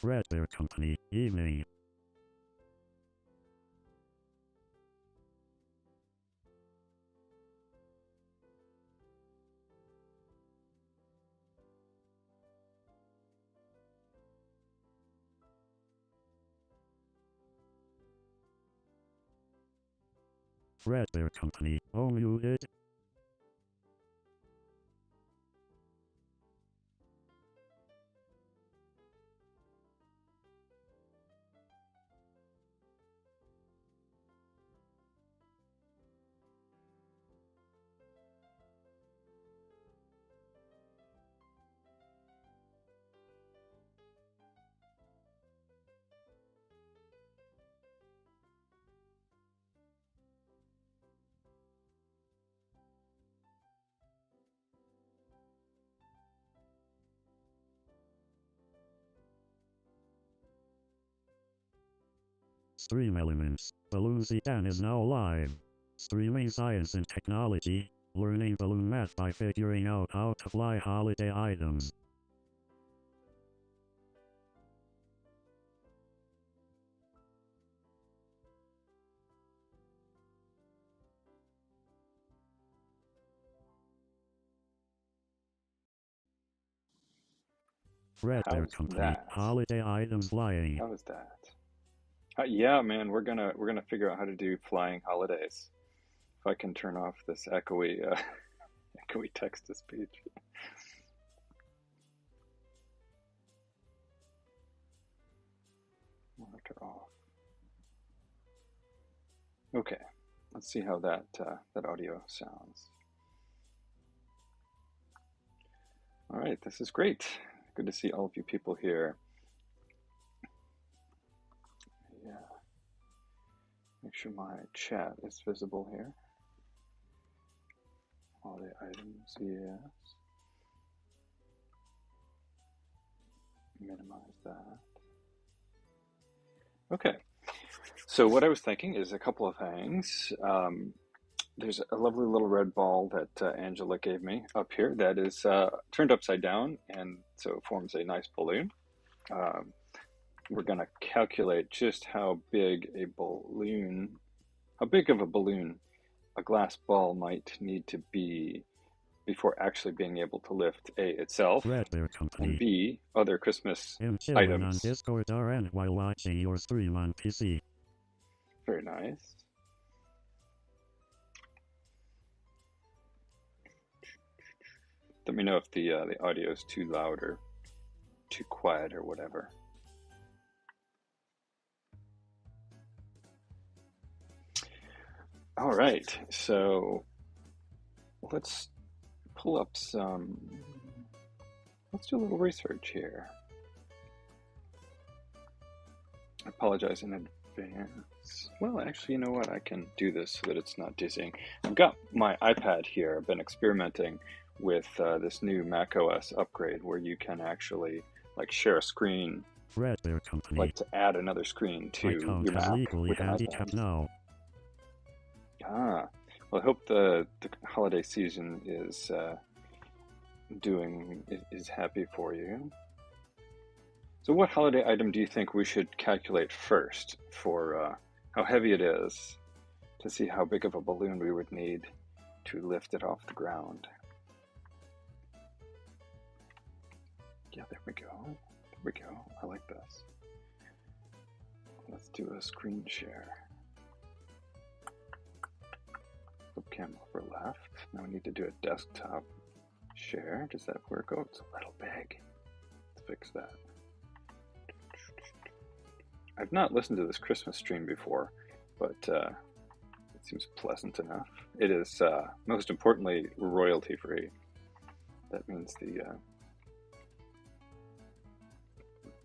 Fredbear Company, evening. Fredbear Company, oh muted. Stream elements. Balloon Zetan is now live. Streaming science and technology. Learning balloon math by figuring out how to fly holiday items. Fredbear How's Company, that? holiday items flying. How is that? Yeah, man, we're gonna figure out how to do flying holidays. If I can turn off this echoey echoey text to speech. Monitor off. Okay, let's see how that that audio sounds. All right, this is great. Good to see all of you people here. Yeah, make sure my chat is visible here. All the items, yes. Minimize that. Okay, so what I was thinking is a couple of things. There's a lovely little red ball that Angela gave me up here that is turned upside down, and so it forms a nice balloon. Um, we're going to calculate just how big a balloon, how big of a balloon a glass ball might need to be before actually being able to lift A, itself, and B, other Christmas items. On Discord RN while watching your stream on PC. Very nice. Let me know if the audio is too loud or too quiet or whatever. All right, so let's pull up some, let's do a little research here. I apologize in advance. Well, actually, you know what? I can do this so that it's not dizzying. I've got my iPad here. I've been experimenting with this new macOS upgrade where you can actually like share a screen, like to add another screen to your Mac with an iPad. Now. Ah, well, I hope the holiday season is is happy for you. So what holiday item do you think we should calculate first for how heavy it is to see how big of a balloon we would need to lift it off the ground? Yeah, there we go. There we go. I like this. Let's do a screen share. Webcam upper left. Now we need to do a desktop share. Does that work? Oh, it's a little big. Let's fix that. I've not listened to this Christmas stream before, but it seems pleasant enough. It is, most importantly, royalty free. That means the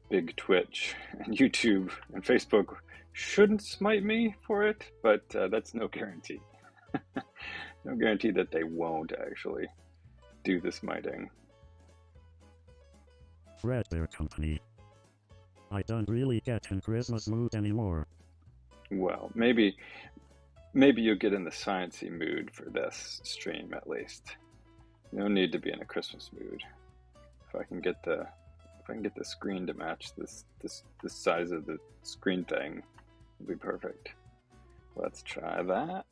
big Twitch and YouTube and Facebook shouldn't smite me for it, but that's no guarantee. No guarantee that they won't actually do the smiting. Fredbear Company. I don't really get in Christmas mood anymore. Well, maybe you'll get in the sciencey mood for this stream at least. No need to be in a Christmas mood. If I if I can get the screen to match this size of the screen thing, it'll be perfect. Let's try that.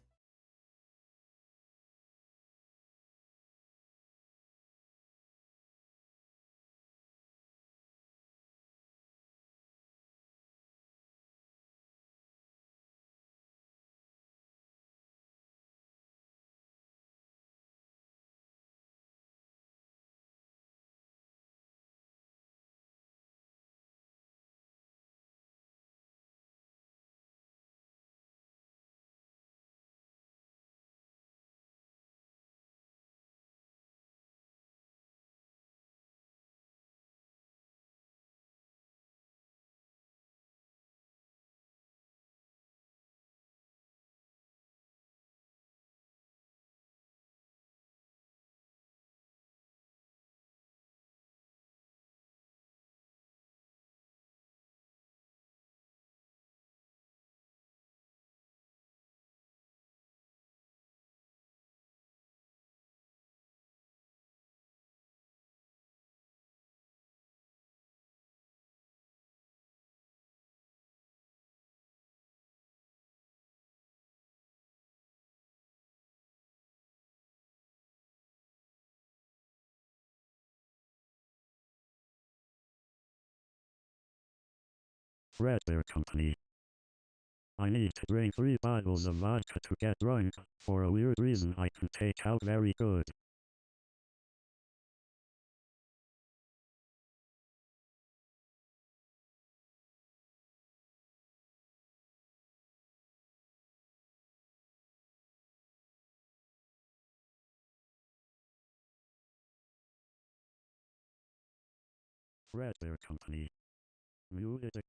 Red Bear Company. I need to drink 3 bottles of vodka to get drunk. For a weird reason I can take out very good. Red Bear Company. Music.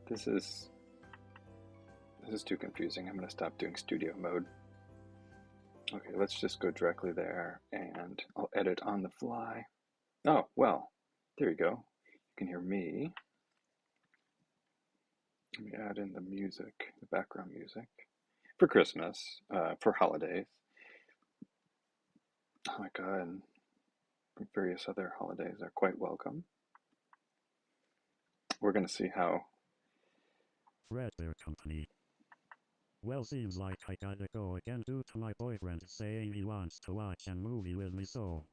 This is too confusing. I'm going to stop doing studio mode. Okay, let's just go directly there, and I'll edit on the fly. Oh, well, there you go. You can hear me. Let me add in the music, the background music, for Christmas, for holidays. Hanukkah and various other holidays are quite welcome. We're going to see how... Red Bear Company. Well, seems like I gotta go again due to my boyfriend saying he wants to watch a movie with me, so...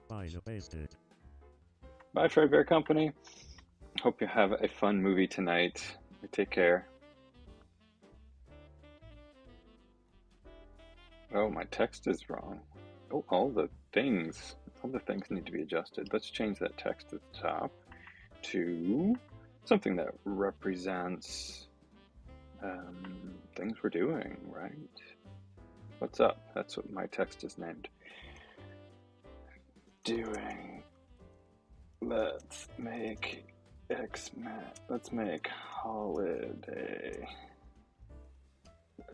Bye, basted. Bye, Fred Bear Company. Hope you have a fun movie tonight. Take care. Oh, my text is wrong. Oh, all the things need to be adjusted. Let's change that text at the top to something that represents things we're doing, right? What's up? That's what my text is named. Doing. Let's make xmas. Let's make holiday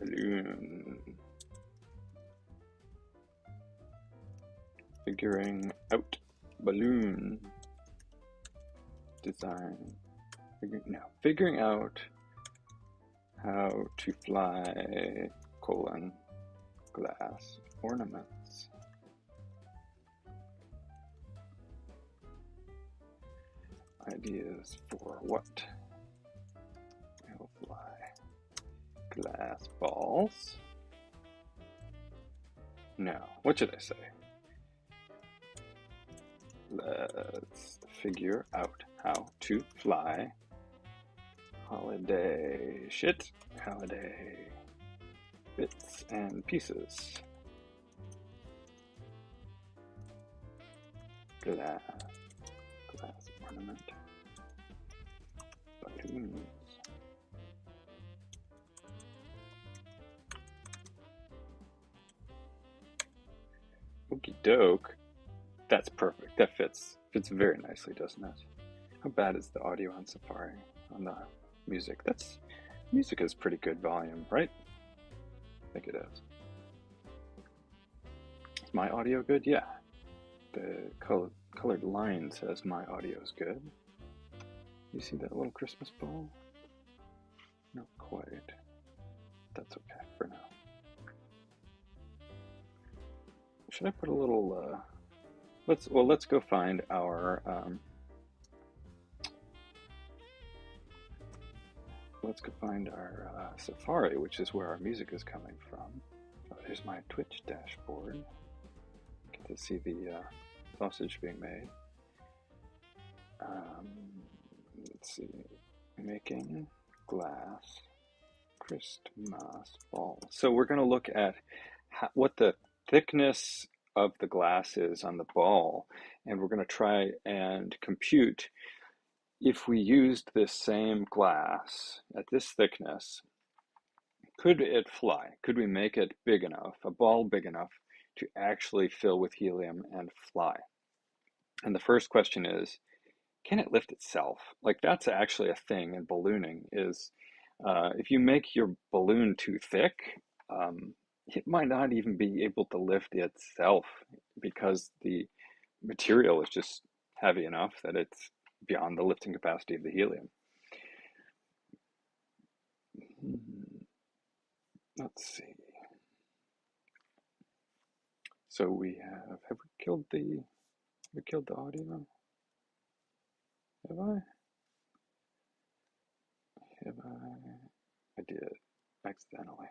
balloon. Figuring out balloon design. Figuring out How to fly, colon, glass ornaments. Ideas for what? How fly glass balls. No, what should I say? Let's figure out how to fly holiday shit, holiday bits and pieces. Glass ornament. Balloons. Okie doke. That's perfect. That fits very nicely, doesn't it? How bad is the audio on Safari on the music? Music is pretty good volume, right? I think it is. Is my audio good? Yeah. The colored line says my audio is good. You see that little Christmas ball? Not quite. That's okay for now. Should I put a little? Let's go find our. Let's go find our Safari, which is where our music is coming from. Oh, there's my Twitch dashboard. Get to see the sausage being made. Let's see, making glass Christmas ball. So we're going to look at what the thickness of the glass is on the ball, and we're going to try and compute if we used this same glass at this thickness, could it fly? Could we make it big enough, a ball big enough to actually fill with helium and fly? And the first question is, can it lift itself? Like, that's actually a thing in ballooning, is if you make your balloon too thick, it might not even be able to lift itself because the material is just heavy enough that it's beyond the lifting capacity of the helium. Let's see. So we have we killed the audio? Have I? I did, accidentally.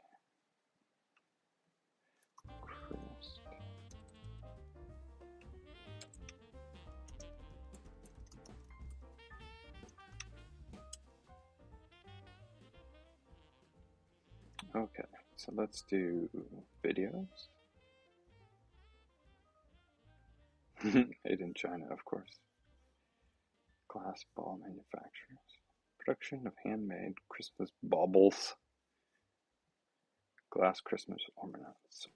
Okay, so let's do videos. Made in China, of course. Glass ball manufacturers. Production of handmade Christmas baubles. Glass Christmas ornaments.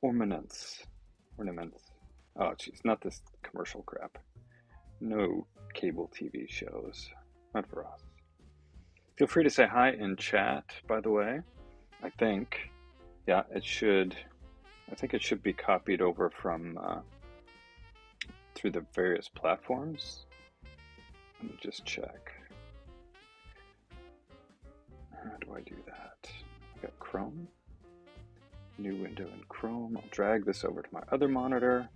Oh, geez, not this commercial crap. No cable TV shows. Not for us. Feel free to say hi in chat, by the way. I think, yeah, it should be copied over from through the various platforms. Let me just check. How do I do that? I got Chrome. New window in Chrome. I'll drag this over to my other monitor.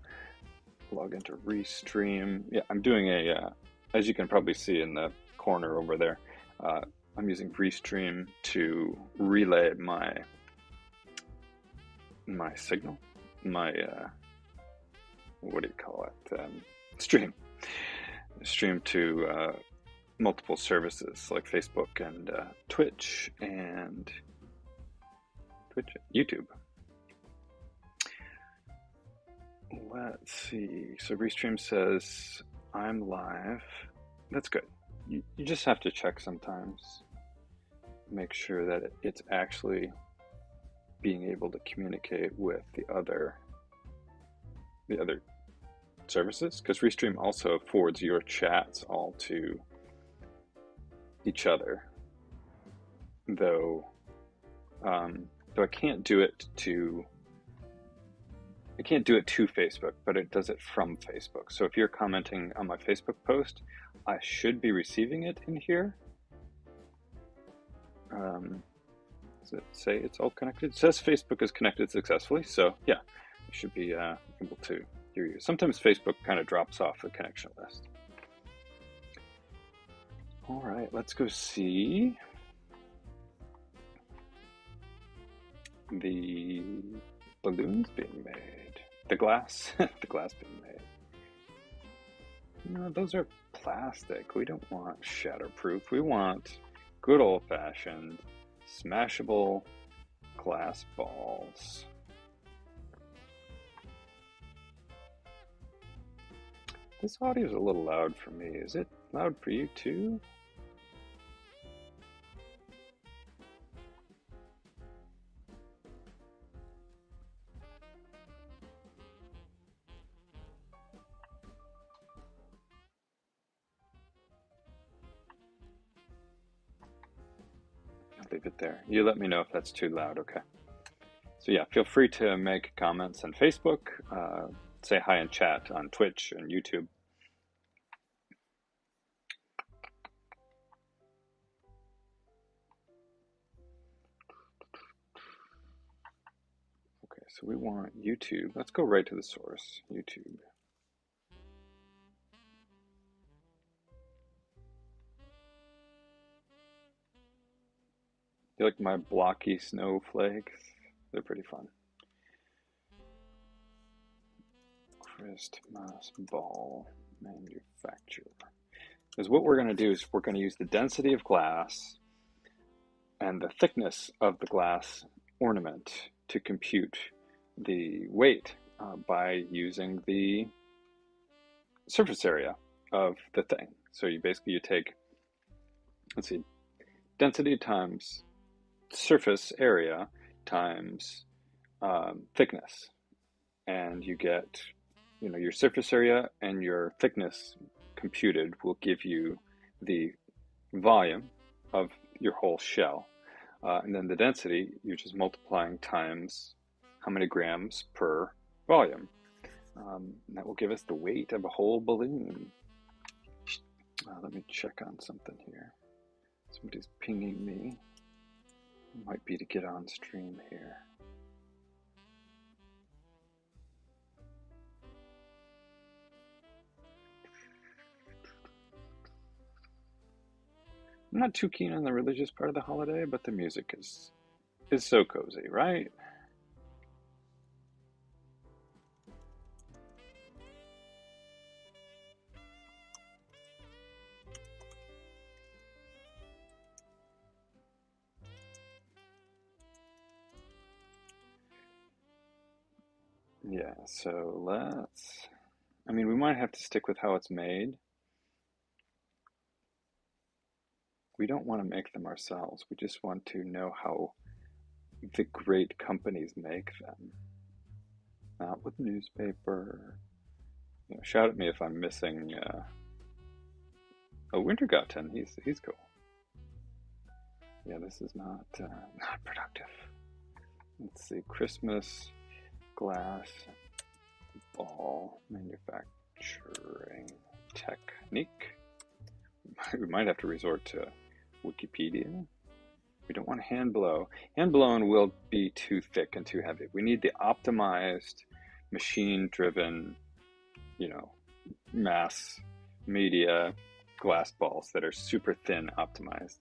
Log into Restream. Yeah, I'm doing as you can probably see in the corner over there, I'm using Restream to relay my signal, what do you call it? Stream to multiple services like Facebook and Twitch and YouTube. Let's see. So Restream says I'm live. That's good. You just have to check sometimes. Make sure that it's actually being able to communicate with the other services, because Restream also forwards your chats all to each other. Though I can't do it to Facebook, but it does it from Facebook. So if you're commenting on my Facebook post, I should be receiving it in here. Does it say it's all connected? It says Facebook is connected successfully, so yeah, you should be able to hear you. Sometimes Facebook kind of drops off the connection list. All right, let's go see the balloons being made. The glass, the glass being made. No, those are plastic. We don't want shatterproof. We want good old-fashioned, smashable glass balls. This audio is a little loud for me. Is it loud for you too? I'll leave it there. You let me know if that's too loud, okay? So yeah, feel free to make comments on Facebook, say hi in chat on Twitch and YouTube. Okay, so we want YouTube. Let's go right to the source, YouTube. You like my blocky snowflakes? They're pretty fun. Christmas ball manufacturer. Because what we're going to do is we're going to use the density of glass and the thickness of the glass ornament to compute the weight by using the surface area of the thing. So you take, let's see, density times surface area times thickness, and you get, your surface area and your thickness computed will give you the volume of your whole shell. And then the density, you're just multiplying times how many grams per volume. That will give us the weight of a whole balloon. Let me check on something here. Somebody's pinging me. It might be to get on stream here. I'm not too keen on the religious part of the holiday, but the music is so cozy, right? Yeah, so we might have to stick with how it's made. We don't want to make them ourselves. We just want to know how the great companies make them. Not with newspaper. Shout at me if I'm missing. Wintergotten. He's cool. Yeah, this is not productive. Let's see, Christmas glass ball manufacturing technique. We might have to resort to Wikipedia. We don't want hand blow. Hand blown will be too thick and too heavy. We need the optimized, machine-driven, mass media glass balls that are super thin optimized.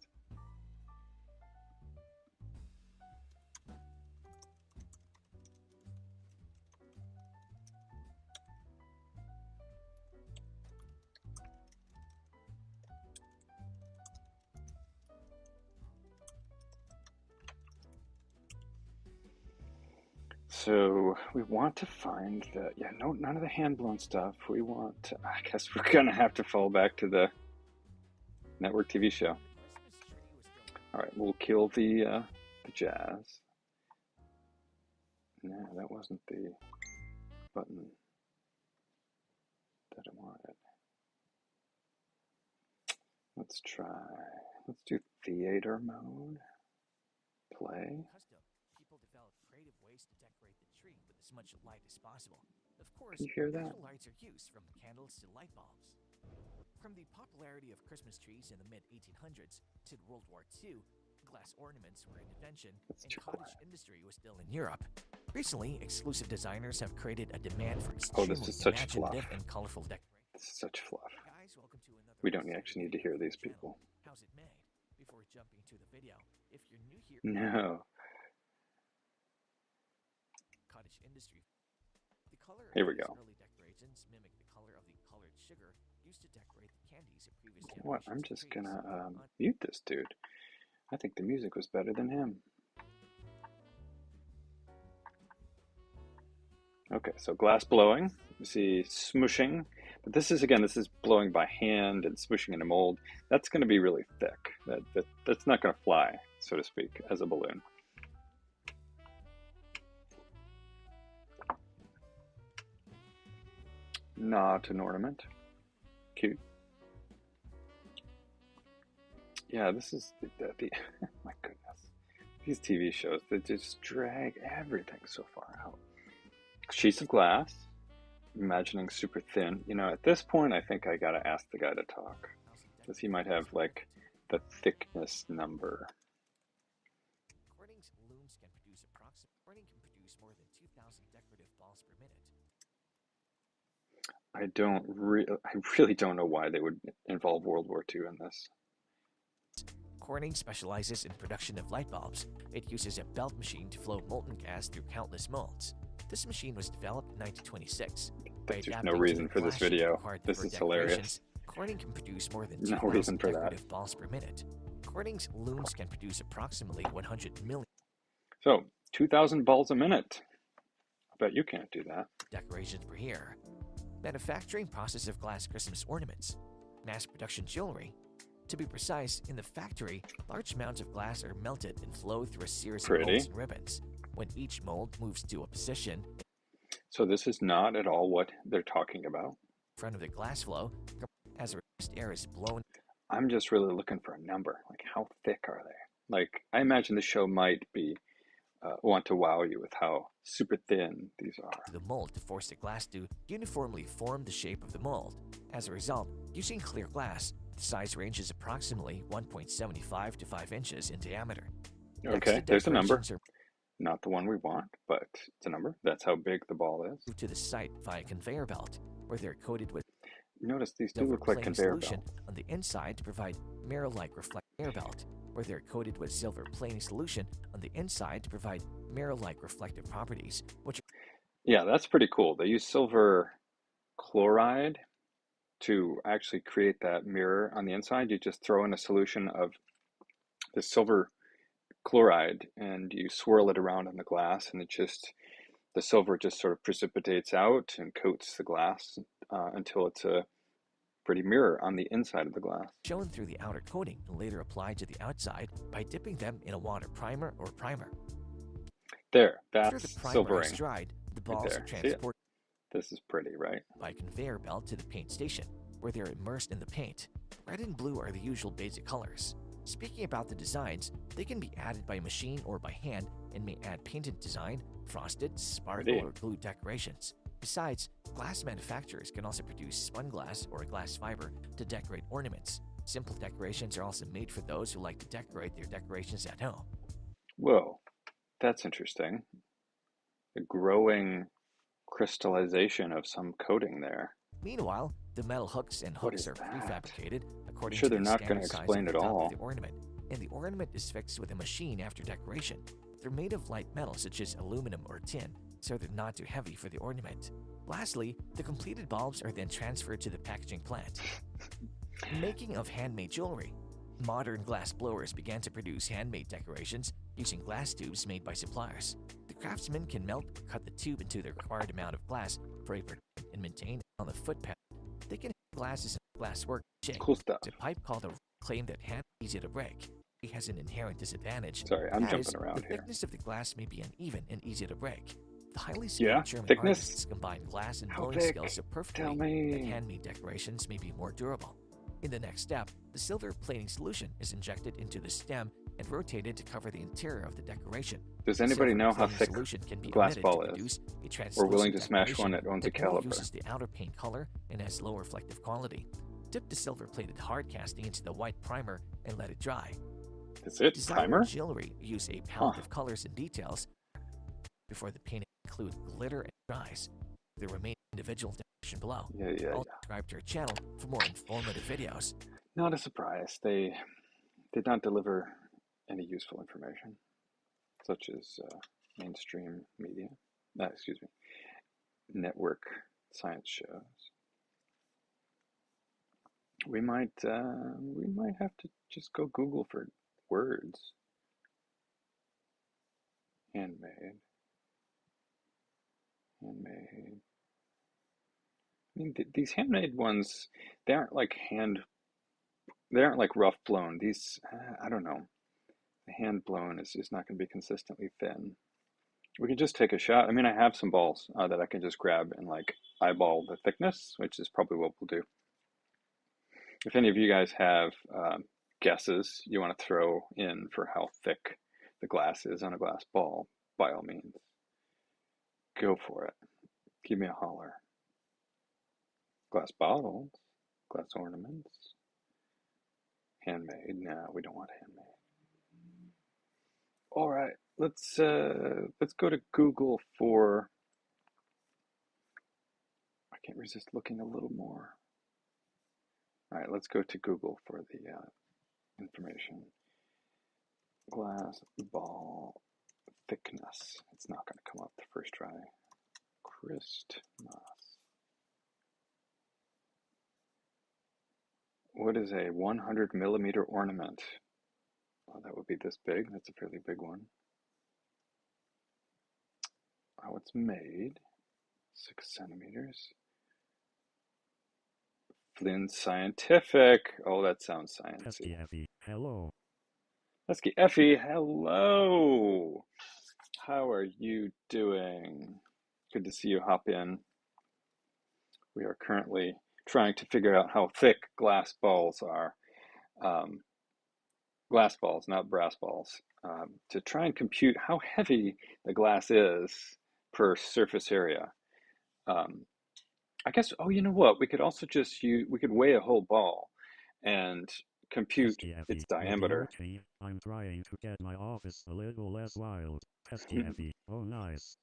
So we want to find none of the hand-blown stuff. I guess we're going to have to fall back to the network TV show. All right, we'll kill the jazz. No, that wasn't the button that I wanted. Let's do theater mode. Play. People develop creative ways to decorate the tree with as much light as possible. Of course, you hear that? lights are used from candles to light bulbs. From the popularity of Christmas trees in the mid-1800s to World War II, Glass ornaments were an invention, That's and too cottage quiet. industry was still in Europe. Recently, exclusive designers have created a demand for Oh, this extremely is such fluff. imaginative and colorful decorations. This is such fluff. Guys, welcome to another We don't illustrated actually need to video hear on the these channel. people. How's it made? Before jumping to the video, if you're new here, No. cottage industry. The color Here we of these go. early decorations mimic the color of the colored sugar used to decorate the candies of previous You know what? I'm generations of just trees. gonna mute this dude. I think the music was better than him. Okay, so glass blowing. You see smooshing. But this is, again, this is blowing by hand and smooshing in a mold. That's going to be really thick. That's not going to fly, so to speak, as a balloon. Not an ornament. Cute. Yeah, this is the my goodness. These TV shows, they just drag everything so far out. Sheets of glass, imagining super thin. You know, at this point, I think I gotta ask the guy to talk, because he might have, like, the thickness number. Corning's looms can produce Corning can produce more than 2,000 decorative balls per minute. I really don't know why they would involve World War II in this. Corning specializes in production of light bulbs. It uses a belt machine to flow molten gas through countless molds. This machine was developed in 1926. By There's no adapting to reason the for this glass sheet video. required This for is hilarious. decorations, Corning can produce more than No 2,000 reason for that. decorative balls per minute. Corning's looms can produce approximately 100 million So, 2,000 balls a minute. I bet you can't do that. decorations per year. Manufacturing process of glass Christmas ornaments. Mass production jewelry. To be precise, in the factory, large amounts of glass are melted and flow through a series of Pretty. molds and ribbons. When each mold moves to a position So this is not at all what they're talking about. in front of the glass flow, as a rest air is blown. I'm just really looking for a number. Like, how thick are they? Like, I imagine the show might be want to wow you with how super thin these are. The mold to force the glass to uniformly form the shape of the mold. As a result, using clear glass, the size range is approximately 1.75 to 5 inches in diameter. Next, Okay, the there's a number. decorations are Not the one we want, but it's a number. That's how big the ball is. moved to the site via conveyor belt, where they're coated with Notice these do silver look like plating conveyor solution belts. on the inside to provide mirror-like reflective belt, where they're coated with silver plating solution on the inside to provide mirror-like reflective properties, which Yeah, that's pretty cool. They use silver chloride to actually create that mirror on the inside. You just throw in a solution of the silver chloride and you swirl it around in the glass, and the silver just sort of precipitates out and coats the glass until it's a pretty mirror on the inside of the glass. shown through the outer coating and later applied to the outside by dipping them in a water primer or primer. There, After that's the primer silvering. is dried, the Right balls there. are See it? transported This is pretty, right? by conveyor belt to the paint station, where they're immersed in the paint. Red and blue are the usual basic colors. Speaking about the designs, they can be added by machine or by hand and may add painted design, frosted, sparkle, Pretty. or glue decorations. Besides, glass manufacturers can also produce spun glass or glass fiber to decorate ornaments. Simple decorations are also made for those who like to decorate their decorations at home. Whoa, that's interesting. The growing crystallization of some coating there. Meanwhile, the metal hooks and What hooks is are that? prefabricated according Sure to they're the not gonna standard size explain of it the top all. of the ornament, and the ornament is fixed with a machine after decoration. They're made of light metal such as aluminum or tin, so they're not too heavy for the ornament. Lastly, the completed bulbs are then transferred to the packaging plant. Making of handmade jewelry. Modern glass blowers began to produce handmade decorations using glass tubes made by suppliers. The craftsman can melt or cut the tube into the required amount of glass for a protect and maintain on the footpad. They can have glasses and glasswork shape. Cool stuff. A pipe called a claim that hand easy to break. It has an inherent disadvantage. Sorry, I'm That jumping is, around the here. thickness of the glass may be uneven and easy to break. The highly Yeah, skilled German thickness? artists combine glass and How blowing thick? skills so perfectly Tell that me. handmade decorations may be more durable. In the next step, the silver plating solution is injected into the stem and rotated to cover the interior of the decoration. Does The anybody silver know how plating thick solution can be glass omitted ball to is? produce a We're translucent willing to smash decoration one that owns a that only caliper. uses the outer paint color and has low reflective quality. Dip the silver-plated hard casting into the white primer and let it dry. Is it Designer primer? jewelry use a palette Huh. of colors and details before the painting include glitter and dries. The remaining individual description below. Yeah. Also subscribe to our channel for more informative videos. Not a surprise. They did not deliver any useful information, such as mainstream media. Excuse me, network science shows. We might have to just go Google for words. Handmade. Handmade. I mean, these handmade ones, they aren't like rough blown. These, I don't know. The hand blown is not going to be consistently thin. We can just take a shot. I mean, I have some balls that I can just grab and like eyeball the thickness, which is probably what we'll do. If any of you guys have guesses you want to throw in for how thick the glass is on a glass ball, by all means, go for it. Give me a holler. Glass bottles, glass ornaments, handmade. No, we don't want handmade. All right, let's go to Google for. I can't resist looking a little more. All right, let's go to Google for the information. Glass ball thickness. It's not going to come up the first try. Christmas. What is a 100 millimeter ornament? Oh, that would be this big. That's a fairly big one. How it's made. 6 centimeters. Flynn Scientific. Oh, that sounds sciencey. Pesky Effie, hello. Pesky Effie, hello. How are you doing? Good to see you hop in. We are currently trying to figure out how thick glass balls are. Glass balls, not brass balls. To try and compute how heavy the glass is per surface area. I guess, oh, you know what? We could also just we could weigh a whole ball and compute Pesky Effie, its diameter. okay. I'm trying to get my office a little less wild. Pesky Effie, oh nice.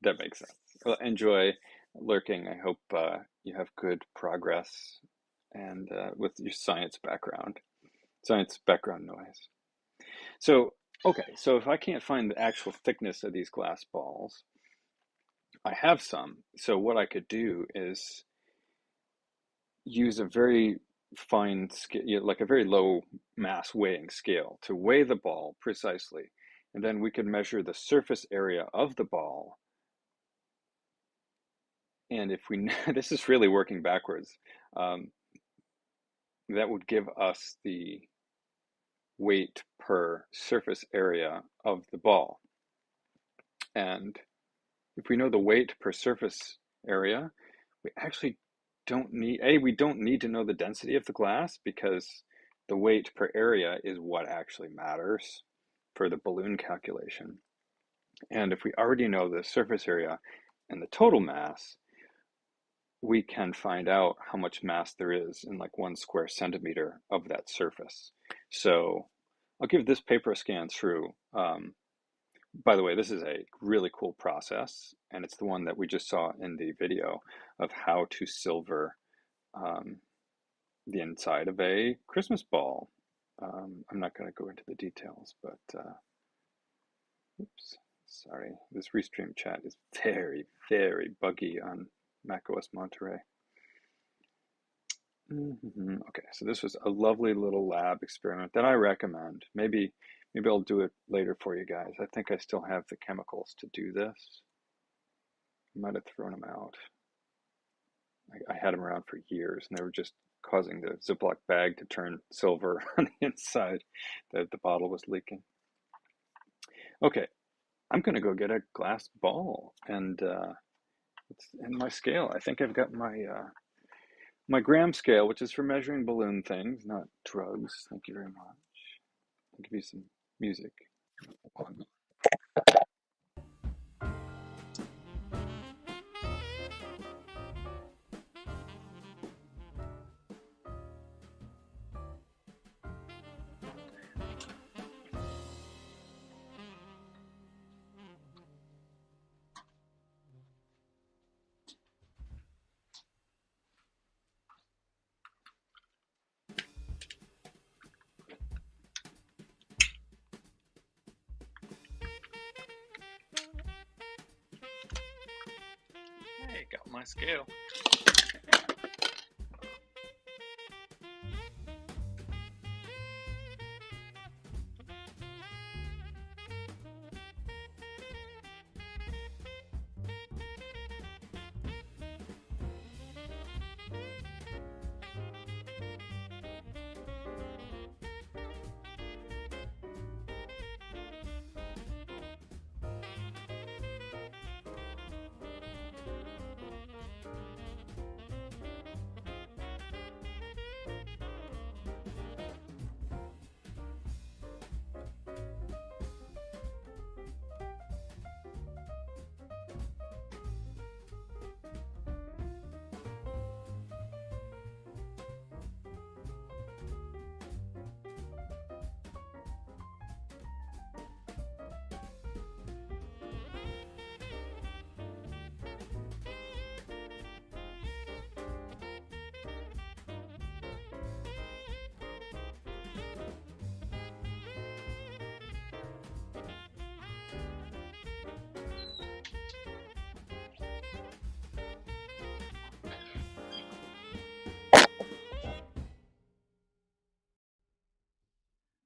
That makes sense. Well, enjoy lurking. I hope you have good progress and with your science background noise. So, okay, so if I can't find the actual thickness of these glass balls, I have some. So what I could do is use a very fine scale, like a very low mass weighing scale to weigh the ball precisely. And then we could measure the surface area of the ball. And if we, this is really working backwards, that would give us the weight per surface area of the ball. And if we know the weight per surface area, we actually don't need, we don't need to know the density of the glass because the weight per area is what actually matters for the balloon calculation. And if we already know the surface area and the total mass, we can find out how much mass there is in like 1 square centimeter of that surface. So I'll give this paper a scan through. By the way, this is a really cool process, and it's the one that we just saw in the video of how to silver the inside of a Christmas ball. I'm not going to go into the details, but oops, sorry. This Restream chat is very, very buggy on macOS Monterey. Okay, so this was a lovely little lab experiment that I recommend. Maybe I'll do it later for you guys. I think I still have the chemicals to do this. I might have thrown them out. I had them around for years, and they were just causing the Ziploc bag to turn silver on the inside. The bottle was leaking. Okay, I'm going to go get a glass ball, and it's in my scale. I think I've got my gram scale, which is for measuring balloon things, not drugs. Thank you very much. I'll give you some music. Okay, got my scale.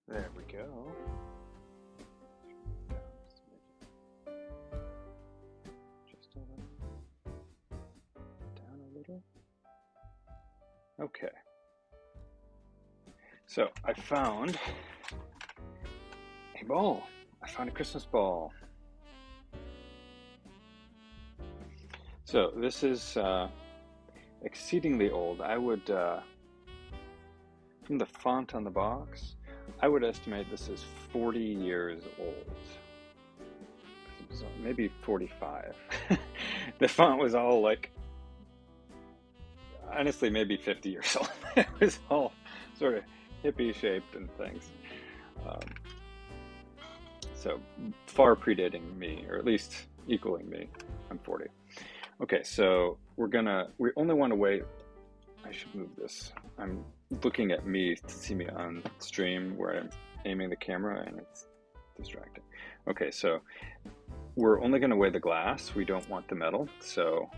There we go. Just a little. Down a little. Okay. So I found a ball. I found a Christmas ball. So this is exceedingly old. I would, from the font on the box, I would estimate this is 40 years old. So maybe 45. The font was all like, honestly, maybe 50 years old. It was all sort of hippie shaped and things. So far predating me, or at least equaling me. I'm 40. Okay, so we only want to wait. I should move this. I'm looking at me to see me on stream where I'm aiming the camera and it's distracting. Okay, so we're only going to weigh the glass. We don't want the metal, so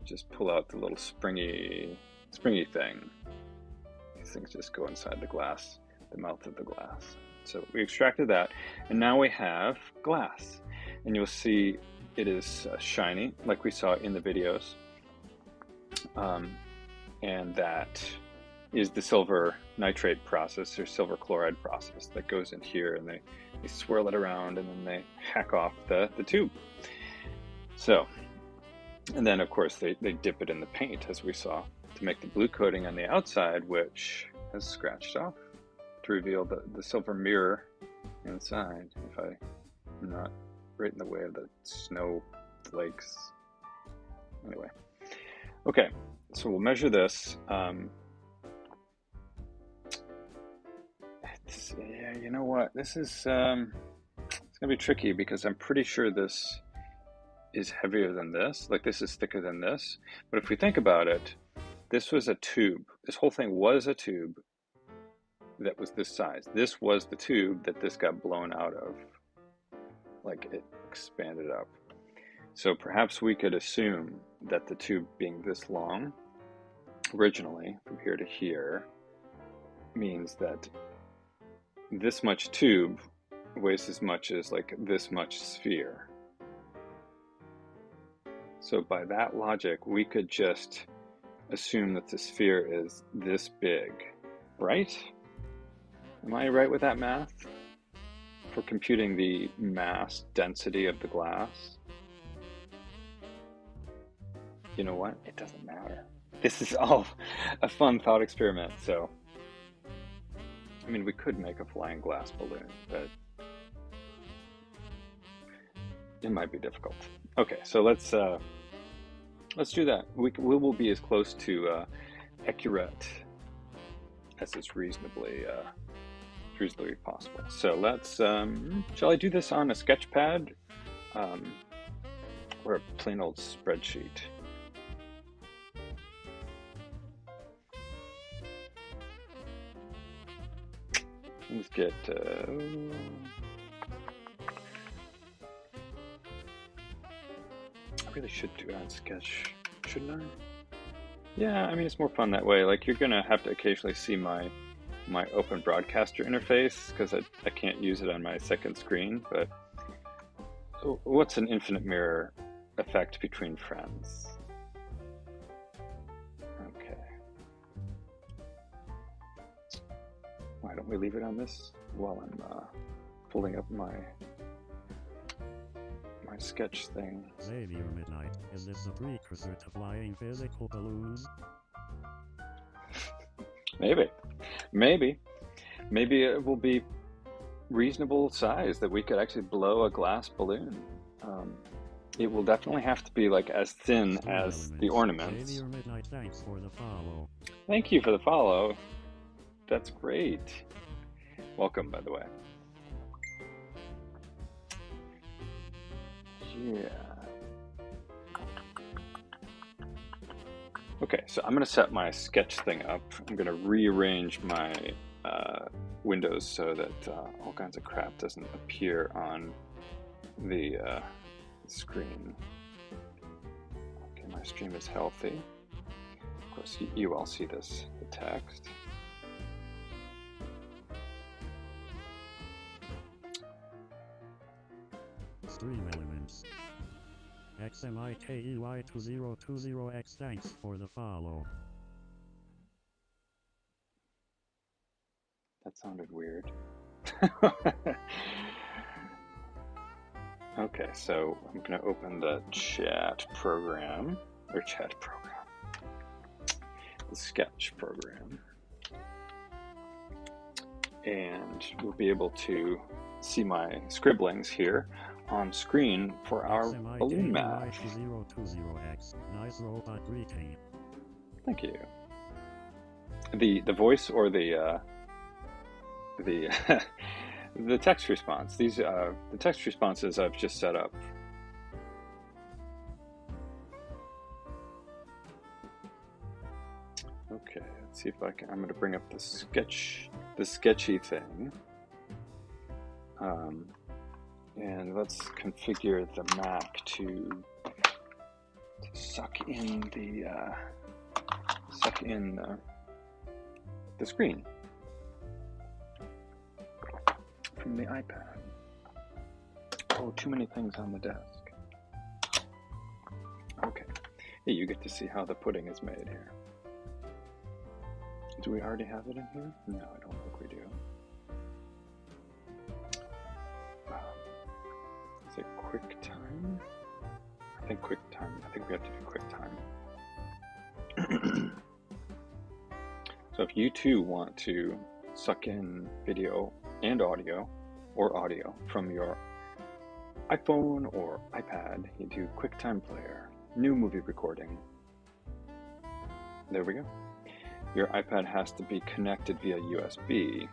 just pull out the little springy thing. These things just go inside the glass, the mouth of the glass. So we extracted that, and now we have glass. And you'll see it is shiny, like we saw in the videos. And that is the silver nitrate process, or silver chloride process that goes in here, and they swirl it around and then they hack off the tube. So, and then of course they dip it in the paint, as we saw, to make the blue coating on the outside, which has scratched off to reveal the silver mirror inside, if I'm not right in the way of the snowflakes. Anyway, okay, so we'll measure this. Yeah, you know what? This is it's gonna be tricky because I'm pretty sure this is heavier than this. Like, this is thicker than this. But if we think about it, this was a tube. This whole thing was a tube that was this size. This was the tube that this got blown out of. Like, it expanded up. So perhaps we could assume that the tube being this long, originally, from here to here, means that this much tube weighs as much as like this much sphere. So by that logic, we could just assume that the sphere is this big, right? Am I right with that math? For computing the mass density of the glass? You know what? It doesn't matter. This is all a fun thought experiment, so. I mean, we could make a flying glass balloon, but it might be difficult. Okay, so let's do that. We will be as close to accurate as is reasonably possible. So let's. Shall I do this on a sketch pad or a plain old spreadsheet? Let's get. I really should do it on sketch. shouldn't I? Yeah, I mean, it's more fun that way. Like, you're gonna have to occasionally see my open broadcaster interface because I can't use it on my second screen, but what's an infinite mirror effect between friends? Okay. Why don't we leave it on this while I'm pulling up my sketch thing? Xavier Midnight, is this a precursor to flying physical balloons? Maybe. Maybe it will be reasonable size that we could actually blow a glass balloon. It will definitely have to be like as thin as the ornaments. Xavier Midnight, thanks for the follow. Thank you for the follow. That's great. Welcome, by the way. Yeah. Okay, so I'm going to set my sketch thing up. I'm going to rearrange my windows so that all kinds of crap doesn't appear on the screen. Okay, my stream is healthy. Of course, you all see this, the text. Stream elements. XMIKEY2020X, thanks for the follow. That sounded weird. Okay, so I'm going to open the chat program, the sketch program, and we'll be able to see my scribblings here on screen for our balloon math. XMIKEY2020X, nice robot greeting. Thank you. The voice or the the text response. These the text responses I've just set up. Okay, let's see if I can. I'm going to bring up the sketchy thing, and let's configure the Mac to suck in the screen from the iPad. Oh, too many things on the desk. Okay. Hey, you get to see how the pudding is made here. Do we already have it in here? No, I don't think we do. Is it QuickTime? I think QuickTime. I think we have to do QuickTime. So if you too want to suck in video and audio, or audio from your iPhone or iPad, you do QuickTime Player, new movie recording. There we go. Your iPad has to be connected via USB,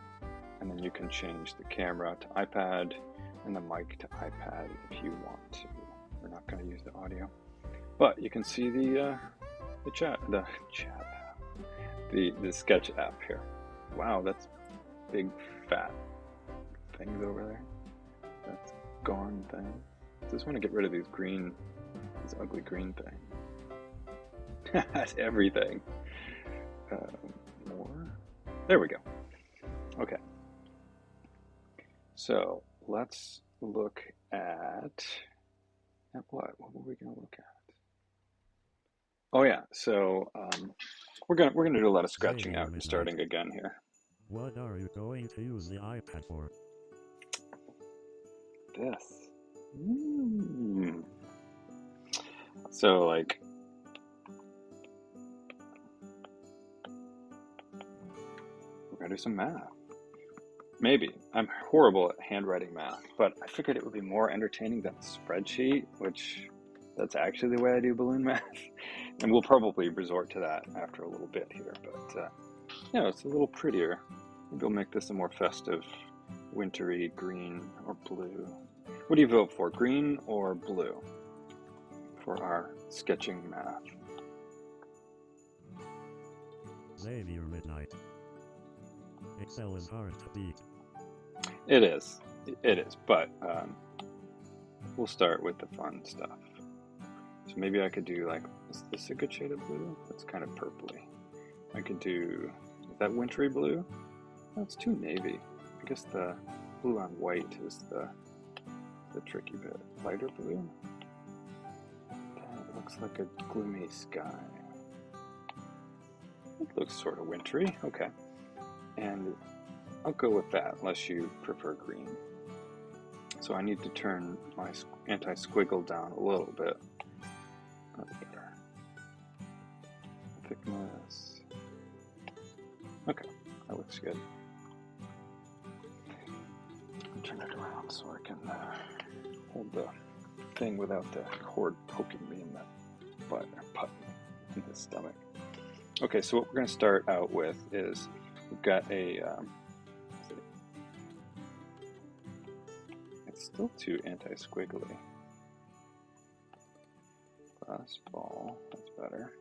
and then you can change the camera to iPad and the mic to iPad if you want to. We're not going to use the audio, but you can see the sketch app here. Wow, that's big fat things over there. That's gone thing. I just want to get rid of these ugly green things. That's everything. More. There we go. Okay. So let's look at what? What were we going to look at? Oh yeah. So we're gonna do a lot of scratching out and starting again here. What are you going to use the iPad for? This. So like. We're gonna do some math. Maybe. I'm horrible at handwriting math, but I figured it would be more entertaining than a spreadsheet, which that's actually the way I do balloon math. And we'll probably resort to that after a little bit here, but it's a little prettier. Maybe we'll make this a more festive, wintry green or blue. What do you vote for, green or blue for our sketching math? Xavier Midnight. Excel is hard to beat. It is, but we'll start with the fun stuff. So maybe I could do like, is this a good shade of blue? That's kind of purpley. I could do, is that wintry blue? No, it's too navy. I guess the blue on white is the tricky bit. Lighter blue? That looks like a gloomy sky. It looks sort of wintry. Okay. And I'll go with that unless you prefer green. So I need to turn my anti-squiggle down a little bit. That's better. Thickness. Okay, that looks good. I'll turn it around so I can hold the thing without the cord poking me in the butt in the stomach. Okay, so what we're going to start out with is we've got a it's still too anti-squiggly. Glass ball, that's better.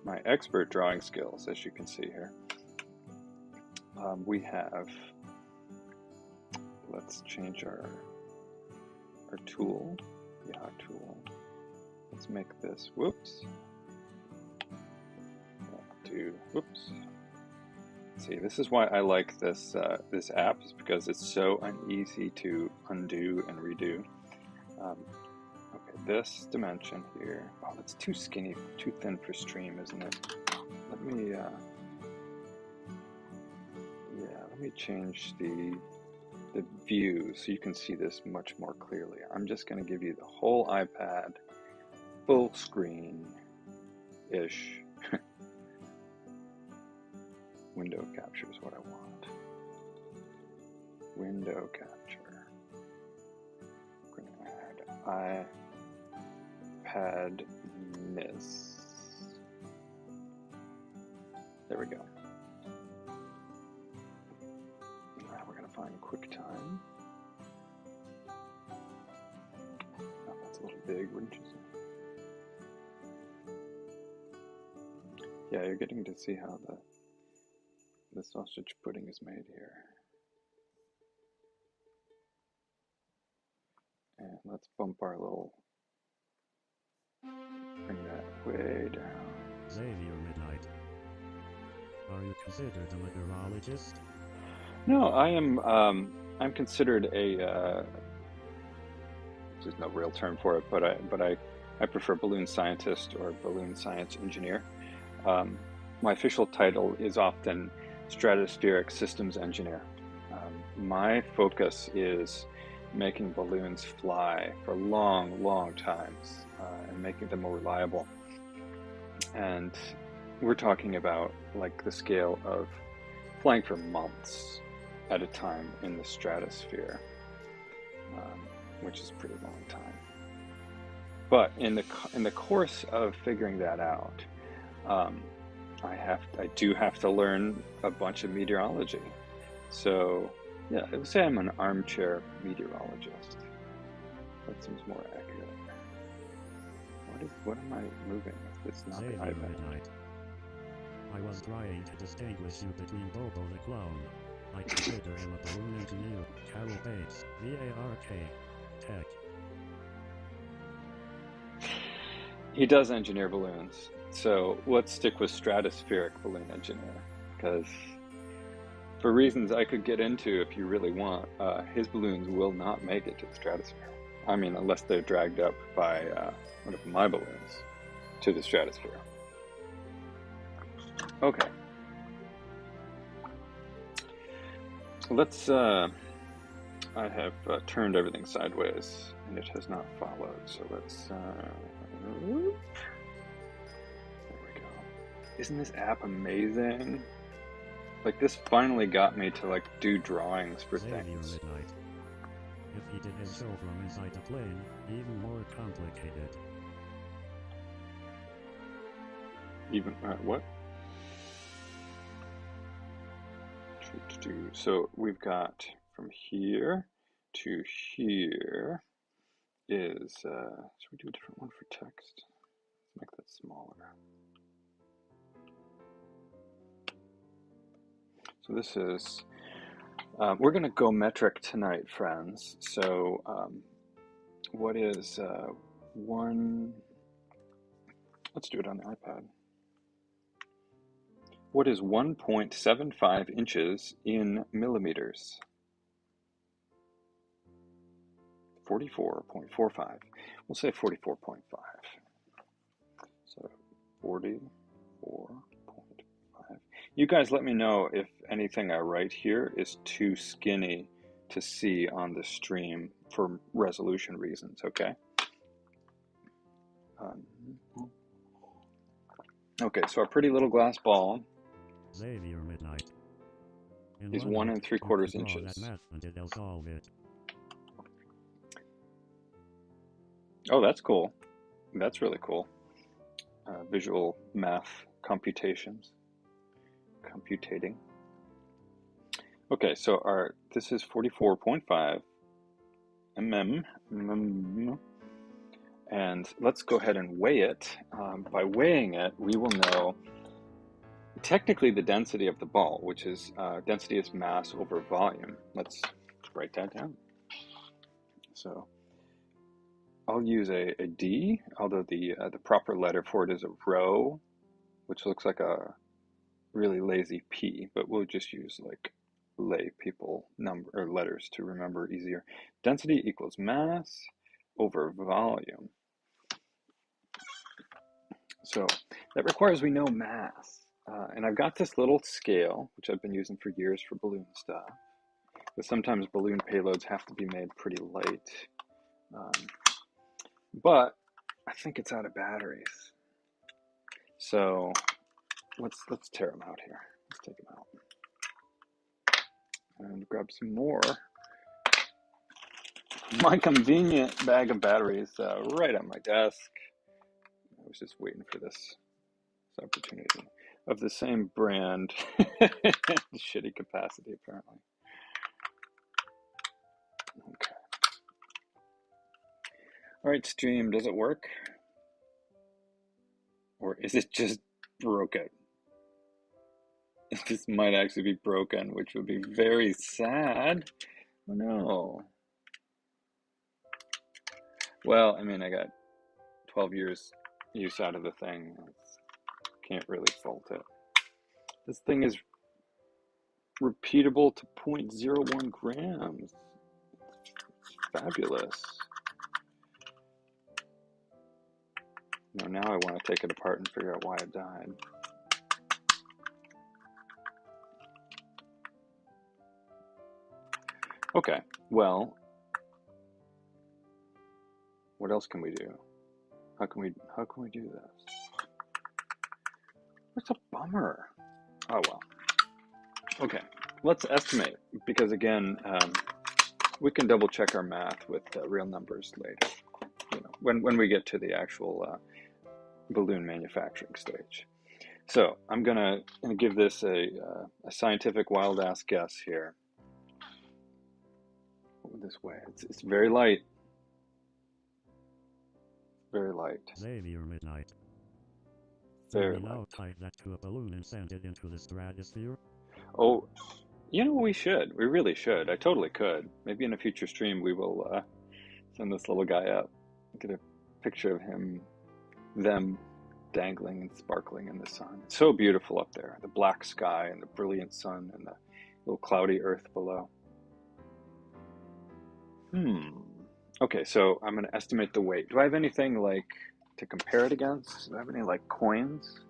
My expert drawing skills, as you can see here. We have, let's change our tool, yeah, tool. Let's make this, whoops. Whoops. See, this is why I like this this app, is because it's so uneasy to undo and redo. Okay, this dimension here. Oh, that's too skinny, too thin for stream, isn't it? Let me, let me change the view so you can see this much more clearly. I'm just going to give you the whole iPad, full screen-ish. Window capture is what I want. Window capture. I'm going to add iPad miss. There we go. Now we're going to find QuickTime. Oh, that's a little big, wouldn't you say? Yeah, you're getting to see how the sausage pudding is made here. And let's bump our little, bring that way down. Xavier Midnight. Are you considered a meteorologist? No, I am, I'm considered a, there's no real term for it, but I prefer balloon scientist or balloon science engineer. My official title is often stratospheric systems engineer. My focus is making balloons fly for long times and making them more reliable. And we're talking about like the scale of flying for months at a time in the stratosphere, which is a pretty long time. But in the course of figuring that out, I do have to learn a bunch of meteorology. So yeah, I would say I'm an armchair meteorologist. That seems more accurate. What am I moving? It's not the Xavier iPad. Midnight. I was trying to distinguish you between Bobo the Clown. I consider him a balloon engineer. Carol Bates, VARK, Tech. He does engineer balloons. So let's stick with stratospheric balloon engineer, because for reasons I could get into if you really want, his balloons will not make it to the stratosphere. I mean, unless they're dragged up by one of my balloons to the stratosphere. Okay. Let's, I have turned everything sideways and it has not followed. So let's, there we go. Isn't this app amazing? Like, this finally got me to like do drawings for Xavier things. Midnight. If he did his show from inside a plane, even more complicated. Even, what? So we've got from here to here is, should we do a different one for text? Let's make that smaller. So this is We're going to go metric tonight, friends. So what is one... Let's do it on the iPad. What is 1.75 inches in millimeters? 44.45. We'll say 44.5. So 44.5. You guys let me know if anything I write here is too skinny to see on the stream for resolution reasons, okay? Okay, so our pretty little glass ball Xavier Midnight. is 1 3/4 inches. That math and it'll solve it. Oh, that's cool. That's really cool. Visual math computations. Computating. Okay, so this is 44.5 mm. And let's go ahead and weigh it. By weighing it, we will know technically the density of the ball, which is density is mass over volume. Let's write that down. So I'll use a D, although the proper letter for it is a rho, which looks like a really lazy P, but we'll just use like lay people number or letters to remember easier. Density equals mass over volume. So that requires we know mass. And I've got this little scale, which I've been using for years for balloon stuff. But sometimes balloon payloads have to be made pretty light. But I think it's out of batteries. So let's tear them out here. Let's take them out. And grab some more. My convenient bag of batteries right on my desk. I was just waiting for this opportunity. Of the same brand. Shitty capacity, apparently. Okay. All right, stream, does it work? Or is it just broken? This might actually be broken, which would be very sad. Oh no. Well, I mean, I got 12 years use out of the thing. Can't really fault it. This thing is repeatable to 0.01 grams. Fabulous. Now I want to take it apart and figure out why it died. Okay, well, what else can we do? How can we do this? That's a bummer. Oh well. Okay, let's estimate, because again, we can double check our math with real numbers later. You know, when we get to the actual balloon manufacturing stage. So I'm gonna give this a scientific wild ass guess here. What would this weigh? It's very light. Very light. Xavier Midnight. Very light. Now light. tie that to a balloon and send it into the stratosphere. Oh, you know, we should. We really should. I totally could. Maybe in a future stream we will send this little guy up. Get a picture of them dangling and sparkling in the sun. It's so beautiful up there. The black sky and the brilliant sun and the little cloudy earth below. Okay, so I'm going to estimate the weight. Do I have anything like to compare it against? Do I have any like coins?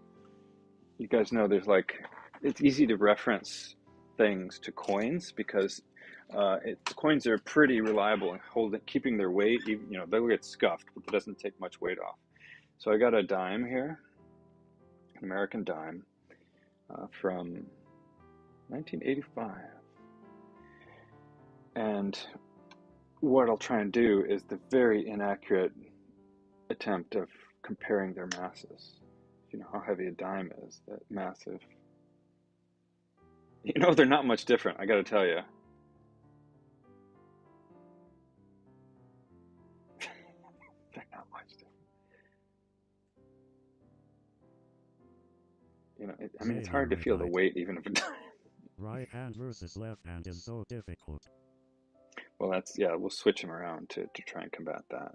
You guys know there's like, it's easy to reference things to coins because coins are pretty reliable in keeping their weight. Even, you know, they'll get scuffed, but it doesn't take much weight off. So I got a dime here, an American dime from 1985. And what I'll try and do is the very inaccurate attempt of comparing their masses. You know how heavy a dime is, that massive. You know, they're not much different, I gotta tell you. They're not much different. You know, I mean, it's hard to feel the weight even of a dime. Right hand versus left hand is so difficult. Well, that's, yeah, we'll switch them around to try and combat that.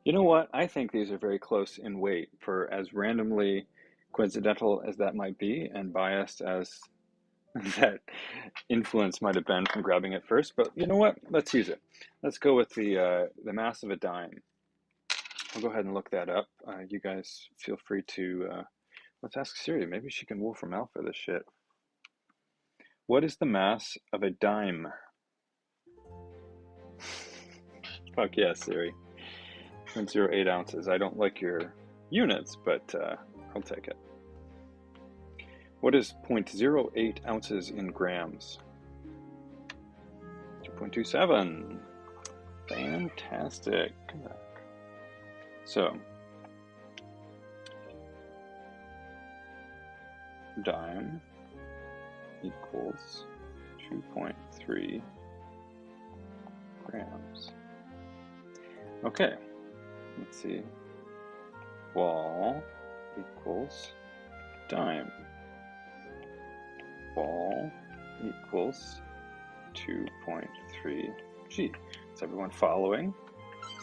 You know what? I think these are very close in weight, for as randomly coincidental as that might be and biased as that influence might have been from grabbing it first. But you know what? Let's use it. Let's go with the mass of a dime. I'll go ahead and look that up. You guys feel free to, let's ask Siri. Maybe she can Wolfram Alpha this shit. What is the mass of a dime? Fuck yeah, Siri. 0.08 ounces. I don't like your units, but I'll take it. What is 0.08 ounces in grams? 2.27. Fantastic. So, dime equals 2.3 grams. Okay, let's see. Ball equals dime. Ball equals 2.3 G. Is everyone following?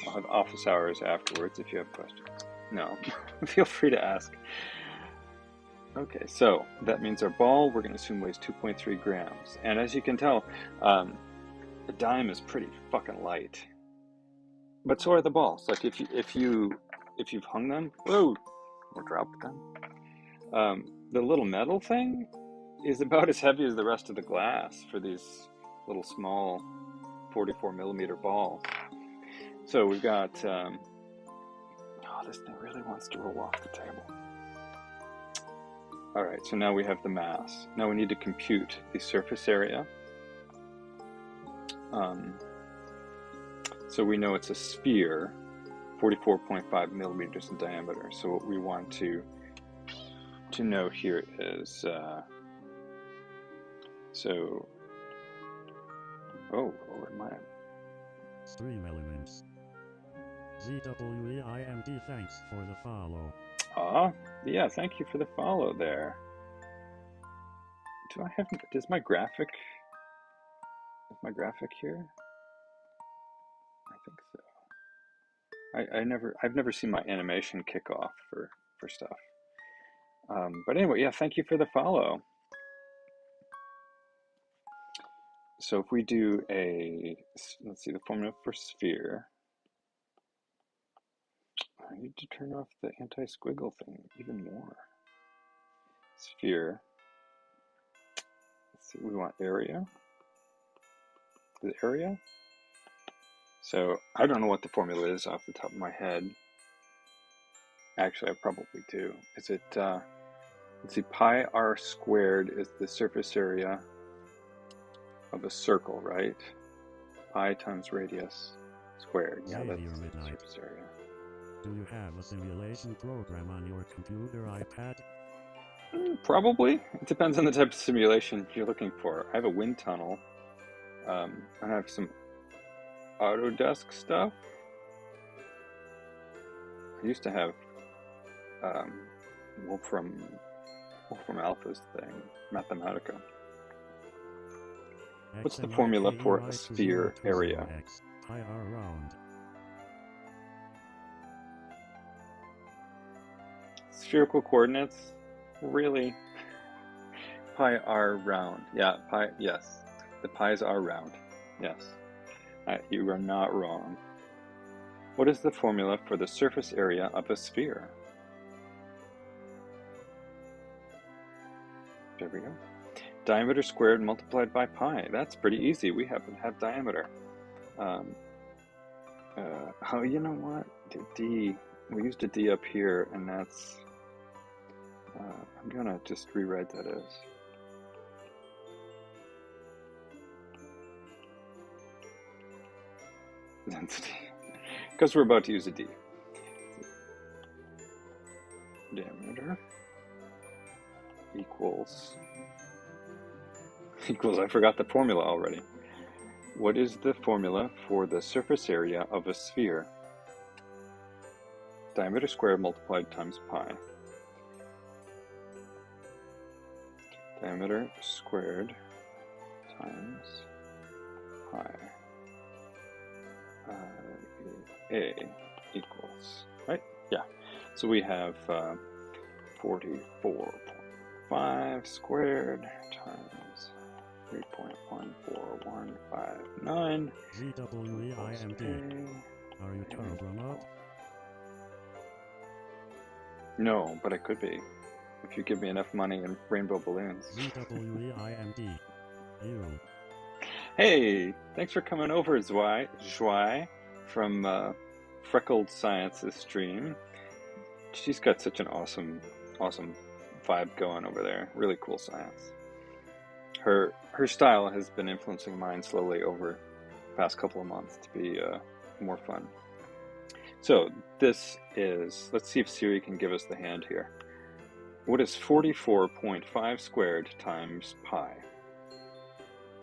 I'll have office hours afterwards if you have questions. No, feel free to ask. Okay, so that means our ball, we're going to assume, weighs 2.3 grams. And as you can tell, the dime is pretty fucking light. But so are the balls. Like if you've hung them, whoa, or dropped them. The little metal thing is about as heavy as the rest of the glass for these little small 44 millimeter balls. So we've got, oh, this thing really wants to roll off the table. All right, so now we have the mass. Now we need to compute the surface area. So we know it's a sphere, 44.5 millimeters in diameter. So what we want to know here is, so, oh, where am I? Stream elements. ZWEIMD, thanks for the follow. Yeah, thank you for the follow there. Is my graphic here? I think so. I've never seen my animation kick off for stuff. But anyway, yeah, thank you for the follow. So if we do let's see, the formula for sphere. I need to turn off the anti-squiggle thing even more. Sphere. Let's see, we want area. The area. So I don't know what the formula is off the top of my head. Actually, I probably do. Is it, let's see, pi r squared is the surface area of a circle, right? Pi times radius squared. Yeah, that's the surface area. Do you have a simulation program on your computer, iPad? Probably. It depends on the type of simulation you're looking for. I have a wind tunnel. I have some Autodesk stuff. I used to have Wolfram Alpha's thing, Mathematica. What's the formula for a sphere area? Pi r round. Spherical coordinates? Really? Pi r round. Yeah, pi, yes. The pi's are round. Yes. You are not wrong. What is the formula for the surface area of a sphere? There we go. Diameter squared multiplied by pi. That's pretty easy. We happen to have diameter. Oh, you know what? D. We used a D up here, and that's... I'm gonna just rewrite that as... density. Because we're about to use a D. Diameter equals, I forgot the formula already. What is the formula for the surface area of a sphere? Diameter squared multiplied times pi. Diameter squared times pi. A equals, right? Yeah. So we have 44.5 squared times 3.14159. ZWEIMD. Are you grown up? No, but I could be. If you give me enough money and rainbow balloons. ZWEIMD. You. Hey, thanks for coming over, Zhuai, from Freckled Science's stream. She's got such an awesome vibe going over there. Really cool science. Her style has been influencing mine slowly over the past couple of months to be more fun. So this is, let's see if Siri can give us the hand here. What is 44.5 squared times pi?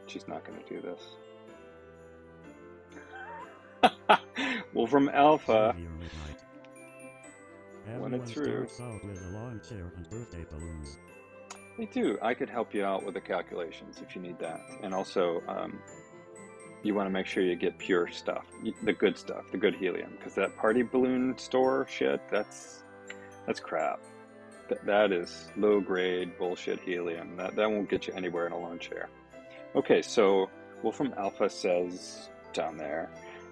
She's not going to do this. Wolfram Alpha. When it's through. Starts out with a lawn chair and birthday balloons. They do. I could help you out with the calculations if you need that. And also, you want to make sure you get pure stuff, the good stuff, the good helium, because that party balloon store shit, that's crap. That is low-grade bullshit helium. That won't get you anywhere in a lawn chair. Okay, so Wolfram Alpha says down there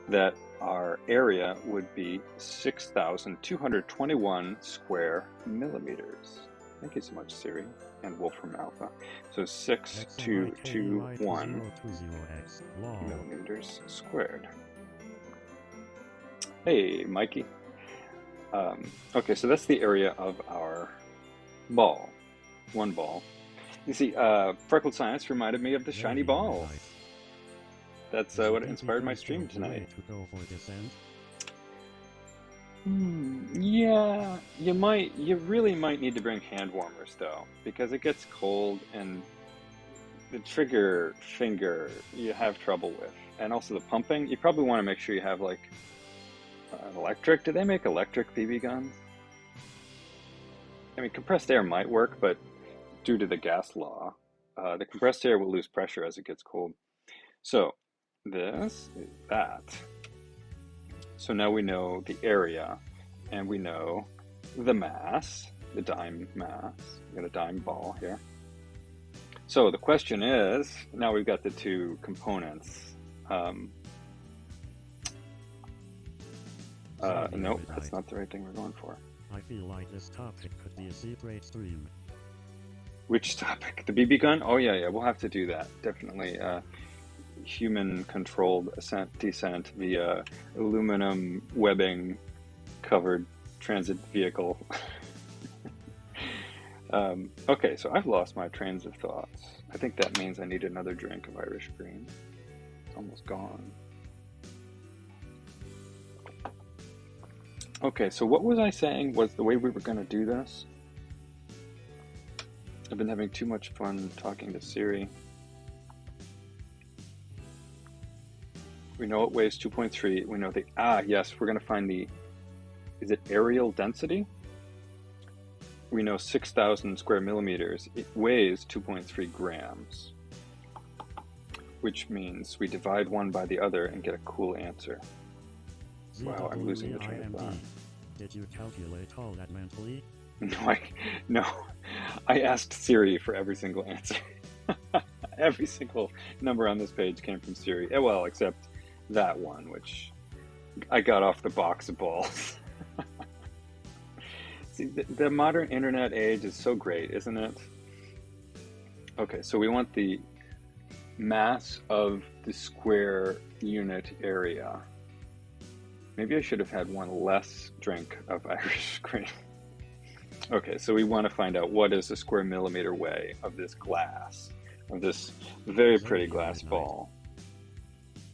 that our area would be 6,221 square millimeters. Thank you so much, Siri and Wolfram Alpha. So 6,221 millimeters squared. Hey, Mikey. Okay, so that's the area of our ball. One ball. You see, Freckled Science reminded me of the shiny balls. That's what inspired my stream tonight. Yeah, you really might need to bring hand warmers though, because it gets cold and the trigger finger you have trouble with. And also the pumping, you probably want to make sure you have like an electric. Do they make electric BB guns? I mean, compressed air might work, but due to the gas law, the compressed air will lose pressure as it gets cold. So this is that. So now we know the area, and we know the mass, the dime mass. We got a dime ball here. So the question is, now we've got the two components. Nope, that's not the right thing we're going for. I feel like this topic could be a secret stream. Which topic? The BB gun? Oh yeah, we'll have to do that, definitely. Human-controlled descent via aluminum webbing covered transit vehicle. Okay, so I've lost my trains of thoughts. I think that means I need another drink of Irish Green. It's almost gone. Okay, so what was I saying was the way we were going to do this? I've been having too much fun talking to Siri. We know it weighs 2.3. We know the, yes, we're going to find the, is it areal density? We know 6,000 square millimeters. It weighs 2.3 grams, which means we divide one by the other and get a cool answer. Wow, I'm losing the train of thought. Did you calculate all that mentally? No, I asked Siri for every single answer. Every single number on this page came from Siri. Well, except that one, which I got off the box of balls. See, the modern internet age is so great, isn't it? Okay, so we want the mass of the square unit area. Maybe I should have had one less drink of Irish Cream. Okay, so we want to find out what is the square millimeter weigh of this glass, of this very pretty glass ball.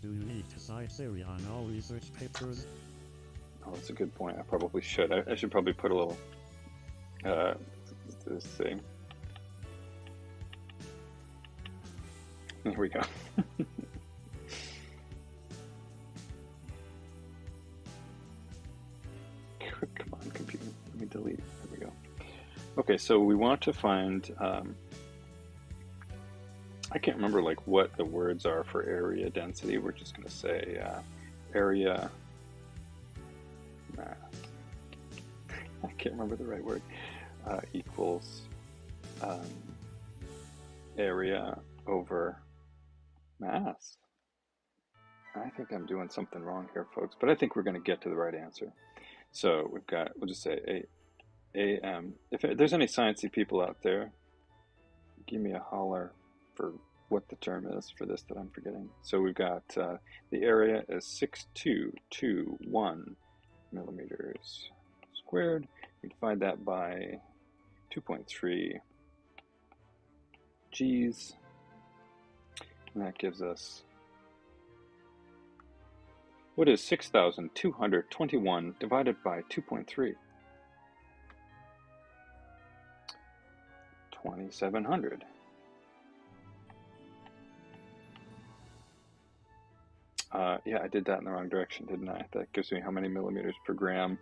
Do you need to cite Siri on all research papers? Oh, that's a good point. I probably should. I should probably put a little, let's see. Here we go. Okay, so we want to find, I can't remember like what the words are for area density. We're just going to say area, I can't remember the right word, equals area over mass. I think I'm doing something wrong here, folks, but I think we're going to get to the right answer. So we'll just say AM. If there's any sciencey people out there, give me a holler for what the term is for this that I'm forgetting. So we've got the area is 6221 millimeters squared. We divide that by 2.3 G's, and that gives us, what is 6,221 divided by 2.3? 2,700. Yeah, I did that in the wrong direction, didn't I? That gives me how many millimeters per gram.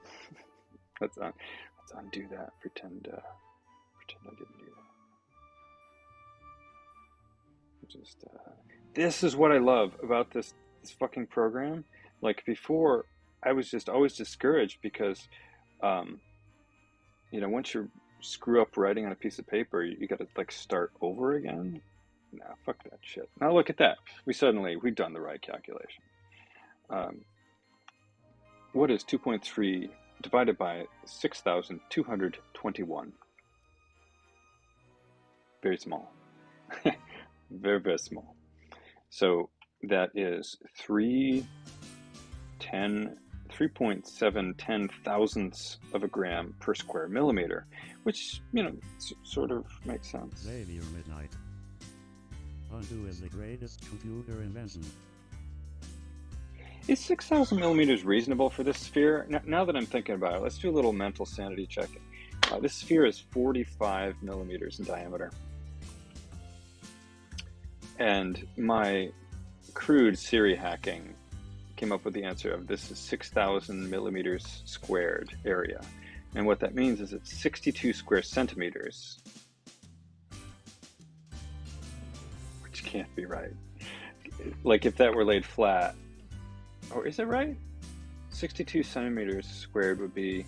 Let's undo that. Pretend I didn't do that. Just this is what I love about this fucking program. Like before, I was just always discouraged because, you know, once you screw up writing on a piece of paper, you got to like start over again. Nah, fuck that shit. Now look at that. We've done the right calculation. What is 2.3 divided by 6,221? Very small. Very, very small. So that is 3.710 thousandths of a gram per square millimeter, which, you know, sort of makes sense. Xavier Midnight. Undo is the greatest computer invention. Is 6,000 millimeters reasonable for this sphere? Now that I'm thinking about it, let's do a little mental sanity check. This sphere is 45 millimeters in diameter. And my crude Siri hacking came up with the answer of this is 6,000 millimeters squared area. And what that means is it's 62 square centimeters, which can't be right. Like if that were laid flat, or is it right? 62 centimeters squared would be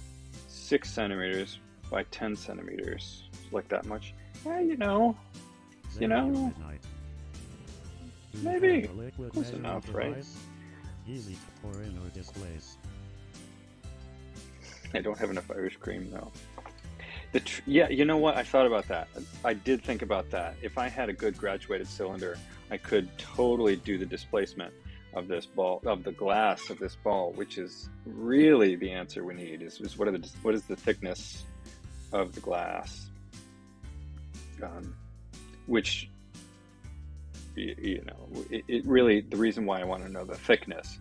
6 centimeters by 10 centimeters, like that much. Yeah, you know, maybe close enough, right? Easy to pour in or displace. I don't have enough Irish cream though. Yeah, you know what? I thought about that. I did think about that. If I had a good graduated cylinder, I could totally do the displacement of this ball, of the glass of this ball, which is really the answer we need. Is what is the thickness of the glass? Which, you know, it really, the reason why I want to know the thickness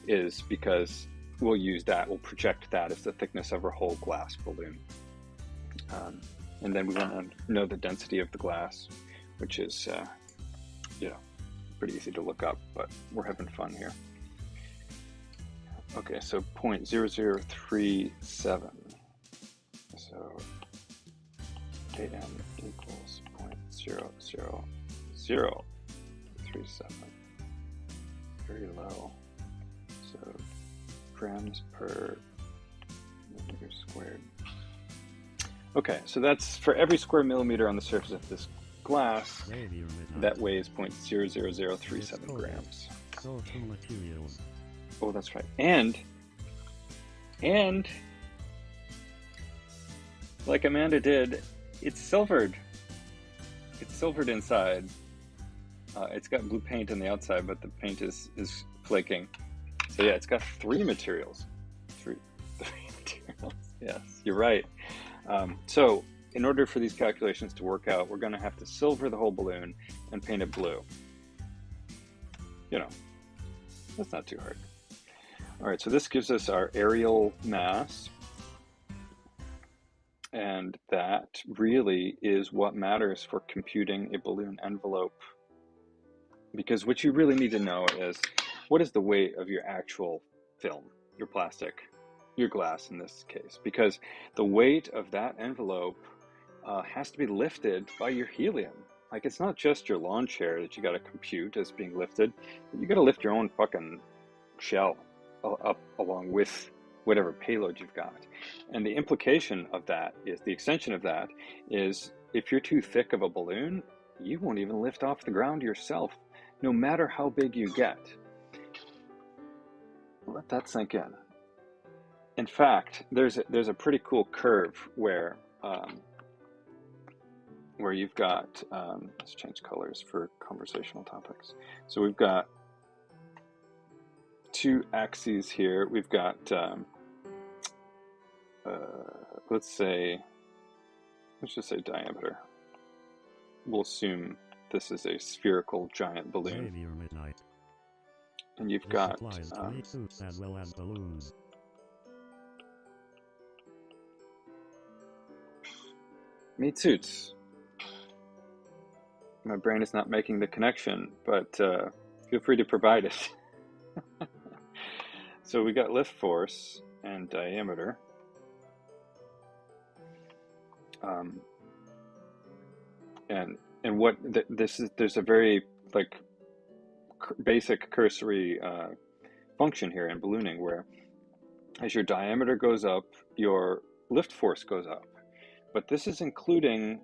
is because we'll use that, we'll project that as the thickness of our whole glass balloon. And then we want to know the density of the glass, which is, you know, pretty easy to look up, but we're having fun here. Okay, so 0.0037. So AM equals 0.00037. Very low. So grams per millimeter squared. Okay, so that's for every square millimeter on the surface of this glass, that weighs 0.00037 grams. So two materials. Oh, that's right. And like Amanda did, it's silvered. It's silvered inside. It's got blue paint on the outside, but the paint is flaking. So yeah, it's got three materials. Three materials. Yes, you're right. So in order for these calculations to work out, we're going to have to silver the whole balloon and paint it blue. You know, that's not too hard. All right, so this gives us our areal mass. And that really is what matters for computing a balloon envelope. Because what you really need to know is, what is the weight of your actual film, your plastic, your glass in this case? Because the weight of that envelope has to be lifted by your helium. Like, it's not just your lawn chair that you got to compute as being lifted. You got to lift your own fucking shell up along with whatever payload you've got. And the implication of that is, the extension of that is, if you're too thick of a balloon, you won't even lift off the ground yourself, no matter how big you get. Let that sink in. In fact, there's a pretty cool curve where you've got, let's change colors for conversational topics. So we've got two axes here. We've got, let's just say diameter. We'll assume this is a spherical giant balloon. Midnight. And you've This got applies to meat suits as well as balloons. meat suits. My brain is not making the connection, but feel free to provide it. So we got lift force and diameter. And what this is, there's a very like basic cursory function here in ballooning, where as your diameter goes up, your lift force goes up. But this is including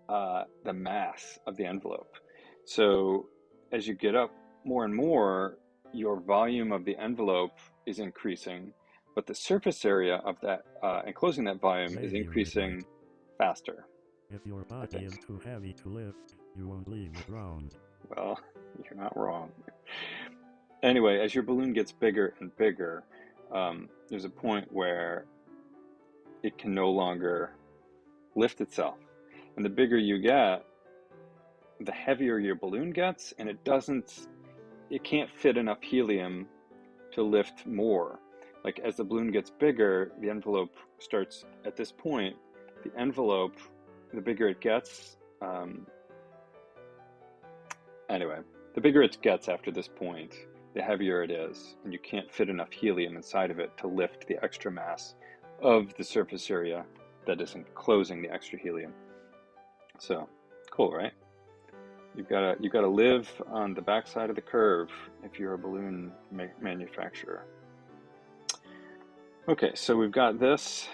the mass of the envelope. So as you get up more and more, your volume of the envelope is increasing, but the surface area of that enclosing that volume is increasing faster. If your body is too heavy to lift, you won't leave the ground. Well, you're not wrong. Anyway, as your balloon gets bigger and bigger, there's a point where it can no longer lift itself. And the bigger you get, the heavier your balloon gets, and it can't fit enough helium to lift more. Like, as the balloon gets bigger, the envelope starts, at this point, the envelope, the bigger it gets, anyway, the bigger it gets after this point, the heavier it is, and you can't fit enough helium inside of it to lift the extra mass of the surface area that is enclosing the extra helium. So, cool, right? You've got to live on the backside of the curve if you're a balloon manufacturer. Okay, so we've got this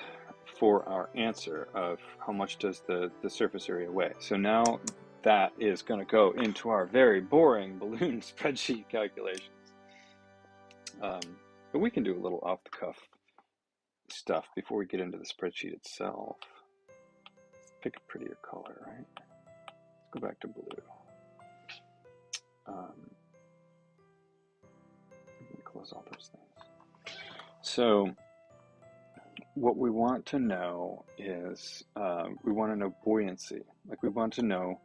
for our answer of how much does the surface area weigh. So now that is going to go into our very boring balloon spreadsheet calculations. But we can do a little off-the-cuff stuff before we get into the spreadsheet itself. Let's pick a prettier color, right? Let's go back to blue. Let me close all those things. So what we want to know is, we want to know buoyancy. Like, we want to know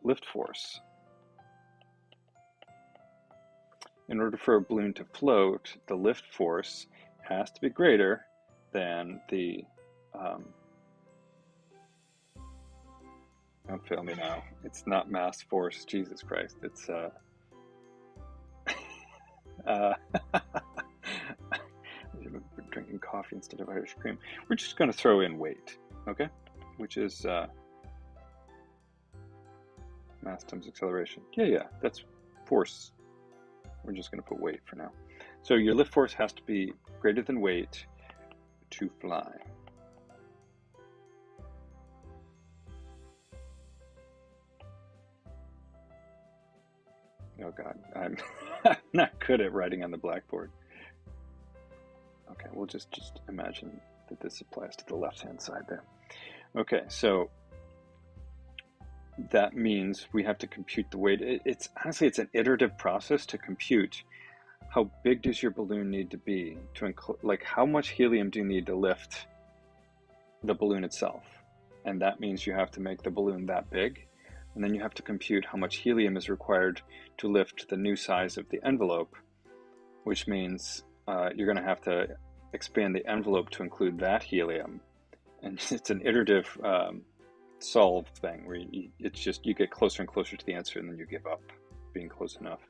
lift force. In order for a balloon to float, the lift force has to be greater than the, don't fail me now, it's not mass force, Jesus Christ, it's drinking coffee instead of Irish cream. We're just going to throw in weight, okay? Which is mass times acceleration. Yeah, that's force. We're just going to put weight for now. So your lift force has to be greater than weight to fly. Oh God, I'm not good at writing on the blackboard. Okay, we'll just imagine that this applies to the left-hand side there. Okay, so that means we have to compute the weight. It's honestly, it's an iterative process to compute how big does your balloon need to be to include, like, how much helium do you need to lift the balloon itself? And that means you have to make the balloon that big, and then you have to compute how much helium is required to lift the new size of the envelope, which means you're going to have to expand the envelope to include that helium. And it's an iterative solve thing where it's just, you get closer and closer to the answer and then you give up being close enough.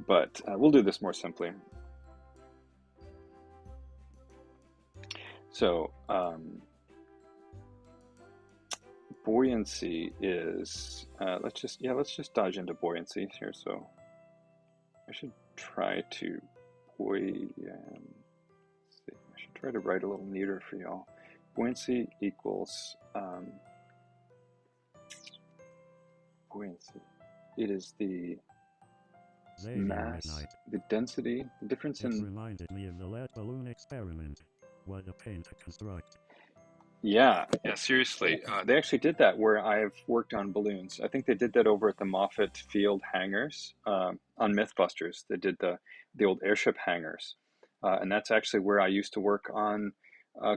But we'll do this more simply. So buoyancy is, let's just dodge into buoyancy here. So I should try to I should try to write a little neater for y'all. Buoyancy equals buoyancy. It is the mass, the density, the difference in... It reminded me of the lead balloon experiment. What a pain to construct. Yeah, seriously. They actually did that where I've worked on balloons. I think they did that over at the Moffett Field hangars on Mythbusters. They did the old airship hangars. And that's actually where I used to work on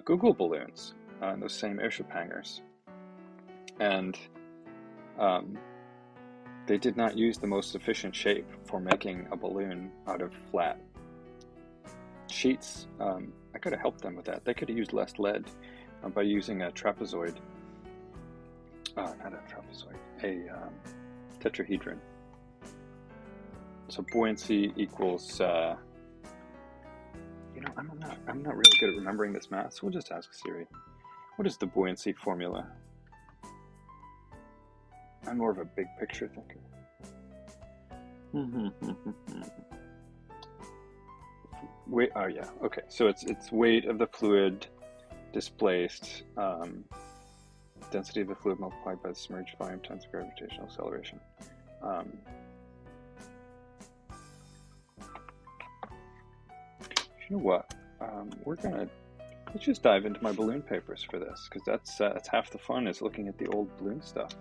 Google balloons, those same airship hangars. And they did not use the most efficient shape for making a balloon out of flat sheets. I could have helped them with that. They could have used less lead by using a trapezoid. Not a trapezoid, a tetrahedron. So buoyancy equals, I'm not really good at remembering this math, so we'll just ask Siri. What is the buoyancy formula? I'm more of a big picture thinker. Wait, oh yeah, okay. So it's weight of the fluid displaced, density of the fluid multiplied by the submerged volume times the gravitational acceleration. You know what? Let's just dive into my balloon papers for this, because that's half the fun, is looking at the old balloon stuff.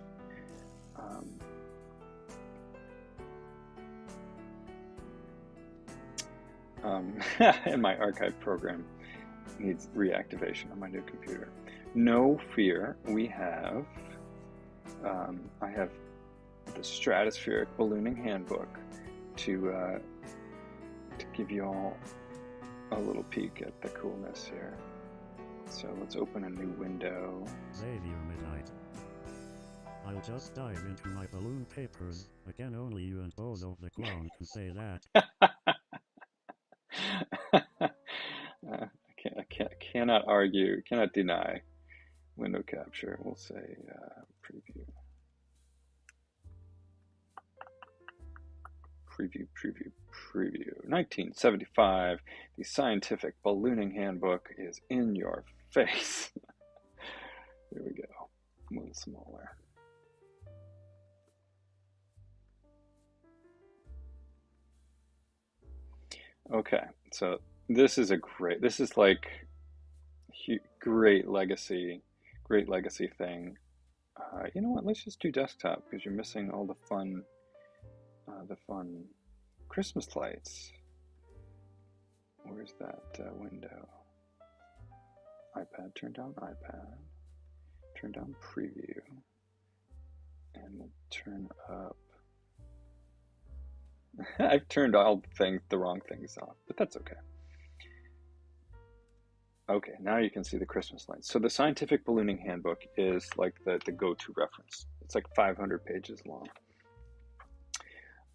And my archive program needs reactivation on my new computer. No fear, we have, I have the Stratospheric Ballooning Handbook to give you all a little peek at the coolness here. So let's open a new window. Xavier Midnight. I'll just dive into my balloon papers. Again, only you and Bozo the Clown can say that. I cannot argue, cannot deny window capture. We'll say preview. Preview. 1975, the Scientific Ballooning Handbook is in your face. Here we go. A little smaller. Okay, so this is like great legacy thing. You know what? Let's just do desktop, because you're missing all the fun Christmas lights. Where's that window? iPad, turn down iPad. Turn down preview. And we'll turn up. I've turned all the wrong things off, but that's okay. Okay, now you can see the Christmas lights. So the Scientific Ballooning Handbook is like the go-to reference. It's like 500 pages long.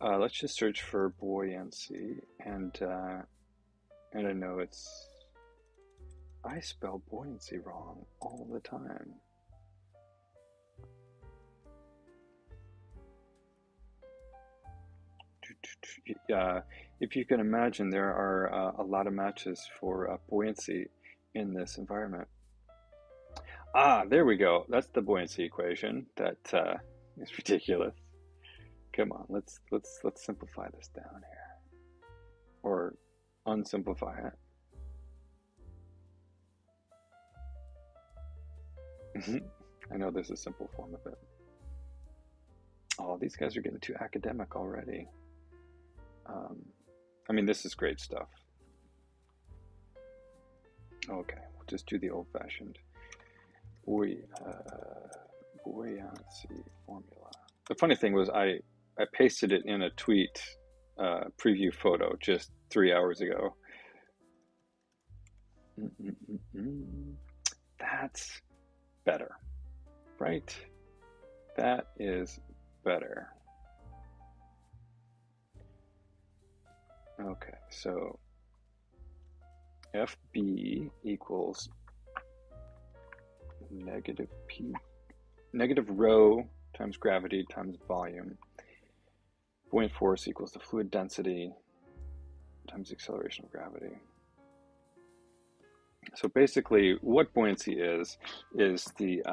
Let's just search for buoyancy, and I know I spell buoyancy wrong all the time. If you can imagine, there are a lot of matches for buoyancy in this environment. There we go. That's the buoyancy equation. That is ridiculous. Come on, let's simplify this down here, or unsimplify it. I know there's a simple form of it. Oh, these guys are getting too academic already. I mean, this is great stuff. Okay, we'll just do the old-fashioned buoyancy formula. The funny thing was I pasted it in a tweet preview photo just 3 hours ago. That's better, right? That is better. Okay, so FB equals negative P negative rho times gravity times volume. Buoyant force equals the fluid density times the acceleration of gravity. So basically, what buoyancy is the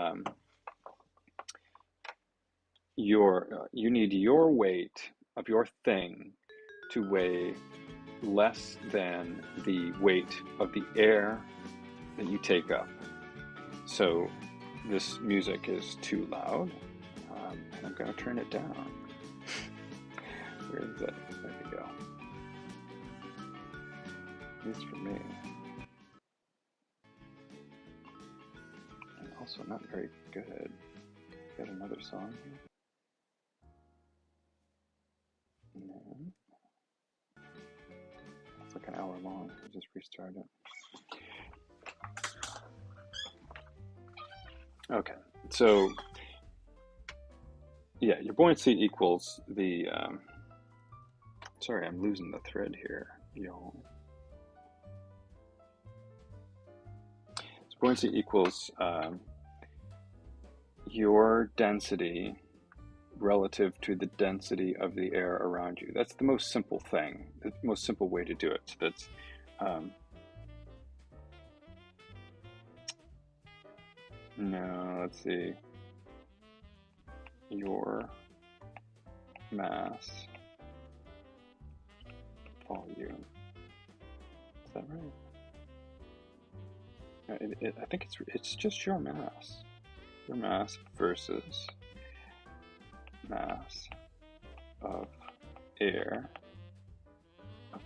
you need your weight of your thing to weigh less than the weight of the air that you take up. So this music is too loud, and I'm going to turn it down. Where is it? There we go. At least for me. And also not very good. Got another song here. No. It's like an hour long. I'll just restart it. Okay, so yeah, your buoyancy equals the, sorry, I'm losing the thread here, y'all. So buoyancy equals your density relative to the density of the air around you. That's the most simple thing, the most simple way to do it. So that's no, let's see, your mass volume. Is that right? I think it's just your mass. Your mass versus mass of air,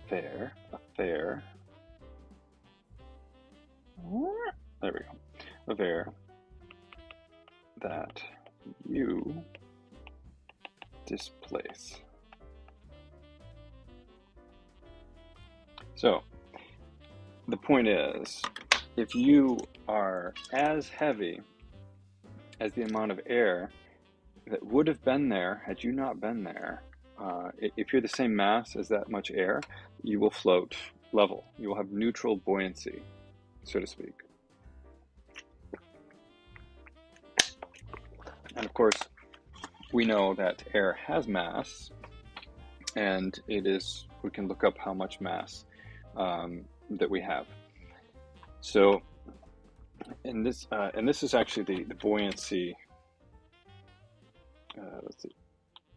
there we go, of air that you displace. So the point is, if you are as heavy as the amount of air that would have been there had you not been there, if you're the same mass as that much air, you will float level. You will have neutral buoyancy, so to speak. And of course, we know that air has mass, and we can look up how much mass that we have. So, and this is actually the buoyancy. Let's see,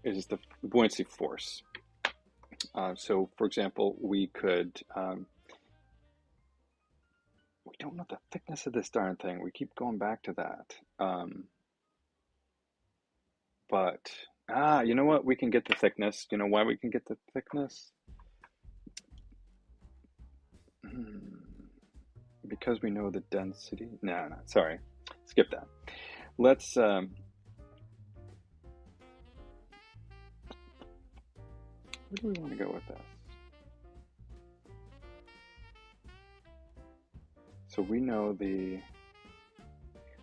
it is the buoyancy force. So, for example, we could. We don't know the thickness of this darn thing. We keep going back to that. But you know what? We can get the thickness. You know why we can get the thickness? Because we know the density. No, sorry, skip that. Let's. Where do we want to go with this? So we know the.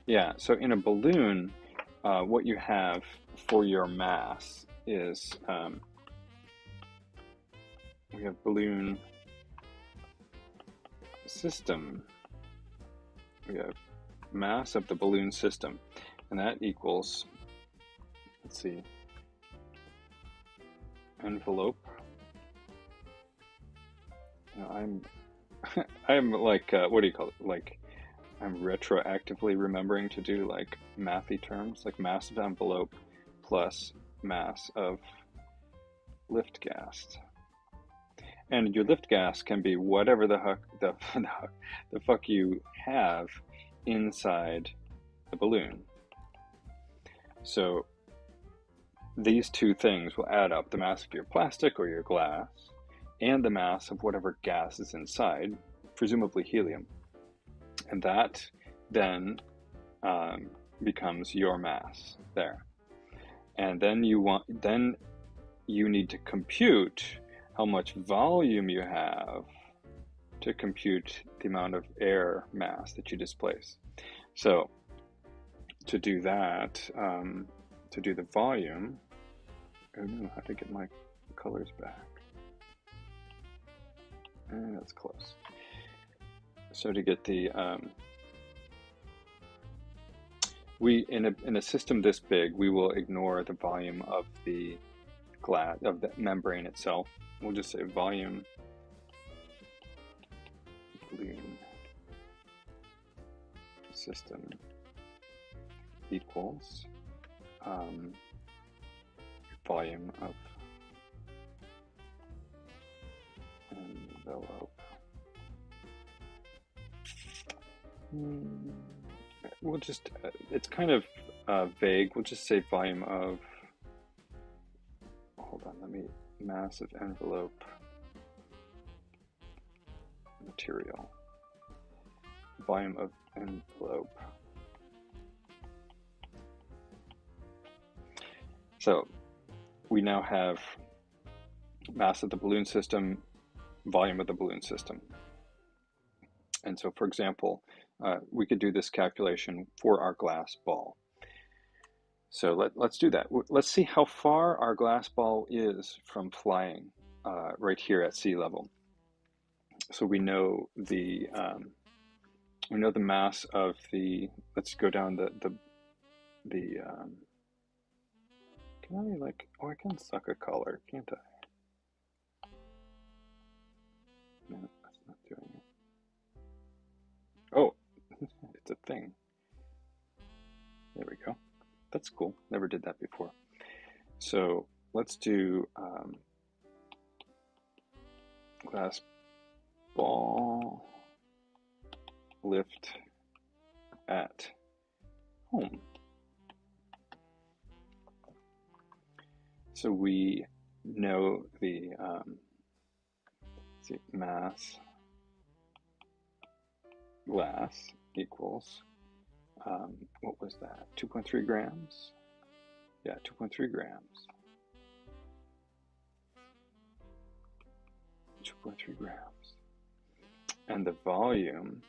Yeah. So in a balloon, what you have for your mass is we have balloon system. We have mass of the balloon system, and that equals, let's see, envelope. You know, I'm like, what do you call it? Like, I'm retroactively remembering to do like mathy terms, like mass of envelope plus mass of lift gas. And your lift gas can be whatever the fuck you have inside the balloon. So these two things will add up: the mass of your plastic or your glass and the mass of whatever gas is inside, presumably helium. And that then becomes your mass there. And then you need to compute how much volume you have to compute the amount of air mass that you displace. So to do that, to do the volume, I don't know how to get my colors back. That's close. So to get the we in a system this big, we will ignore the volume of the glass of the membrane itself. We'll just say volume balloon system equals volume of envelope. We'll just, it's kind of vague. We'll just say volume of, hold on, let me, mass of envelope material. Volume of envelope. So we now have mass of the balloon system, volume of the balloon system. And so, for example, we could do this calculation for our glass ball. So let's do that. Let's see how far our glass ball is from flying right here at sea level. So we know the mass of the. Let's go down the. Can I like? Oh, I can suck a color, can't I? No, that's not doing it. Oh, it's a thing. There we go. That's cool. Never did that before. So let's do glass ball lift at home. So we know the mass glass equals, what was that, 2.3 grams? Yeah, 2.3 grams. 2.3 grams. And the volume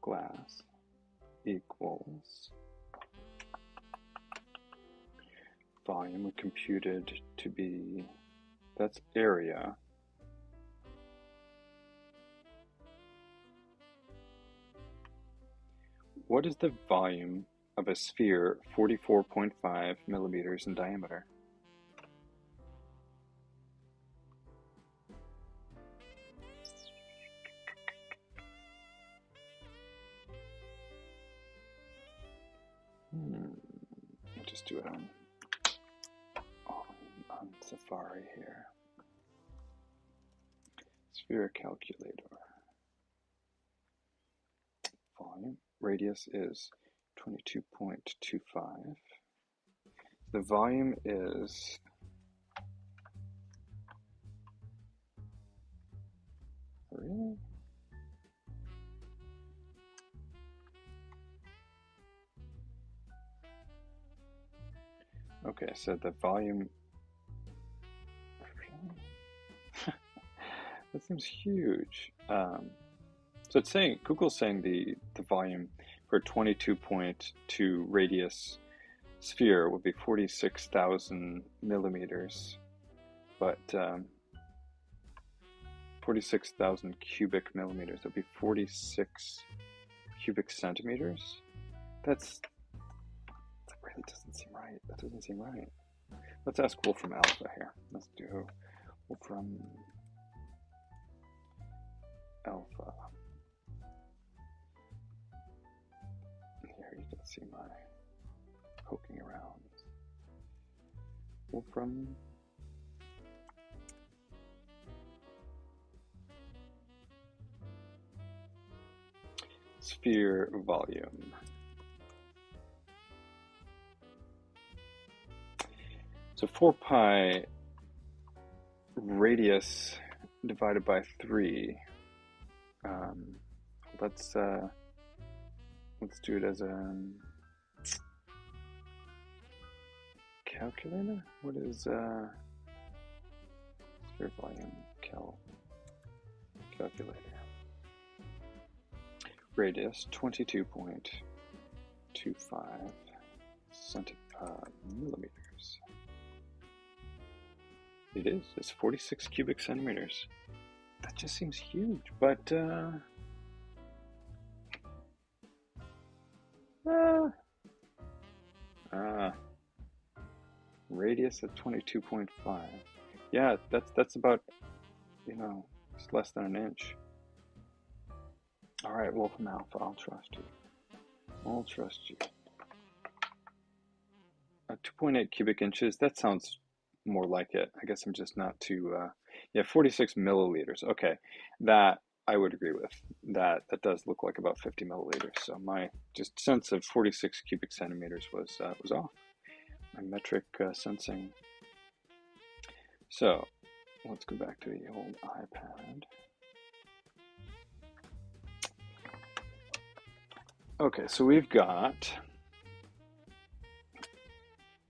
glass equals, volume we computed to be, that's area, what is the volume of a sphere 44.5 millimeters in diameter? I'll just do it on Safari here. Sphere calculator. Volume. Radius is 22.25. The volume is really? Okay, so the volume, that seems huge. So it's saying, Google's saying the volume for a 22.2 radius sphere would be 46,000 millimeters, but 46,000 cubic millimeters, that would be 46 cubic centimeters. That really doesn't seem right. That doesn't seem right. Let's ask Wolfram Alpha here. Let's do Wolfram Alpha. Here you can see my poking around. Wolfram sphere volume. So 4 pi radius divided by 3. Let's do it as a calculator. What is sphere volume calculator? Radius 22.25 millimeters. It is. It's 46 cubic centimeters. That just seems huge, but Radius of 22.5. Yeah, that's about, it's less than an inch. All right, Wolfram Alpha, I'll trust you. I'll trust you. 2.8 cubic inches, that sounds more like it. I guess I'm just not too, yeah, 46 milliliters. Okay, that I would agree with. That does look like about 50 milliliters. So my just sense of 46 cubic centimeters was off. My metric sensing. So let's go back to the old iPad. Okay, so we've got,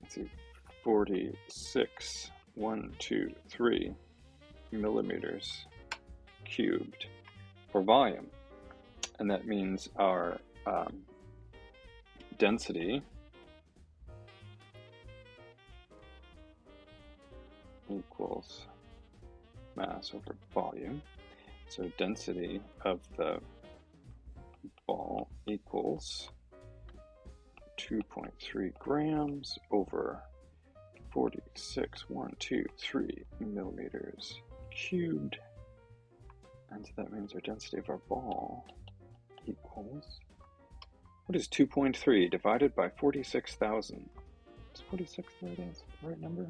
let's see, 46, 123 millimeters cubed for volume. And that means our density equals mass over volume. So density of the ball equals 2.3 grams over 46,123 millimeters cubed. And so that means our density of our ball equals, what is 2.3 divided by 46,000? Is 46 the right number?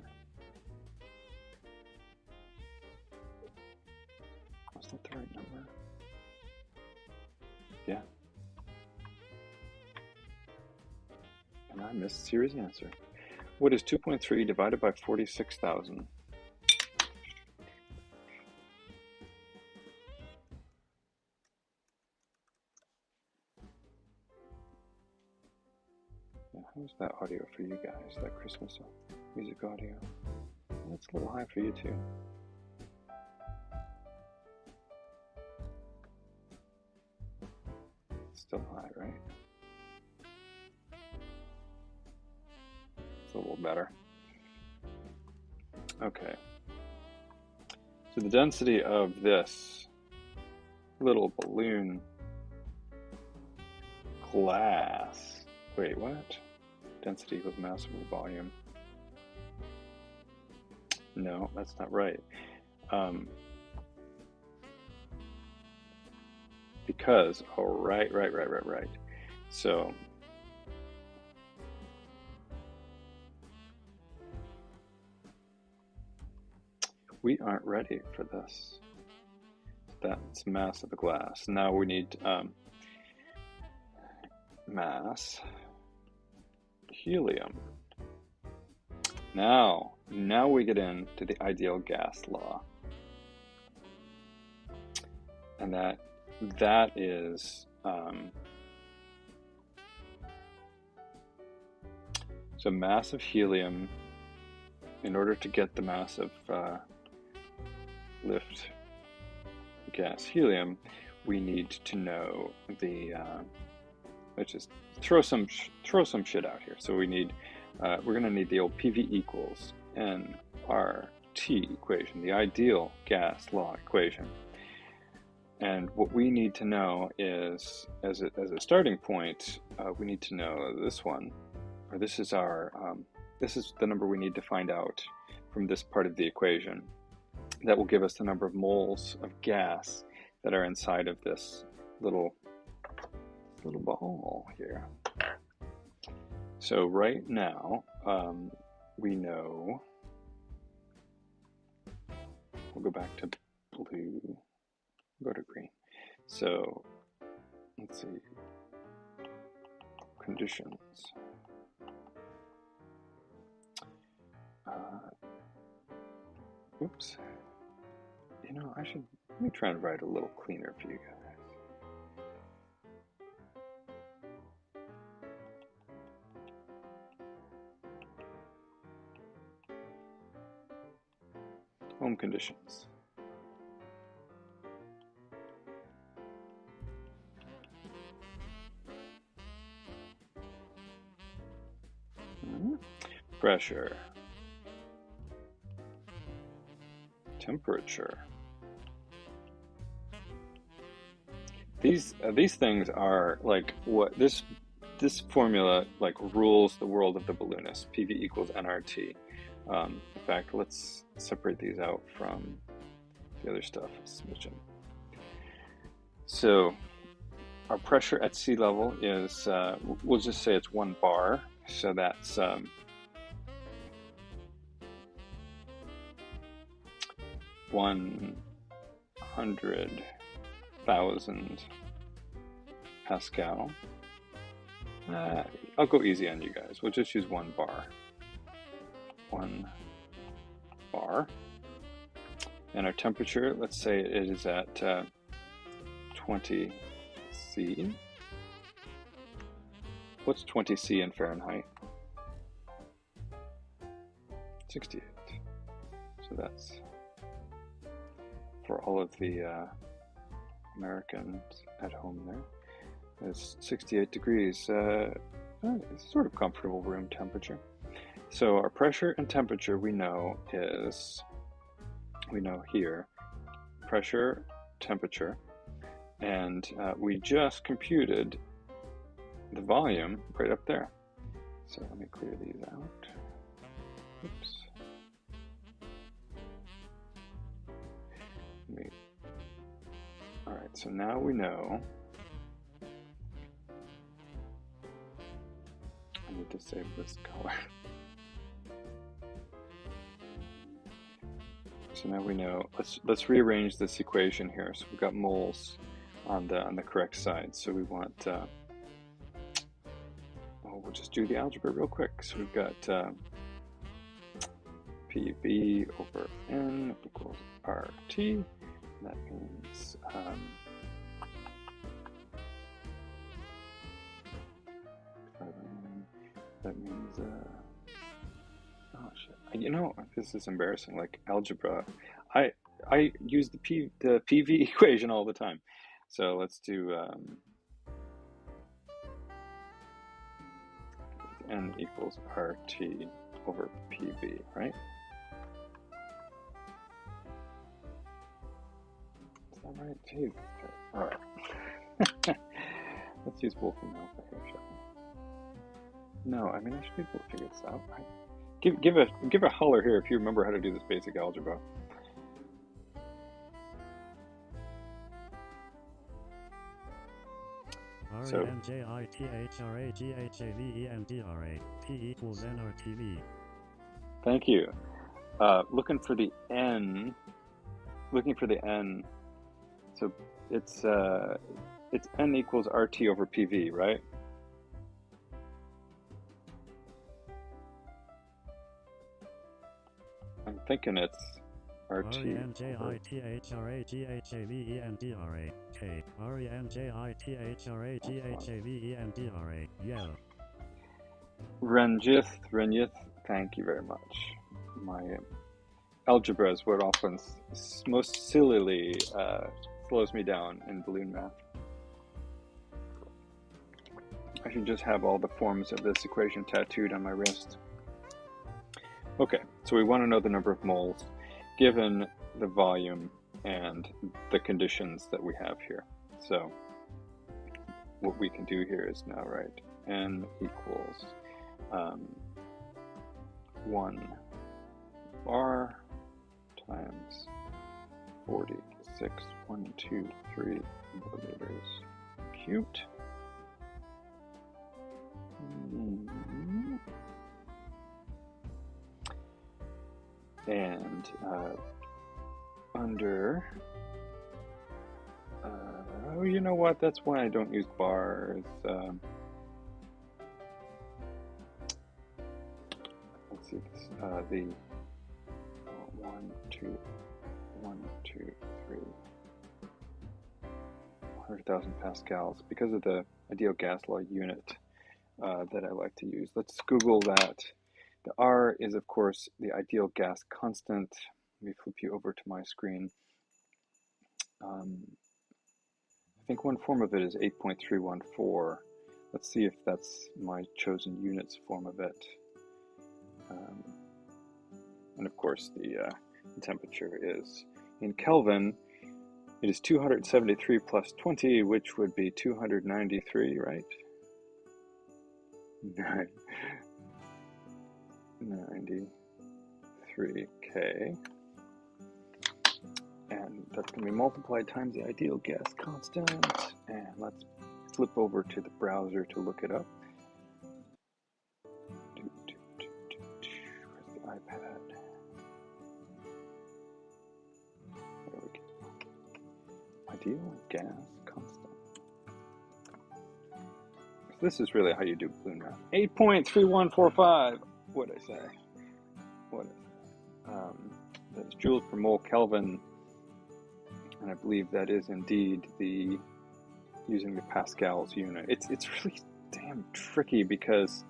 Was that the right number? Yeah. And I missed the series answer. What is 2.3 divided by 46,000? Yeah, how's that audio for you guys? That Christmas music audio? Well, it's a little high for you too. It's still high, right? It's a little better. Okay. So the density of this little balloon glass. Wait, what? Density equals mass over volume. No, that's not right. Because, oh, right. So, we aren't ready for this. That's mass of the glass. Now we need mass helium. Now we get into the ideal gas law. And that is so mass of helium, in order to get the mass of lift gas helium, we need to know the let's just throw some shit out here. So we need we're going to need the old PV equals nRT equation, the ideal gas law equation. And what we need to know is, as a starting point, we need to know this one, or this is our this is the number we need to find out from this part of the equation. That will give us the number of moles of gas that are inside of this little ball here. So right now, we know, we'll go back to blue, go to green. So let's see, conditions. Oops. Let me try and write a little cleaner for you guys. Home conditions. Pressure. Temperature. These things are like what this this formula like rules the world of the balloonist. PV equals nRT. In fact, let's separate these out from the other stuff. So our pressure at sea level is, we'll just say it's 1 bar. So that's 100,000 Pascal. I'll go easy on you guys. We'll just use 1 bar. 1 bar. And our temperature, let's say it is at 20 C. What's 20 C in Fahrenheit? 68. So that's for all of the Americans at home there. It's 68 degrees. It's sort of comfortable room temperature. So our pressure and temperature we know here, pressure, temperature, and we just computed the volume right up there. So let me clear these out. Oops. All right, so now we know. I need to save this color. So now we know. Let's rearrange this equation here. So we've got moles on the correct side. So we want. We'll just do the algebra real quick. So we've got PV over N equals RT. That means oh shit! You know, this is embarrassing. Like algebra, I use the PV equation all the time. So let's do N equals RT over PV, right? Is that right? Jeez. All right. Let's use Wolfram Alpha here, shall we? No, I mean I should be able to figure this out, right? Give a holler here if you remember how to do this basic algebra. RENJITHRAGHAVENDRA P equals nRTV. Thank you. Looking for the N. So it's N equals RT over PV, right? I'm thinking it's RT. RENJITHRAGHAVENDRA K. RENJITHRAGHAVENDRA. Yeah. Renjith, thank you very much. My algebra is what often most sillily slows me down in balloon math. I should just have all the forms of this equation tattooed on my wrist. Okay, so we want to know the number of moles given the volume and the conditions that we have here. So what we can do here is now write N equals 1 bar times 46.123 millimeters cubed. And under, oh, you know what? That's why I don't use bars. Let's see this. The 1, 2, 3, 100,000 pascals because of the ideal gas law unit that I like to use. Let's Google that. The R is, of course, the ideal gas constant. Let me flip you over to my screen. I think one form of it is 8.314. Let's see if that's my chosen units form of it. And of course, the temperature is in Kelvin. It is 273 plus 20, which would be 293, right? 93K. And that's going to be multiplied times the ideal gas constant. And let's flip over to the browser to look it up. Where's the iPad? There we go. Ideal gas constant. So this is really how you do balloon math. 8.3145. What did I say? What is that? That's joules per mole Kelvin. And I believe that is indeed the using the Pascal's unit. It's really damn tricky because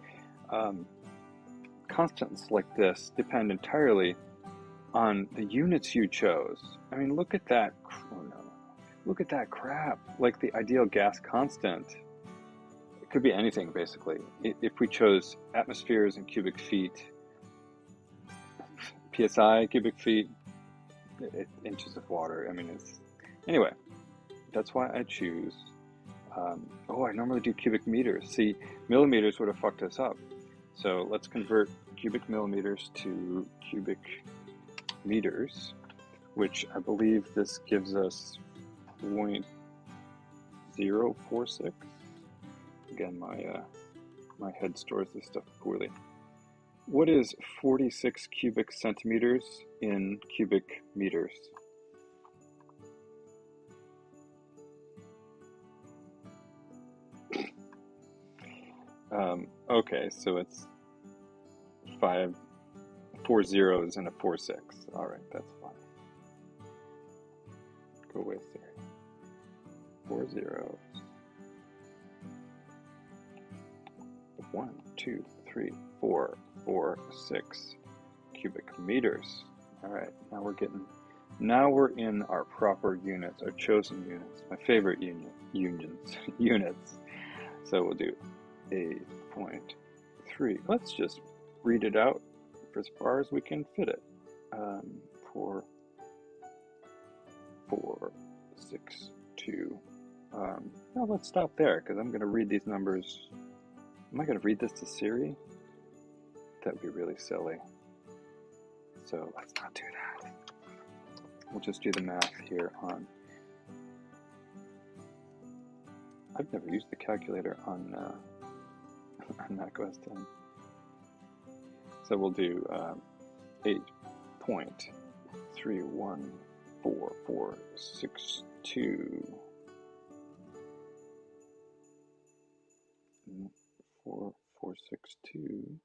constants like this depend entirely on the units you chose. I mean, look at that. Oh no, look at that crap. Like the ideal gas constant. It could be anything basically. If we chose atmospheres and cubic feet, psi cubic feet, inches of water. I mean, it's anyway. That's why I choose. I normally do cubic meters. See, millimeters would have fucked us up. So let's convert cubic millimeters to cubic meters, which I believe this gives us 0.046. Again, my head stores this stuff poorly. What is 46 cubic centimeters in cubic meters? Okay, so it's 4 zeros and a 4 6. All right, that's fine. Go with there. 4 zeros. 1, 2, 3, 4, 4, 6 cubic meters. All right, now we're in our proper units, our chosen units, my favorite units. So we'll do 8.3. Let's just read it out for as far as we can fit it. 4, 6, 2. No, let's stop there because I'm going to read these numbers. Am I going to read this to Siri? That would be really silly. So let's not do that. We'll just do the math here on. I've never used the calculator on Mac OS 10. So we'll do 8.314462462 4462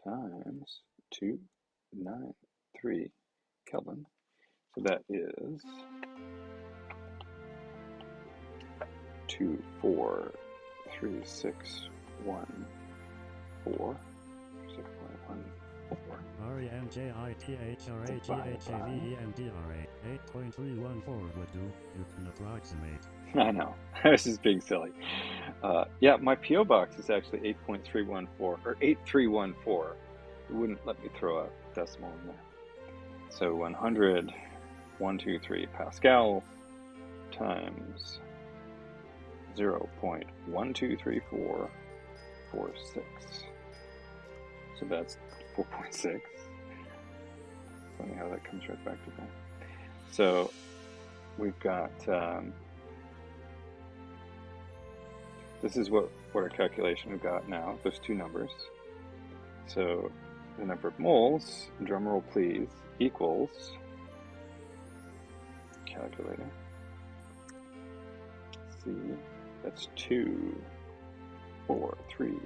times 293 Kelvin. So that is 2436146.14. REMJITHRAGHAVEMDRA 8.314 would do. You can approximate. I know. This is being silly. Yeah, my P.O. box is actually 8.314 or 8314. It wouldn't let me throw a decimal in there. So 100, 123 Pascal times 0.123446. So that's 4.6. Funny how that comes right back to that. So we've got, this is what our calculation we've got now, those two numbers. So the number of moles, drum roll please, equals, calculator, see, that's 2, 4, 3,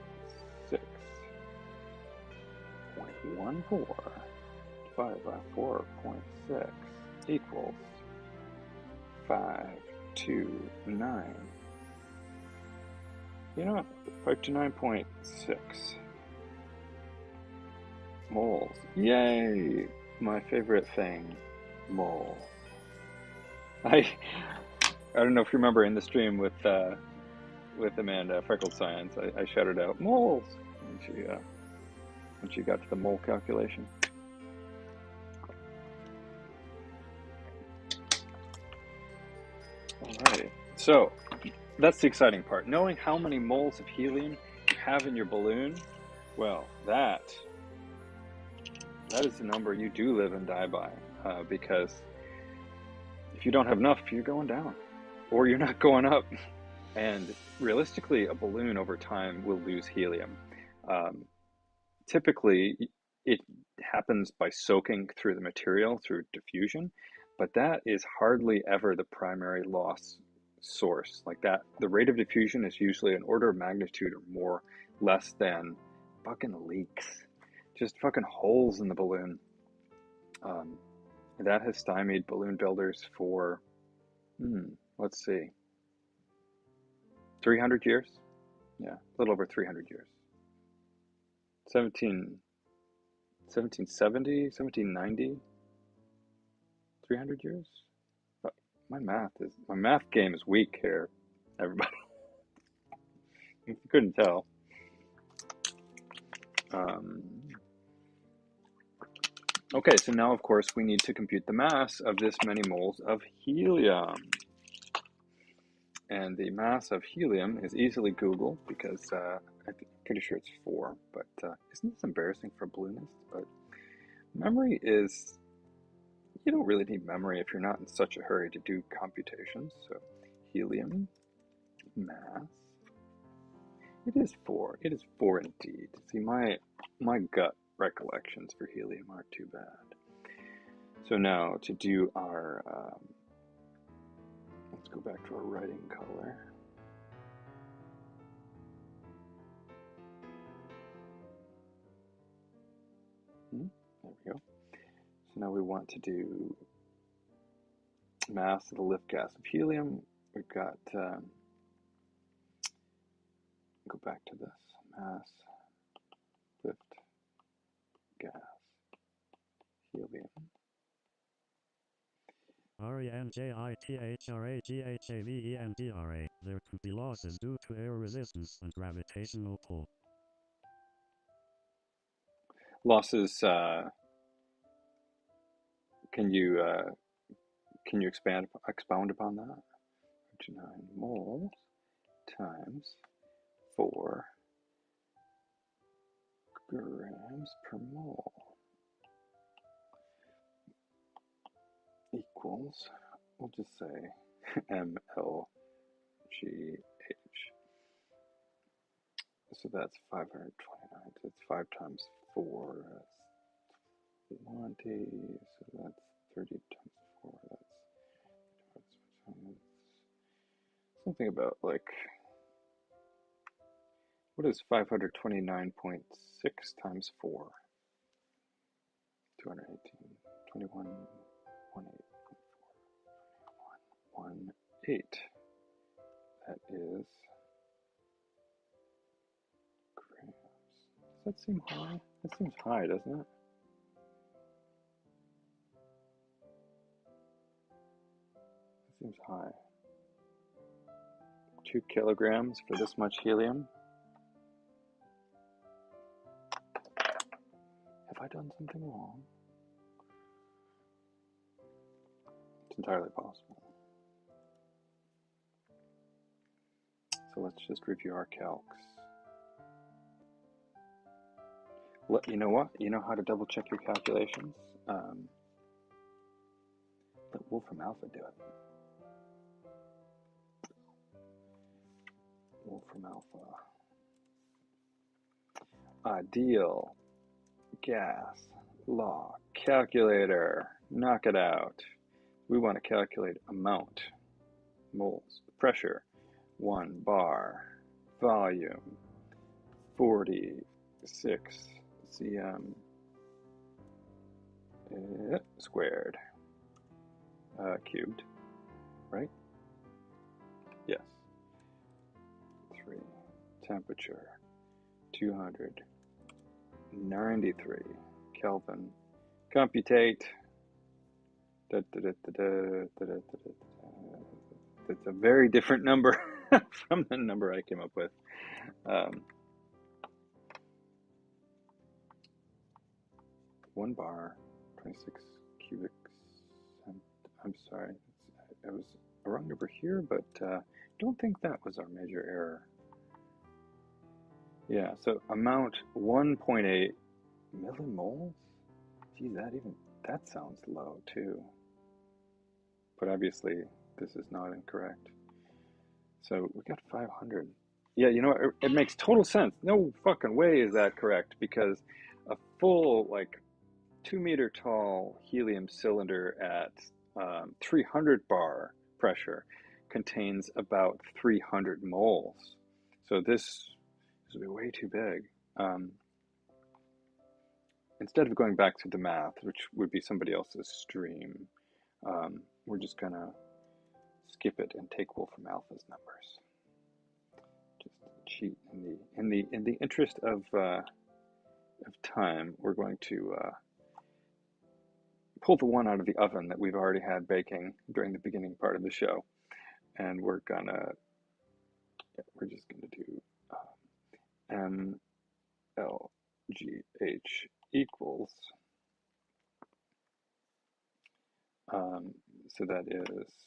6.14 divided by 4.6 equals 529. You know what? 529.6 moles. Yay! My favorite thing, mole. I don't know if you remember in the stream with Amanda, Freckled Science, I shouted out moles when she got to the mole calculation. Alrighty, so that's the exciting part. Knowing how many moles of helium you have in your balloon, well, that is the number you do live and die by, because if you don't have enough, you're going down, or you're not going up. And realistically, a balloon over time will lose helium. Typically, it happens by soaking through the material through diffusion, but that is hardly ever the primary loss source. Like that, the rate of diffusion is usually an order of magnitude or more less than fucking leaks, just fucking holes in the balloon. That has stymied balloon builders for, let's see, 300 years? Yeah, a little over 300 years. 1770, 1790, 300 years? But my math game is weak here, everybody. If you couldn't tell. Okay, so now of course we need to compute the mass of this many moles of helium. And the mass of helium is easily Googled because I'm pretty sure it's 4, but isn't this embarrassing for balloonists? But memory is, you don't really need memory if you're not in such a hurry to do computations. So helium mass, it is 4. It is 4 indeed. See, my gut recollections for helium aren't too bad. So now to do our, let's go back to our writing color. There we go. So now we want to do mass of the lift gas of helium. We've got, go back to this, mass, lift, gas, helium. RENJITHRAGHAVENDRA. There could be losses due to air resistance and gravitational pull. Losses, can you expound upon that? 9 moles times 4 grams per mole equals, we'll just say mLGH. So that's 529. So it's 5 times 4. That's 20. So that's 30 times 4. That's something about like, what is 529.6 times 4? 218. 21. 18. That is grams. Does that seem high? That seems high, doesn't it? That seems high. 2 kilograms for this much helium. Have I done something wrong? It's entirely possible. So let's just review our calcs. You know what? You know how to double check your calculations? Let Wolfram Alpha do it. Wolfram Alpha. Ideal gas law calculator. Knock it out. We want to calculate amount, moles, pressure, 1 bar, volume, 46 cm squared, cubed, right? Yes. 3. Temperature, 293 Kelvin. Computate. That's a very different number from the number I came up with. 1 bar, 26 cubic cent. I'm sorry, it was a wrong number here, but don't think that was our major error. Yeah, so amount 1.8 millimoles? Geez, that sounds low too. But obviously, this is not incorrect. So we got 500. Yeah, you know, it makes total sense. No fucking way is that correct, because a full, like, 2-meter tall helium cylinder at 300 bar pressure contains about 300 moles. So this would be way too big. Instead of going back through the math, which would be somebody else's stream, we're just gonna skip it and take Wolfram Alpha's numbers. Just cheat in the interest of time. We're going to pull the one out of the oven that we've already had baking during the beginning part of the show, and we're just gonna do MLGH equals. So that is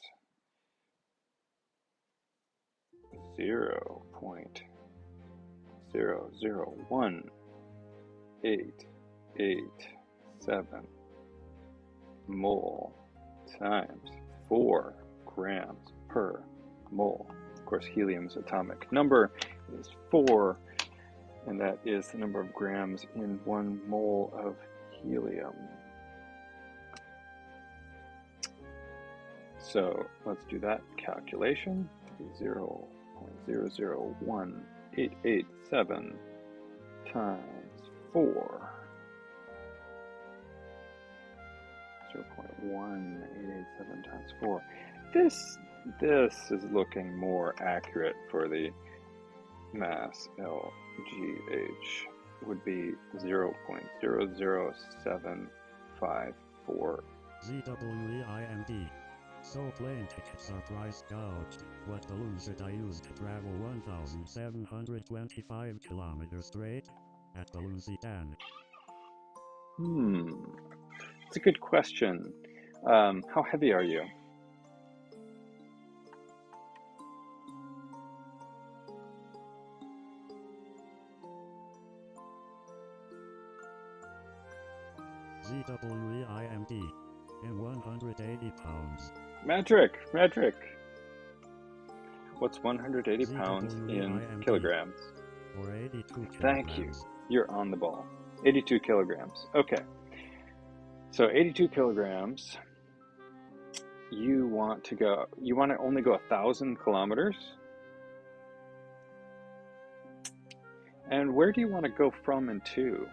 0.001887 mole times 4 grams per mole. Of course, helium's atomic number is 4, and that is the number of grams in 1 mole of helium. So let's do that calculation. 0.001887 times 4. 0.1887 times 4. This is looking more accurate for the mass. LGH would be 0.00754. ZWEIMD. So plane tickets are price gouged. What balloon should I use to travel 1,725 kilometers straight? At Balloon Zetan. It's a good question. How heavy are you? ZWEIMD. In 180 pounds. Metric. What's 180 pounds in kilograms? Or 82 kilograms. Thank you. You're on the ball. 82 kilograms. Okay. So 82 kilograms. You want to only go 1,000 kilometers? And where do you want to go from and to?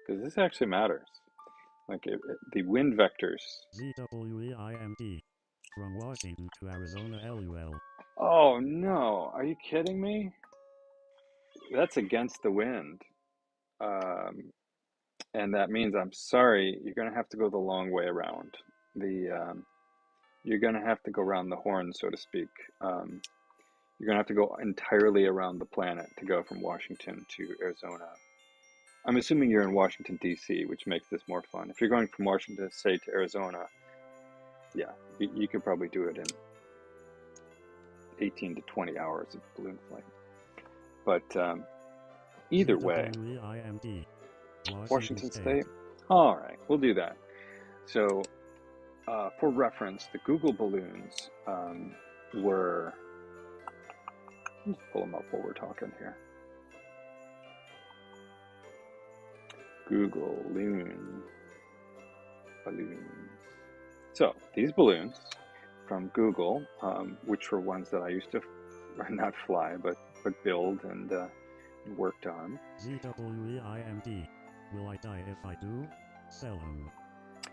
Because this actually matters. Like the wind vectors. ZWEIMD. From Washington to Arizona LUL. Oh no, are you kidding me? That's against the wind. And that means, I'm sorry, you're going to have to go the long way around. You're going to have to go around the horn, so to speak. You're going to have to go entirely around the planet to go from Washington to Arizona. I'm assuming you're in Washington, D.C., which makes this more fun. If you're going from Washington, say, to Arizona, yeah, you could probably do it in 18 to 20 hours of balloon flight. But either way, Washington State. All right, we'll do that. So for reference, the Google balloons were, let's pull them up while we're talking here. Google balloons. So these balloons from Google, which were ones that I used to not fly, but build and worked on. ZWEIMD. Will I die if I do? Sell them.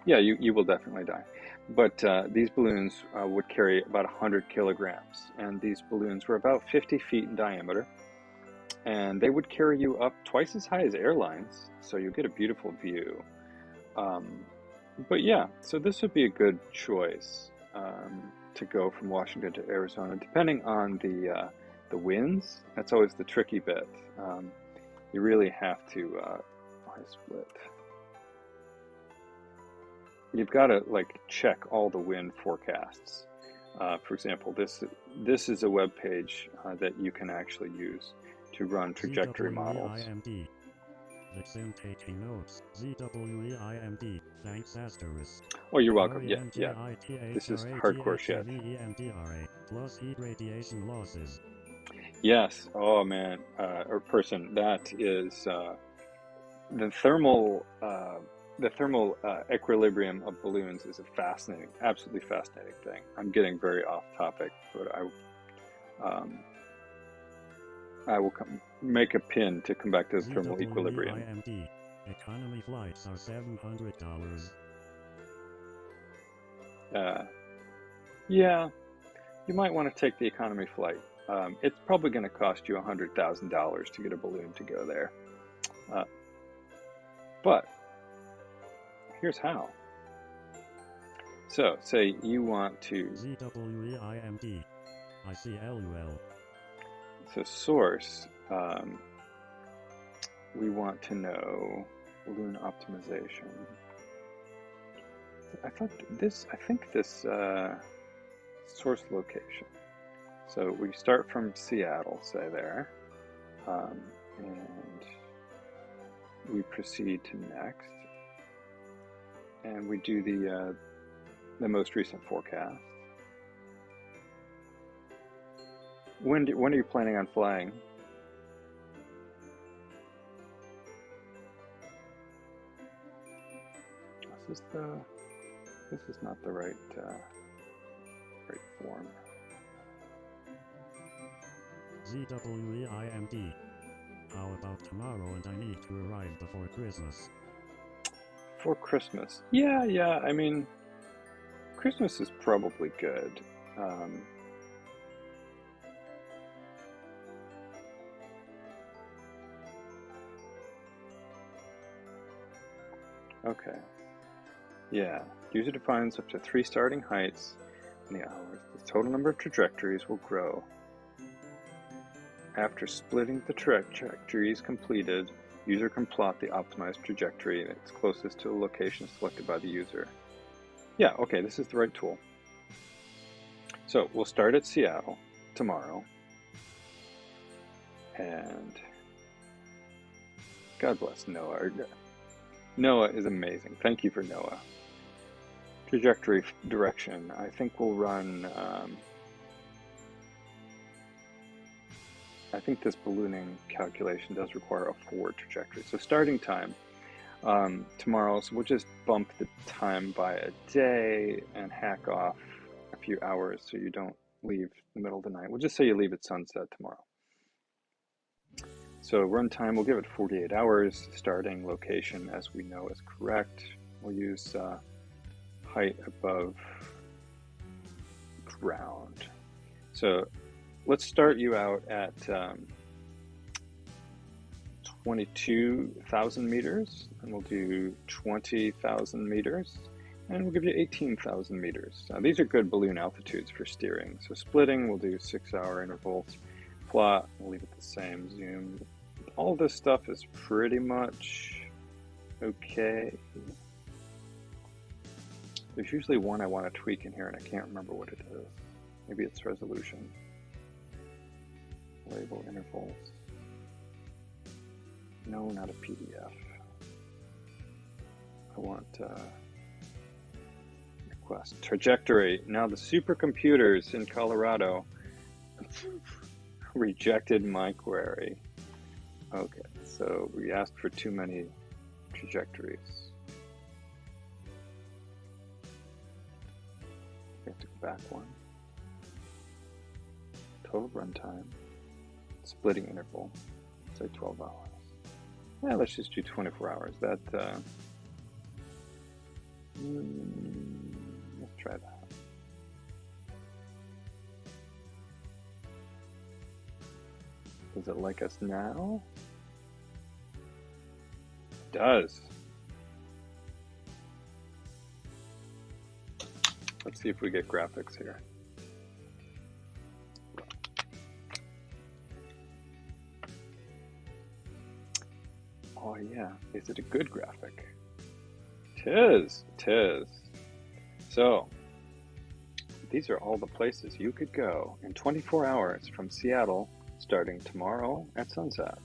Yeah, you will definitely die. But these balloons would carry about 100 kilograms, and these balloons were about 50 feet in diameter, and they would carry you up twice as high as airlines, so you get a beautiful view. But yeah, so this would be a good choice to go from Washington to Arizona, depending on the winds. That's always the tricky bit. You really have to Why split? You've got to like check all the wind forecasts. For example, this is a web page that you can actually use to run trajectory models. ZWEIMD. Vixen taking notes. ZWEIMD. Thanks asterisk. Oh, you're welcome. Yeah. This is hardcore shit. Plus heat radiation losses. Yes. Oh man, or person. That is the thermal equilibrium of balloons is a fascinating, absolutely fascinating thing. I'm getting very off topic, but I will make a pin to come back to the thermal equilibrium. ZWEIMD. Economy flights are $700. Yeah, you might want to take the economy flight. It's probably going to cost you $100,000 to get a balloon to go there. But here's how. So, say you want to... ZWEIMD. I see LUL. So source, we want to know balloon optimization. I think this source location. So we start from Seattle, say there, and we proceed to next, and we do the most recent forecast. When are you planning on flying? This is not the right form. ZWEIMD. How about tomorrow and I need to arrive before Christmas? For Christmas? Yeah, I mean, Christmas is probably good. Okay. Yeah. User defines up to 3 starting heights in the hours. The total number of trajectories will grow. After splitting the trajectories completed, user can plot the optimized trajectory that's closest to the location selected by the user. Yeah, okay, this is the right tool. So we'll start at Seattle tomorrow. And God bless Noah. Noah is amazing. Thank you for Noah. Trajectory direction. I think we'll run... I think this ballooning calculation does require a forward trajectory. So starting time tomorrow, so we'll just bump the time by a day and hack off a few hours so you don't leave in the middle of the night. We'll just say you leave at sunset tomorrow. So run time, we'll give it 48 hours. Starting location, as we know, is correct. We'll use height above ground. So let's start you out at 22,000 meters, and we'll do 20,000 meters, and we'll give you 18,000 meters. Now, these are good balloon altitudes for steering. So splitting, we'll do 6-hour intervals. Plot, we'll leave it the same. Zoom. All this stuff is pretty much okay. There's usually one I want to tweak in here, and I can't remember what it is. Maybe it's resolution. Label intervals. No, not a PDF. I want request trajectory. Now the supercomputers in Colorado rejected my query. Okay, so we asked for too many trajectories. We have to go back one. Total runtime. Splitting interval, say 12 hours. Yeah, let's just do 24 hours. That, let's try that. Does it like us now? It does. Let's see if we get graphics here. Oh yeah, is it a good graphic? Tis. So, these are all the places you could go in 24 hours from Seattle, starting tomorrow at sunset.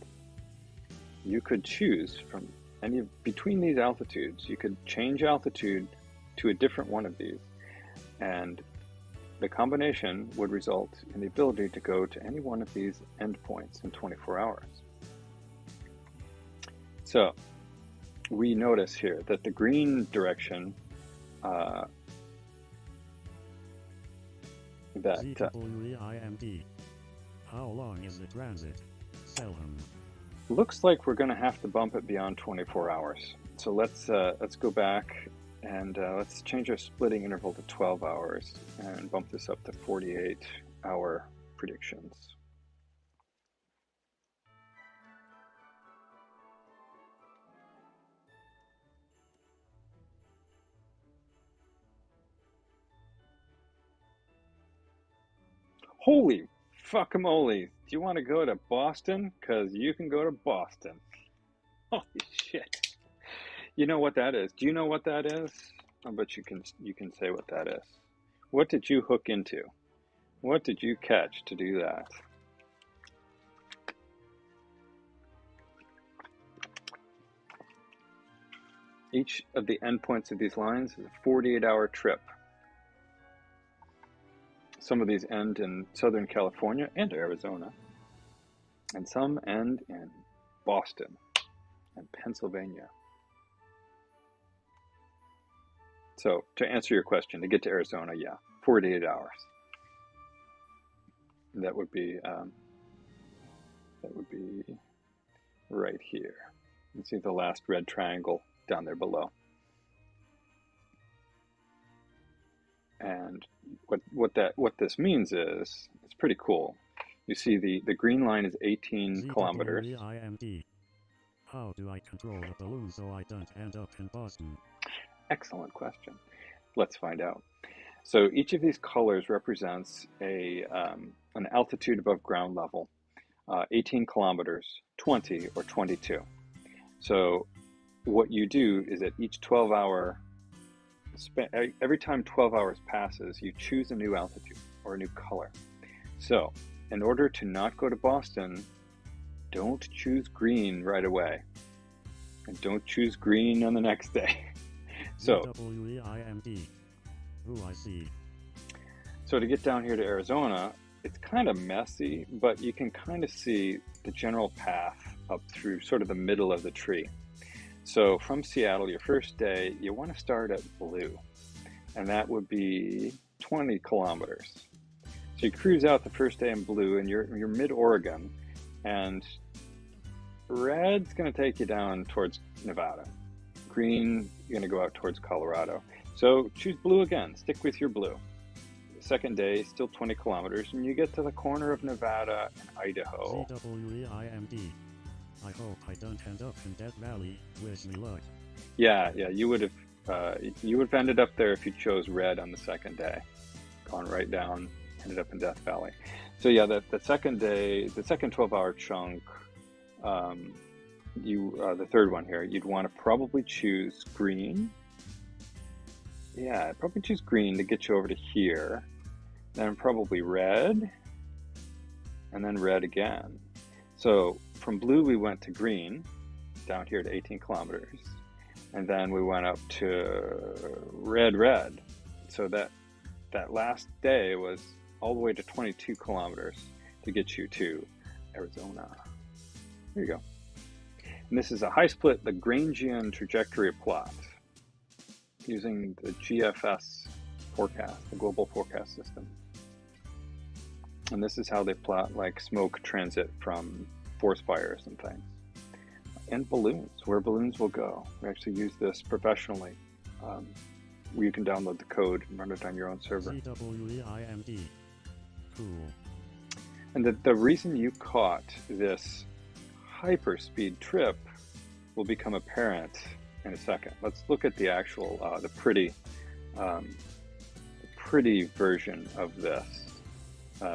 You could choose from any between these altitudes. You could change altitude to a different one of these, and the combination would result in the ability to go to any one of these endpoints in 24 hours. So we notice here that the green direction ZWEIMD. How long is the transit? Seldom. Looks like we're going to have to bump it beyond 24 hours. So let's go back and let's change our splitting interval to 12 hours and bump this up to 48-hour predictions. Holy fuckamole! Do you want to go to Boston? Because you can go to Boston. Holy shit! You know what that is? Do you know what that is? I bet you can say what that is. What did you hook into? What did you catch to do that? Each of the endpoints of these lines is a 48-hour trip. Some of these end in Southern California and Arizona, and some end in Boston and Pennsylvania. So to answer your question, to get to Arizona, yeah, 48 hours. That would be right here. You see the last red triangle down there below. And what this means is, it's pretty cool. You see the green line is 18 kilometers. ZWEIMD. How do I control the balloon so I don't end up in Boston? Excellent question. Let's find out. So each of these colors represents an altitude above ground level, 18 kilometers, 20, or 22. So what you do is at each 12-hour every time 12 hours passes, you choose a new altitude or a new color. So in order to not go to Boston, don't choose green right away. And don't choose green on the next day. So ZWEIMD. Ooh, I see. So to get down here to Arizona, it's kind of messy, but you can kind of see the general path up through sort of the middle of the tree. So from Seattle, your first day, you want to start at blue, and that would be 20 kilometers. So you cruise out the first day in blue, and you're mid-Oregon, and red's going to take you down towards Nevada. Green, you're going to go out towards Colorado. So choose blue again, stick with your blue. The second day, still 20 kilometers, and you get to the corner of Nevada and Idaho. ZWEIMD. I hope I don't end up in Death Valley. Wish me luck. Yeah, you would have ended up there if you chose red on the second day. Gone right down, ended up in Death Valley. So yeah, the second day, the second 12-hour chunk, the third one here, you'd want to probably choose green. Yeah, probably choose green to get you over to here. Then probably red, and then red again. So from blue, we went to green, down here to 18 kilometers. And then we went up to red. So that last day was all the way to 22 kilometers to get you to Arizona. There you go. And this is a high split Lagrangian trajectory plot using the GFS forecast, the global forecast system. And this is how they plot like smoke transit from forest fires and things. And balloons, where balloons will go. We actually use this professionally. You can download the code and run it on your own server. ZWEIMD. Cool. And the reason you caught this hyperspeed trip will become apparent in a second. Let's look at the actual, the pretty version of this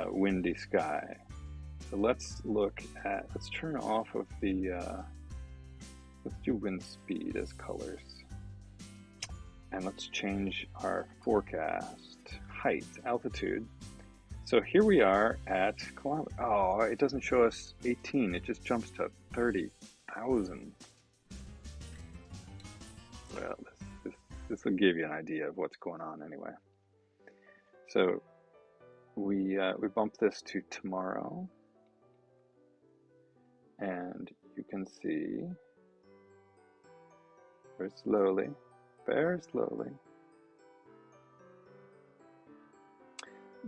windy sky. So let's turn off of the Let's do wind speed as colors. And let's change our forecast, height, altitude. So here we are at kilometers. Oh, it doesn't show us 18. It just jumps to 30,000. Well, this will give you an idea of what's going on anyway. So we bumped this to tomorrow, and you can see very slowly,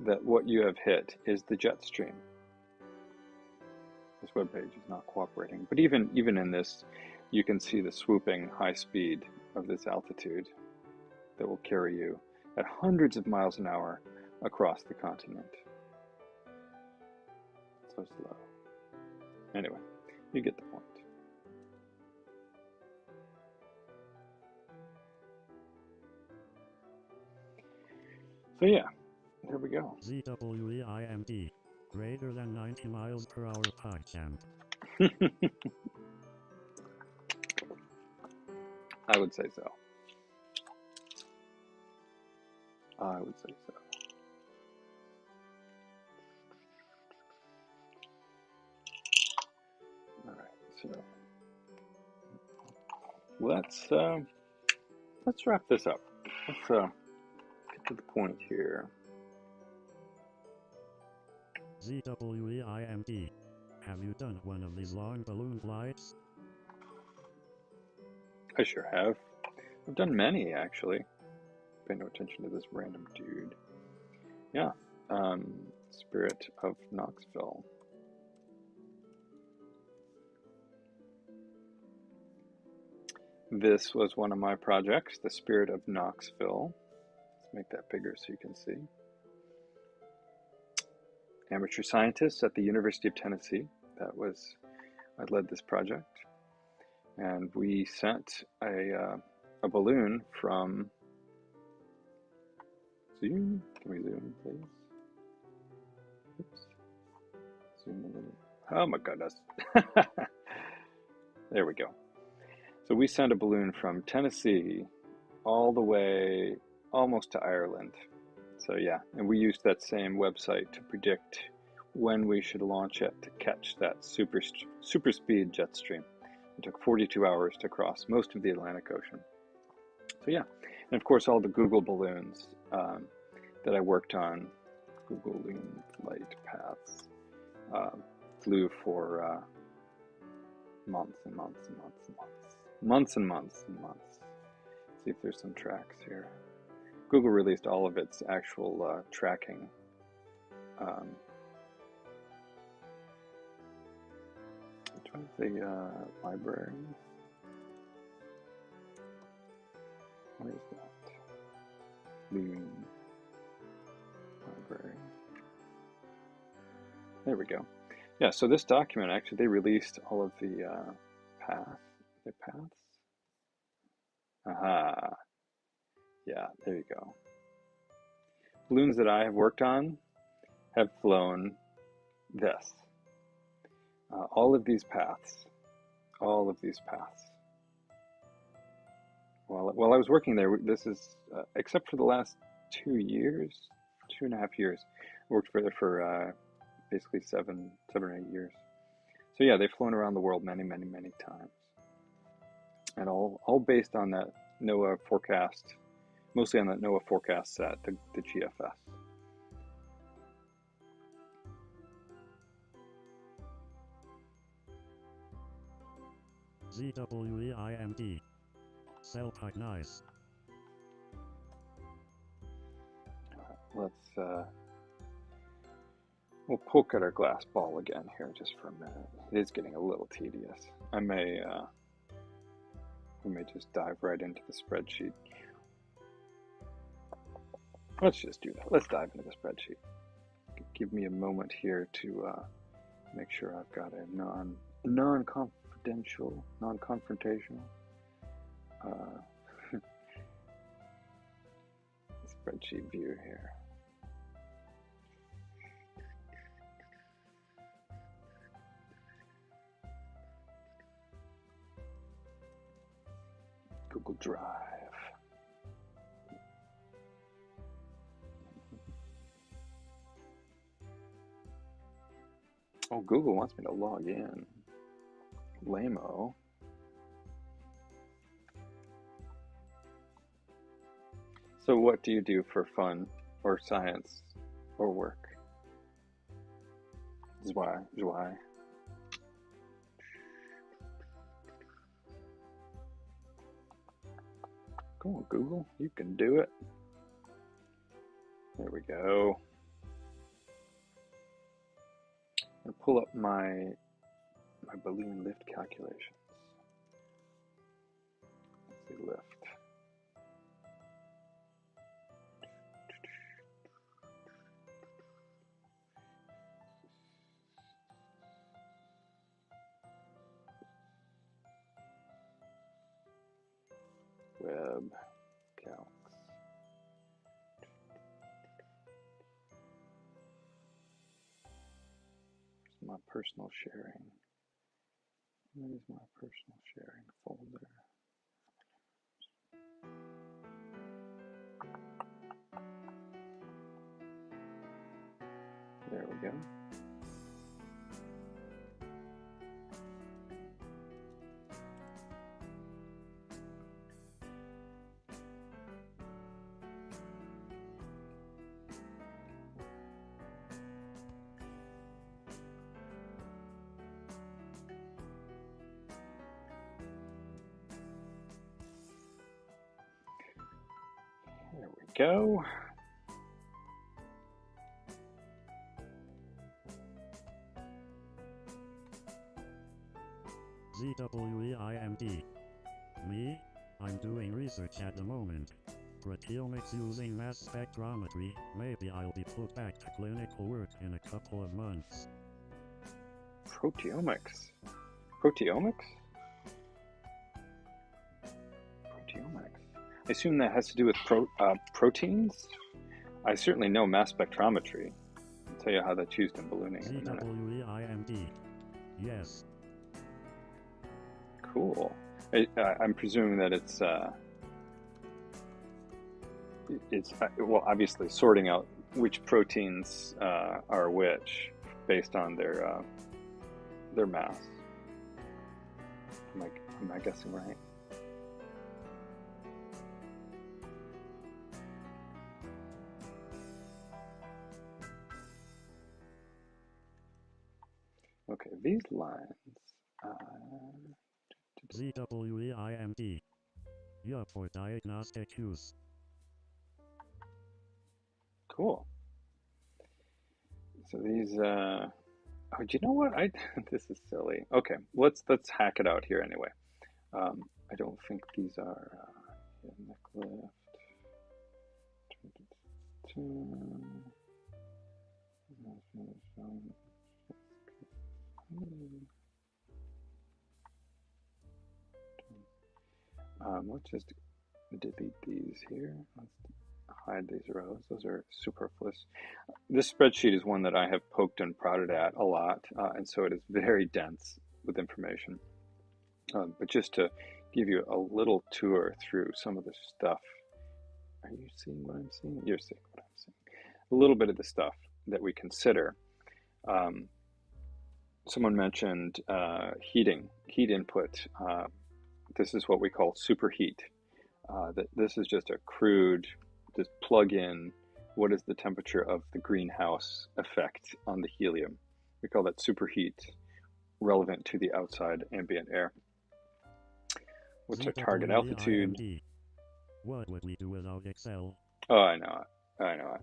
that what you have hit is the jet stream. This web page is not cooperating, but even in this, you can see the swooping high speed of this altitude that will carry you at hundreds of miles an hour across the continent. So slow. Anyway, you get the point. So yeah, there we go. ZWEIMD, greater than 90 miles per hour PyChamp. I would say so. I would say so. All right, so let's wrap this up. Let's get to the point here. ZWEIMD, have you done one of these long balloon flights? I sure have. I've done many, actually. Pay no attention to this random dude. Yeah, Spirit of Knoxville. This was one of my projects, the Spirit of Knoxville. Let's make that bigger so you can see. Amateur scientists at the University of Tennessee. I led this project. And we sent a balloon from, zoom, can we zoom please? Oops, zoom a little, oh my goodness. There we go. So we sent a balloon from Tennessee all the way almost to Ireland. So yeah, and we used that same website to predict when we should launch it to catch that super speed jet stream. It took 42 hours to cross most of the Atlantic Ocean. So yeah, and of course all the Google balloons that I worked on, Google Loon Flight Paths, flew for months and months and months and months. Months and months and months. See if there's some tracks here. Google released all of its actual tracking. Which one's the library? What is that? Loon library. There we go. Yeah, so this document, actually, they released all of the paths. Aha. Yeah, there you go. Balloons that I have worked on have flown this. All of these paths. While I was working there, this is, except for the last 2.5 years, I worked for basically seven or 8 years. So yeah, they've flown around the world many, many, many times. And all based on that NOAA forecast, mostly on that NOAA forecast set, the GFS. ZWEIMD. Selpike nice. Let's we'll poke at our glass ball again here just for a minute. It is getting a little tedious. We may just dive right into the spreadsheet. Let's just do that. Let's dive into the spreadsheet. Give me a moment here to make sure I've got a non-confrontational spreadsheet view here. Google Drive. Oh, Google wants me to log in. Lame-o. So what do you do for fun or science or work? Why? Come on, Google, you can do it. There we go. I'll pull up my balloon lift calculations. Let's see, lift. Web calcs. Here's my personal sharing. Where's my personal sharing folder? There we go. There we go. ZWEIMD. Me? I'm doing research at the moment. Proteomics using mass spectrometry. Maybe I'll be put back to clinical work in a couple of months. Proteomics. Proteomics? Proteomics. I assume that has to do with proteins? I certainly know mass spectrometry. I'll tell you how that's used in ballooning in a minute. ZWEIMD. Yes. Cool. I'm presuming that it's well, obviously sorting out which proteins are which based on their mass. Am I guessing right? Okay, these lines. ZWEIMD. Yup, for diagnostic use. Cool. So these. Oh, do you know what? This is silly. Okay, let's hack it out here anyway. I don't think these are neck lift. Let's just delete these here. Let's hide these rows. Those are superfluous. This spreadsheet is one that I have poked and prodded at a lot, and so it is very dense with information. But just to give you a little tour through some of the stuff. Are you seeing what I'm seeing? You're seeing what I'm seeing. A little bit of the stuff that we consider. Someone mentioned heat input. This is what we call superheat. This is just a crude, just plug in what is the temperature of the greenhouse effect on the helium. We call that superheat, relevant to the outside ambient air. What's our target altitude? What would we do without Excel? Oh, I know it.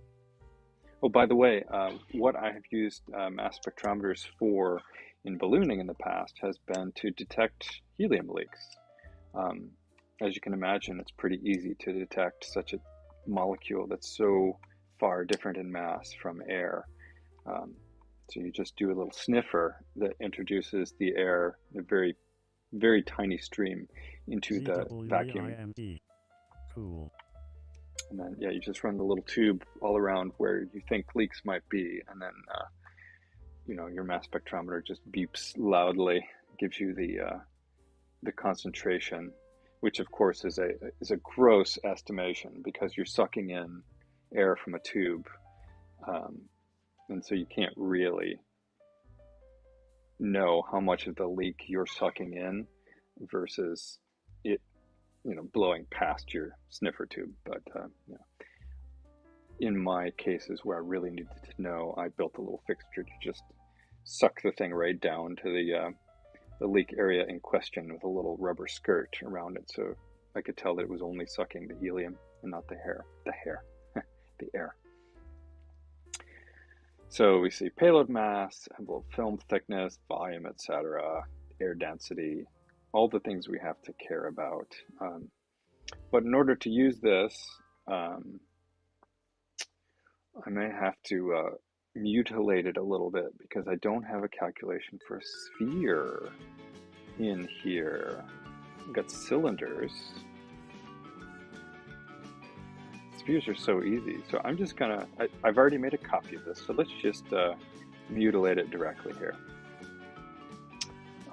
Oh, by the way, what I have used mass spectrometers for in ballooning in the past has been to detect helium leaks. As you can imagine, it's pretty easy to detect such a molecule that's so far different in mass from air. So you just do a little sniffer that introduces the air, a very, very tiny stream, into the vacuum. Cool. And then, yeah, you just run the little tube all around where you think leaks might be, and then, your mass spectrometer just beeps loudly, gives you the concentration. which of course is a gross estimation because you're sucking in air from a tube, and so you can't really know how much of the leak you're sucking in versus it, blowing past your sniffer tube. But in my cases where I really needed to know, I built a little fixture to just suck the thing right down to the leak area in question with a little rubber skirt around it, so I could tell that it was only sucking the helium and not the the air. So we see payload mass, envelope film thickness, volume, etc., air density, all the things we have to care about. But in order to use this, I may have to mutilate it a little bit because I don't have a calculation for a sphere in here. I've got cylinders. Spheres are so easy. So I'm just gonna, I've already made a copy of this, so let's just mutilate it directly here.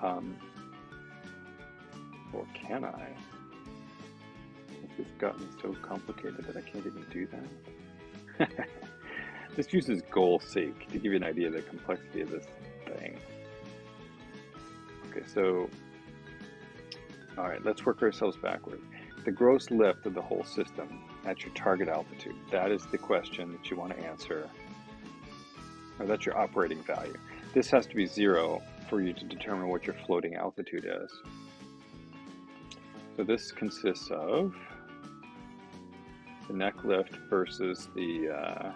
Or can I? This has gotten so complicated that I can't even do that. This uses goal seek to give you an idea of the complexity of this thing. Okay, so, all right, let's work ourselves backwards. The gross lift of the whole system at your target altitude, that is the question that you want to answer, or that's your operating value. This has to be 0 for you to determine what your floating altitude is. So this consists of the neck lift versus the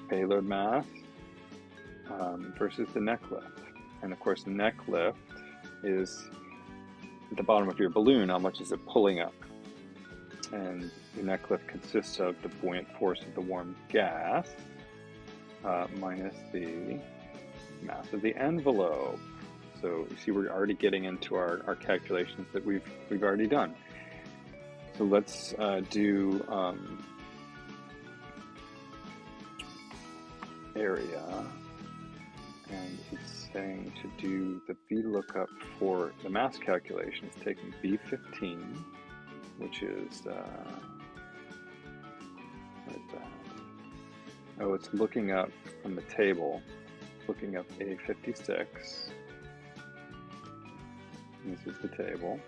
payload mass versus the neck lift. And of course, neck lift is at the bottom of your balloon, how much is it pulling up? And your neck lift consists of the buoyant force of the warm gas minus the mass of the envelope. So you see, we're already getting into our calculations that we've already done. So let's do area, and it's saying to do the VLOOKUP for the mass calculation. It's taking B15, which is what is that? Oh, it's looking up from the table, looking up A56. This is the table.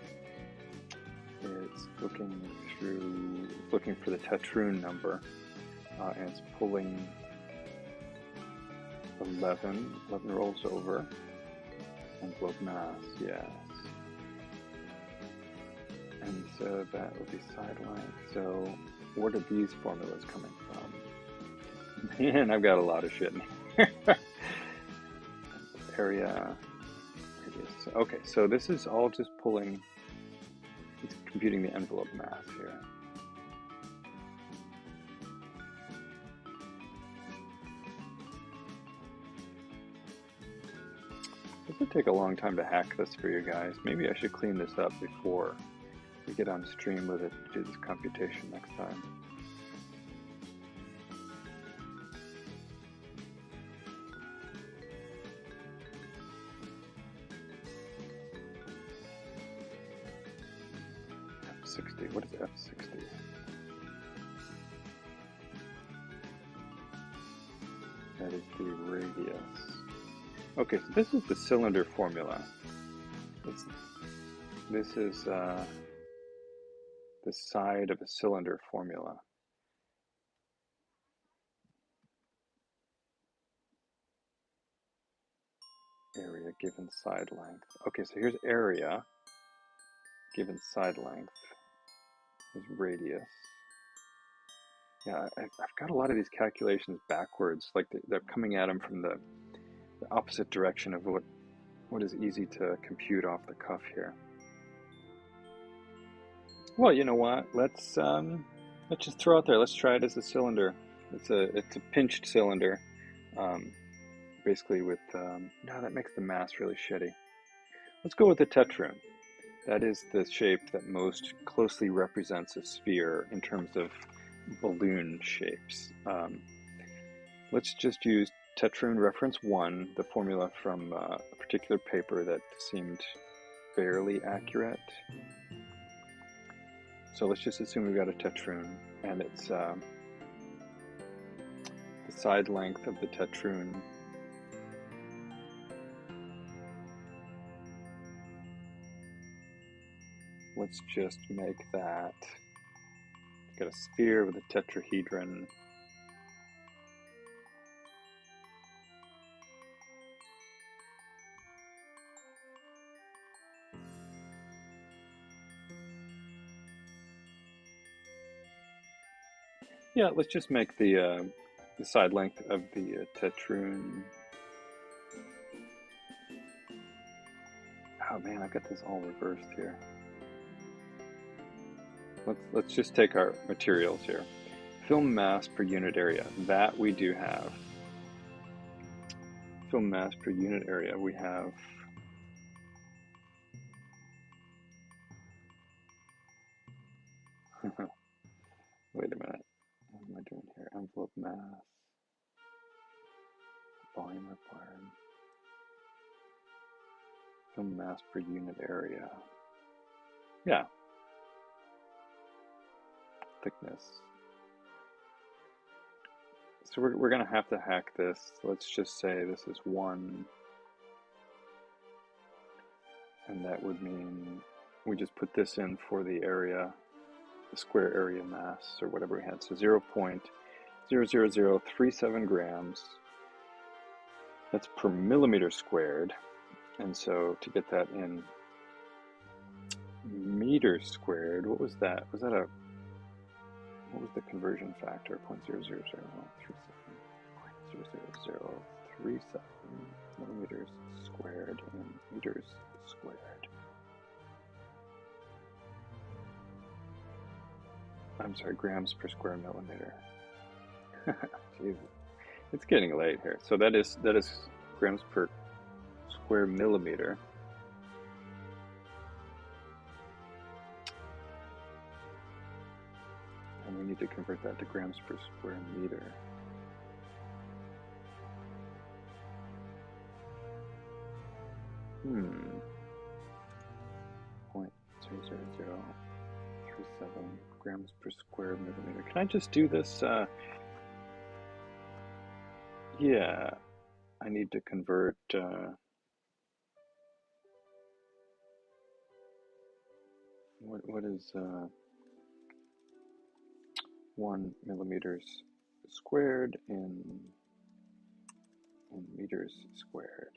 It's looking for the tetrune number, and it's pulling 11 rolls over, envelope mass, yes. And so that would be side length. So what are these formulas coming from? Man, I've got a lot of shit in here. Area, radius. Okay, so this is all just pulling, it's computing the envelope mass here. This would take a long time to hack this for you guys. Maybe I should clean this up before we get on stream with it to do this computation next time. F60, what is F60? That is the radius. Okay, so this is the cylinder formula. This is the side of a cylinder formula. Area given side length. Okay, so here's area given side length. Is radius. Yeah, I've got a lot of these calculations backwards, like they're coming at them from the opposite direction of what is easy to compute off the cuff here. Well, you know what? Let's just throw it there. Let's try it as a cylinder. It's a pinched cylinder, basically with no, that makes the mass really shitty. Let's go with the tetrune. That is the shape that most closely represents a sphere in terms of balloon shapes. Let's just use tetrune reference 1, the formula from a particular paper that seemed fairly accurate. So let's just assume we've got a tetroon, and it's the side length of the tetroon. Let's just make that, got a sphere with a tetrahedron. Yeah, let's just make the side length of the tetroon. Oh man, I got this all reversed here. Let's just take our materials here. Film mass per unit area, that we do have. Film mass per unit area, we have wait a minute, what am I doing here? Envelope mass, volume required, film mass per unit area. Yeah, thickness. So we're gonna have to hack this. Let's just say this is 1, and that would mean we just put this in for the area, the square area mass, or whatever we had. So 0.00037 grams. That's per millimeter squared. And so to get that in meters squared, what was that? Was that what was the conversion factor? 0.00037 millimeters squared in meters squared. I'm sorry, grams per square millimeter. Jesus, it's getting late here. So that is grams per square millimeter. And we need to convert that to grams per square meter. Point 0.00037 grams per square millimeter. Can I just do this? Yeah, I need to convert what is 1 millimeters squared in meters squared.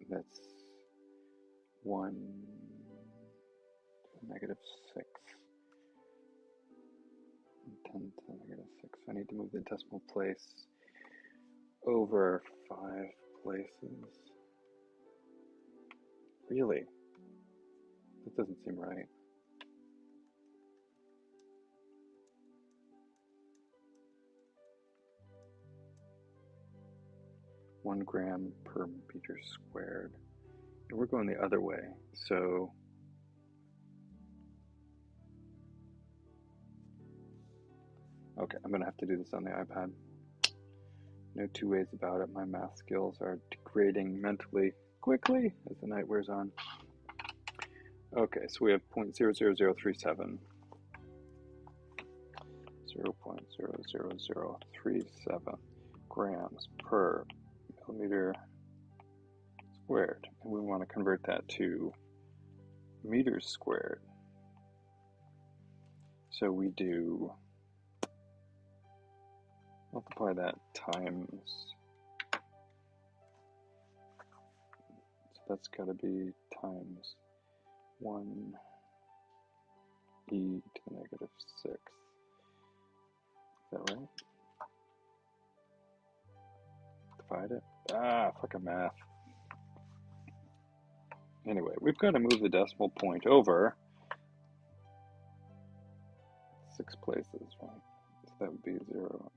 That's 1 to the negative 6. 10 to the negative 6. I need to move the decimal place over 5 places. Really? That doesn't seem right. One gram per meter squared. And we're going the other way. So okay, I'm gonna have to do this on the iPad. No two ways about it. My math skills are degrading mentally quickly as the night wears on. Okay, so we have 0.00037. 0.00037 grams per millimeter squared. And we want to convert that to meters squared. So we do multiply that times, so that's got to be times 1 e to the negative 6. Is that right? Divide it? Ah, fucking math. Anyway, we've got to move the decimal point over 6 places, right? So that would be 0.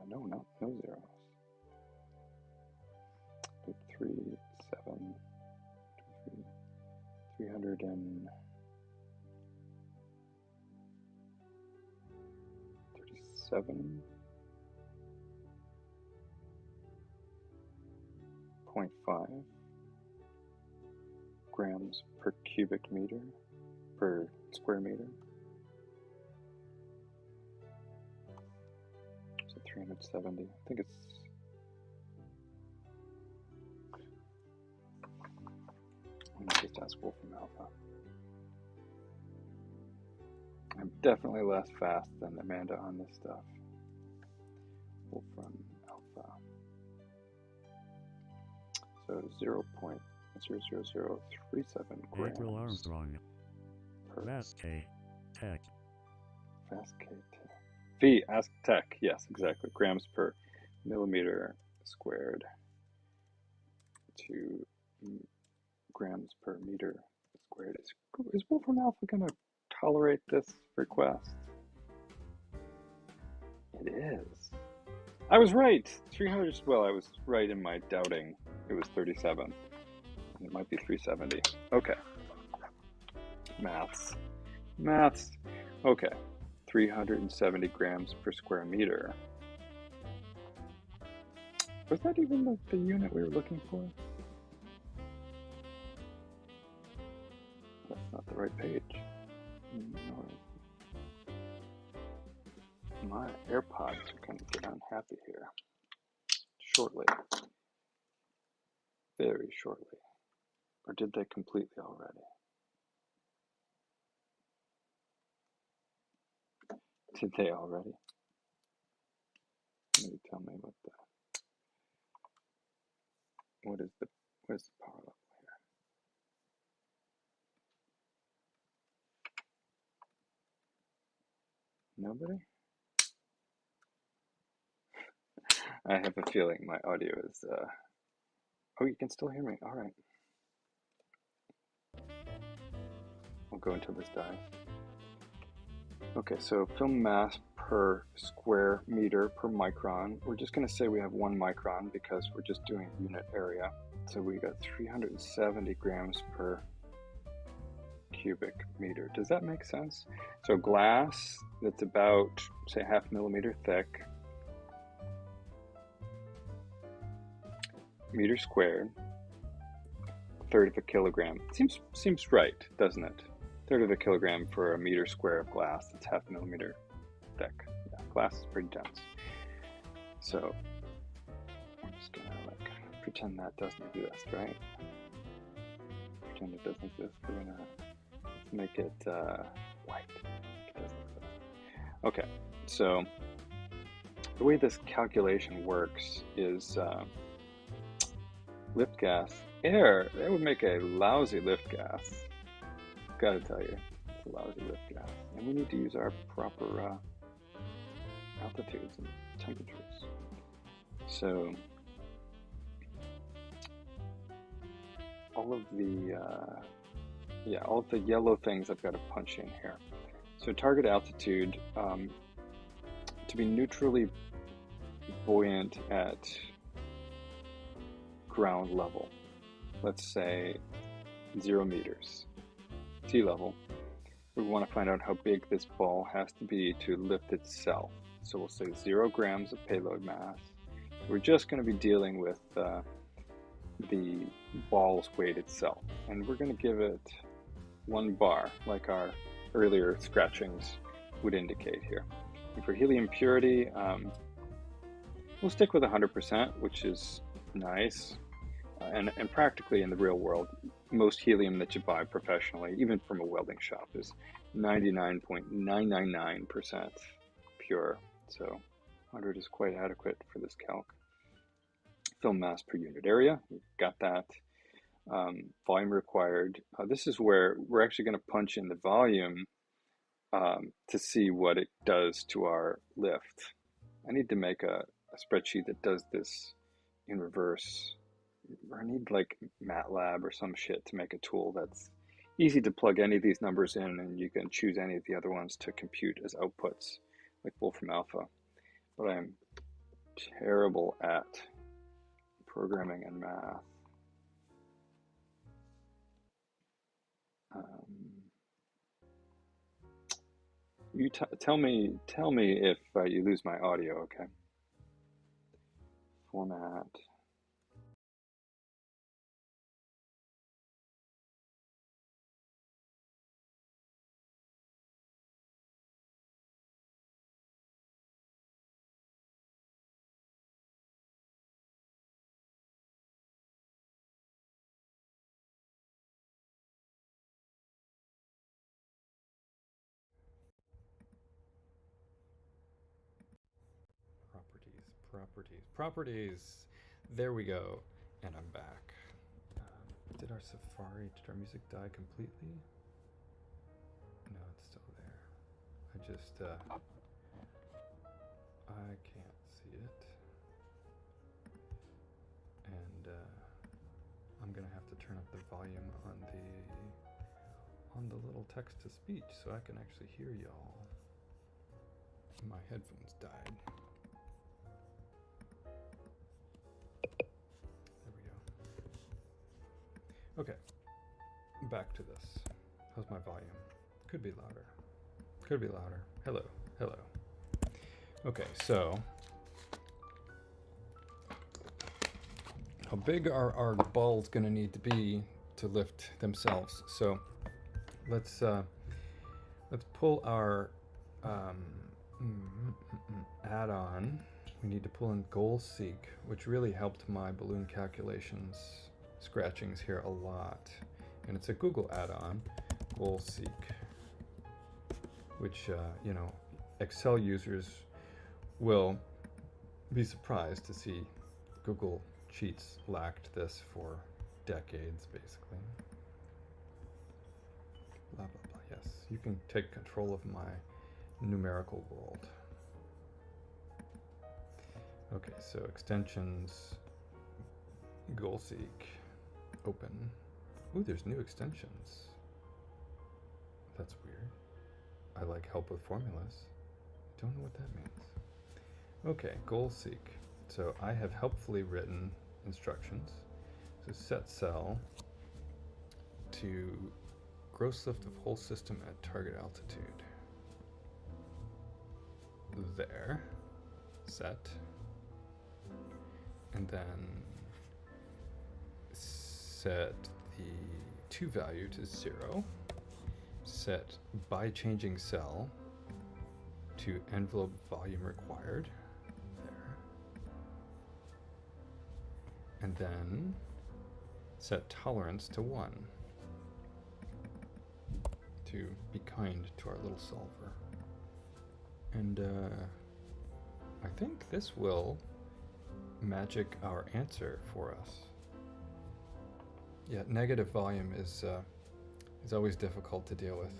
No zeros. 3, 7, 337.5 0.5 grams per cubic meter per square meter. So 370. I think it's. Let me just ask Wolfram Alpha. I'm definitely less fast than Amanda on this stuff. Wolfram Alpha. So 0.00037 grams. April Armstrong. Per Fast K. Tech. Fast K Tech. V, ask Tech. Yes, exactly. Grams per millimeter squared to grams per meter squared. Is Wolfram Alpha going to tolerate this request? It is. I was right. 300. Well, I was right in my doubting. It was 37. It might be 370. Okay. Maths. Okay. 370 grams per square meter. Was that even the unit we were looking for? That's not the right page. No. My AirPods are going to get unhappy here. Shortly. Very shortly. Or did they completely already? Did they already? Maybe tell me what is the power level here? Nobody? I have a feeling my audio is oh, you can still hear me. All right. We'll go until this dies. Okay, so film mass per square meter per micron. We're just going to say we have 1 micron because we're just doing unit area. So we got 370 grams per cubic meter. Does that make sense? So glass that's about, say, 0.5 millimeter thick, meter squared, 1/3 of a kilogram. Seems right, doesn't it? 1/3 of a kilogram for a meter square of glass that's 0.5 millimeter thick. Yeah, glass is pretty dense. So I'm just gonna pretend that doesn't exist, right? Pretend it doesn't exist. We're gonna make it white. It doesn't exist. Okay, so the way this calculation works is lift gas, air. That would make a lousy lift gas. Gotta tell you, it's a lousy lift gas, and we need to use our proper altitudes and temperatures. So all of the yellow things I've got to punch in here. So target altitude to be neutrally buoyant at ground level. Let's say 0 meters. Sea level. We want to find out how big this ball has to be to lift itself. So we'll say 0 grams of payload mass. We're just going to be dealing with the ball's weight itself. And we're going to give it 1 bar, like our earlier scratchings would indicate here. And for helium purity, we'll stick with 100%, which is nice. And practically in the real world, most helium that you buy professionally, even from a welding shop, is 99.999% pure. So 100 is quite adequate for this calc. Film mass per unit area, we've got that. Volume required. This is where we're actually going to punch in the volume to see what it does to our lift. I need to make a spreadsheet that does this in reverse. I need like MATLAB or some shit to make a tool that's easy to plug any of these numbers in, and you can choose any of the other ones to compute as outputs, like Wolfram Alpha. But I'm terrible at programming and math. You tell me if you lose my audio, okay? Format. Properties. There we go. And I'm back. Did our music die completely? No, it's still there. I can't see it. And I'm gonna have to turn up the volume on the little text to speech so I can actually hear y'all. My headphones died. There we go. Okay, back to this. How's my volume? Could be louder. Could be louder. Hello, hello. Okay, so how big are our balls gonna need to be to lift themselves? So let's pull our add-on. We need to pull in Goal Seek, which really helped my balloon calculations scratchings here a lot. And it's a Google add-on, Goal Seek, which you know, Excel users will be surprised to see Google Sheets lacked this for decades, basically. Blah, blah, blah. Yes, you can take control of my numerical world. Okay, so extensions, Goal Seek, open. Ooh, there's new extensions. That's weird. I like help with formulas. Don't know what that means. Okay, Goal Seek. So I have helpfully written instructions. So set cell to gross lift of whole system at target altitude. There. Set. And then set the to value to 0. Set by changing cell to envelope volume required. There. And then set tolerance to 1 to be kind to our little solver. And I think this will magic our answer for us. Yeah, negative volume is always difficult to deal with.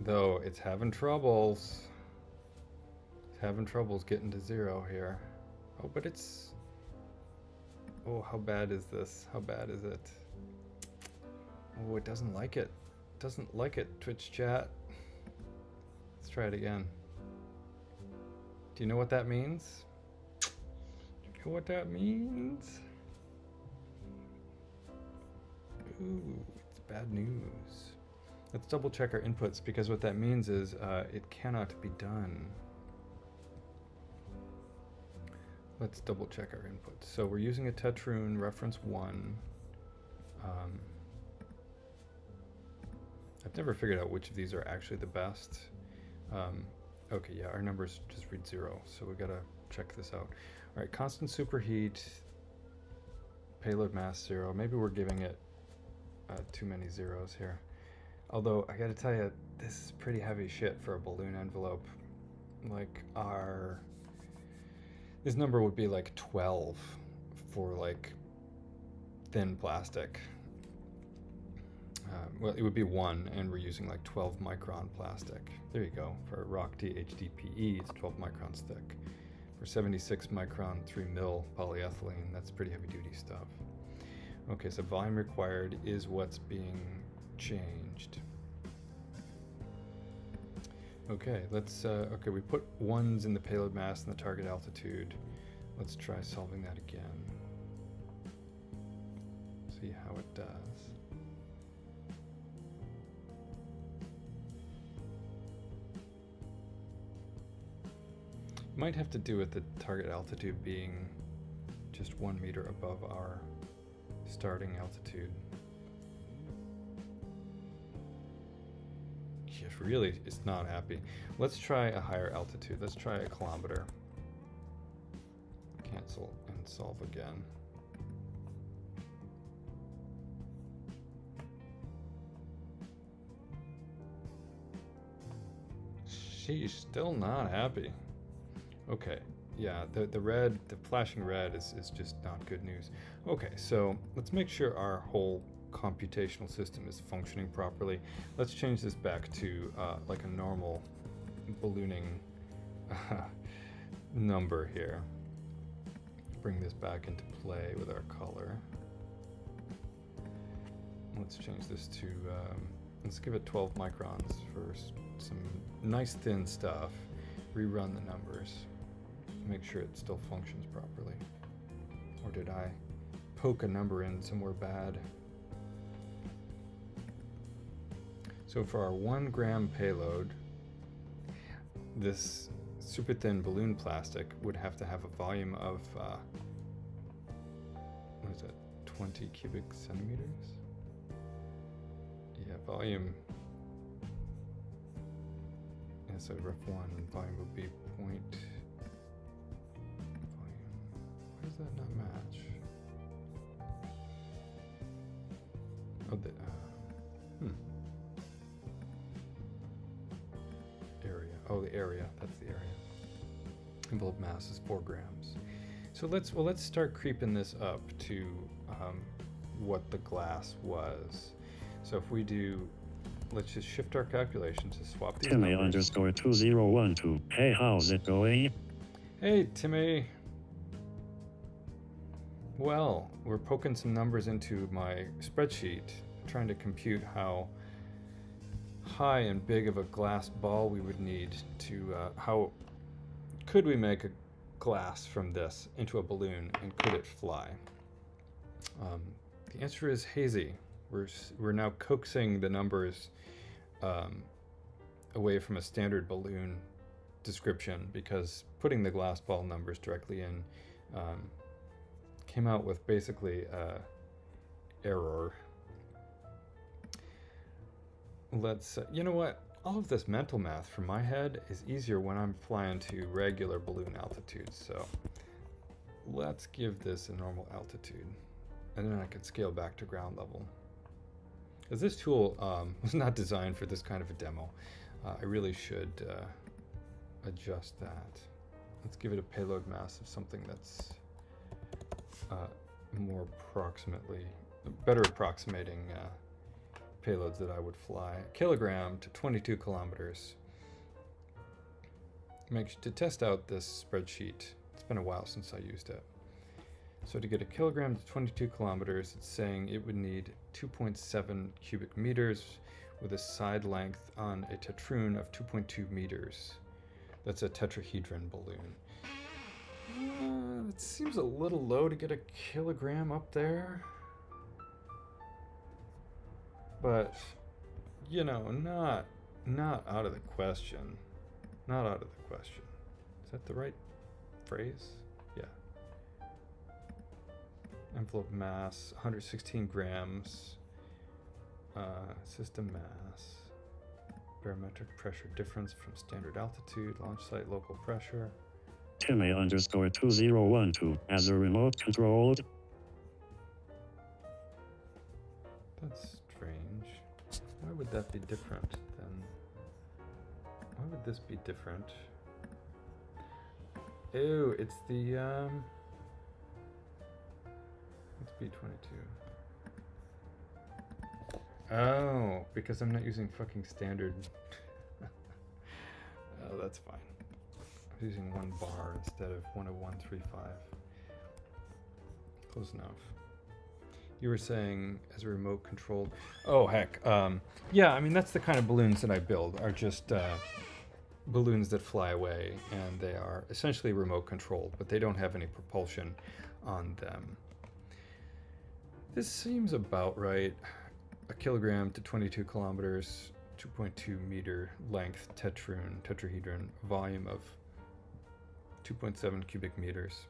Though it's having troubles. It's having troubles getting to 0 here. Oh, but it's... Oh, how bad is this? How bad is it? Oh, it doesn't like it. It doesn't like it, Twitch chat. Let's try it again. Do you know what that means? Do you know what that means? Ooh, it's bad news. Let's double check our inputs, because what that means is it cannot be done. Let's double check our inputs. So we're using a Tetrune reference 1. I've never figured out which of these are actually the best. Okay, yeah, our numbers just read 0, so we gotta check this out. All right, constant superheat, payload mass 0. Maybe we're giving it too many zeros here. Although, I gotta tell you, this is pretty heavy shit for a balloon envelope. Like, this number would be like 12 for like thin plastic. Well, it would be 1, and we're using like 12 micron plastic. There you go. For ROCT HDPE, it's 12 microns thick. For 76 micron 3 mil polyethylene, that's pretty heavy duty stuff. Okay, so volume required is what's being changed. Okay, let's, okay, we put 1s in the payload mass and the target altitude. Let's try solving that again. See how it does. Might have to do with the target altitude being just 1 meter above our starting altitude. Yeah, really, it's not happy. Let's try a higher altitude. Let's try a kilometer. Cancel and solve again. She's still not happy. Okay, yeah, the red, the flashing red is just not good news. Okay, so let's make sure our whole computational system is functioning properly. Let's change this back to like a normal ballooning number here. Bring this back into play with our color. Let's change this to, let's give it 12 microns for some nice thin stuff. Rerun the numbers. Make sure it still functions properly. Or did I poke a number in somewhere bad? So for our 1 gram payload, this super thin balloon plastic would have to have a volume of, what is it, 20 cubic centimeters? Yeah, volume, yeah, so ref 1, volume would be point, volume, why does that not match? Oh, the, area, oh, the area, that's the area. Envelope mass is 4 grams. So let's start creeping this up to what the glass was. So if we do, let's just shift our calculations to swap these Timmy numbers. _2012. Hey, how's it going? Hey, Timmy. Well, we're poking some numbers into my spreadsheet, trying to compute how high and big of a glass ball we would need to, how could we make a glass from this into a balloon, and could it fly? The answer is hazy. We're now coaxing the numbers away from a standard balloon description, because putting the glass ball numbers directly in came out with basically error. Let's, you know what? All of this mental math from my head is easier when I'm flying to regular balloon altitudes. So let's give this a normal altitude, and then I can scale back to ground level. As this tool was not designed for this kind of a demo, I really should adjust that. Let's give it a payload mass of something that's more approximately, better approximating payloads that I would fly. A kilogram to 22 kilometers. To test out this spreadsheet, it's been a while since I used it. So to get a kilogram to 22 kilometers, it's saying it would need 2.7 cubic meters with a side length on a tetroon of 2.2 meters. That's a tetrahedron balloon. It seems a little low to get a kilogram up there. But, you know, not out of the question. Not out of the question. Is that the right phrase? Yeah. Envelope mass, 116 grams. System mass. Barometric pressure difference from standard altitude. Launch site local pressure. Timmy _2012. As a remote controlled. That's strange. Why would that be different then? Why would this be different? Ew, it's the it's B22. Oh, because I'm not using fucking standard. Oh, that's fine. I'm using 1 bar instead of 10135. Close enough. You were saying as a remote controlled. Oh heck, yeah. I mean that's the kind of balloons that I build are just balloons that fly away, and they are essentially remote controlled, but they don't have any propulsion on them. This seems about right. A kilogram to 22 kilometers, 2.2 meter length tetrahedron, volume of 2.7 cubic meters.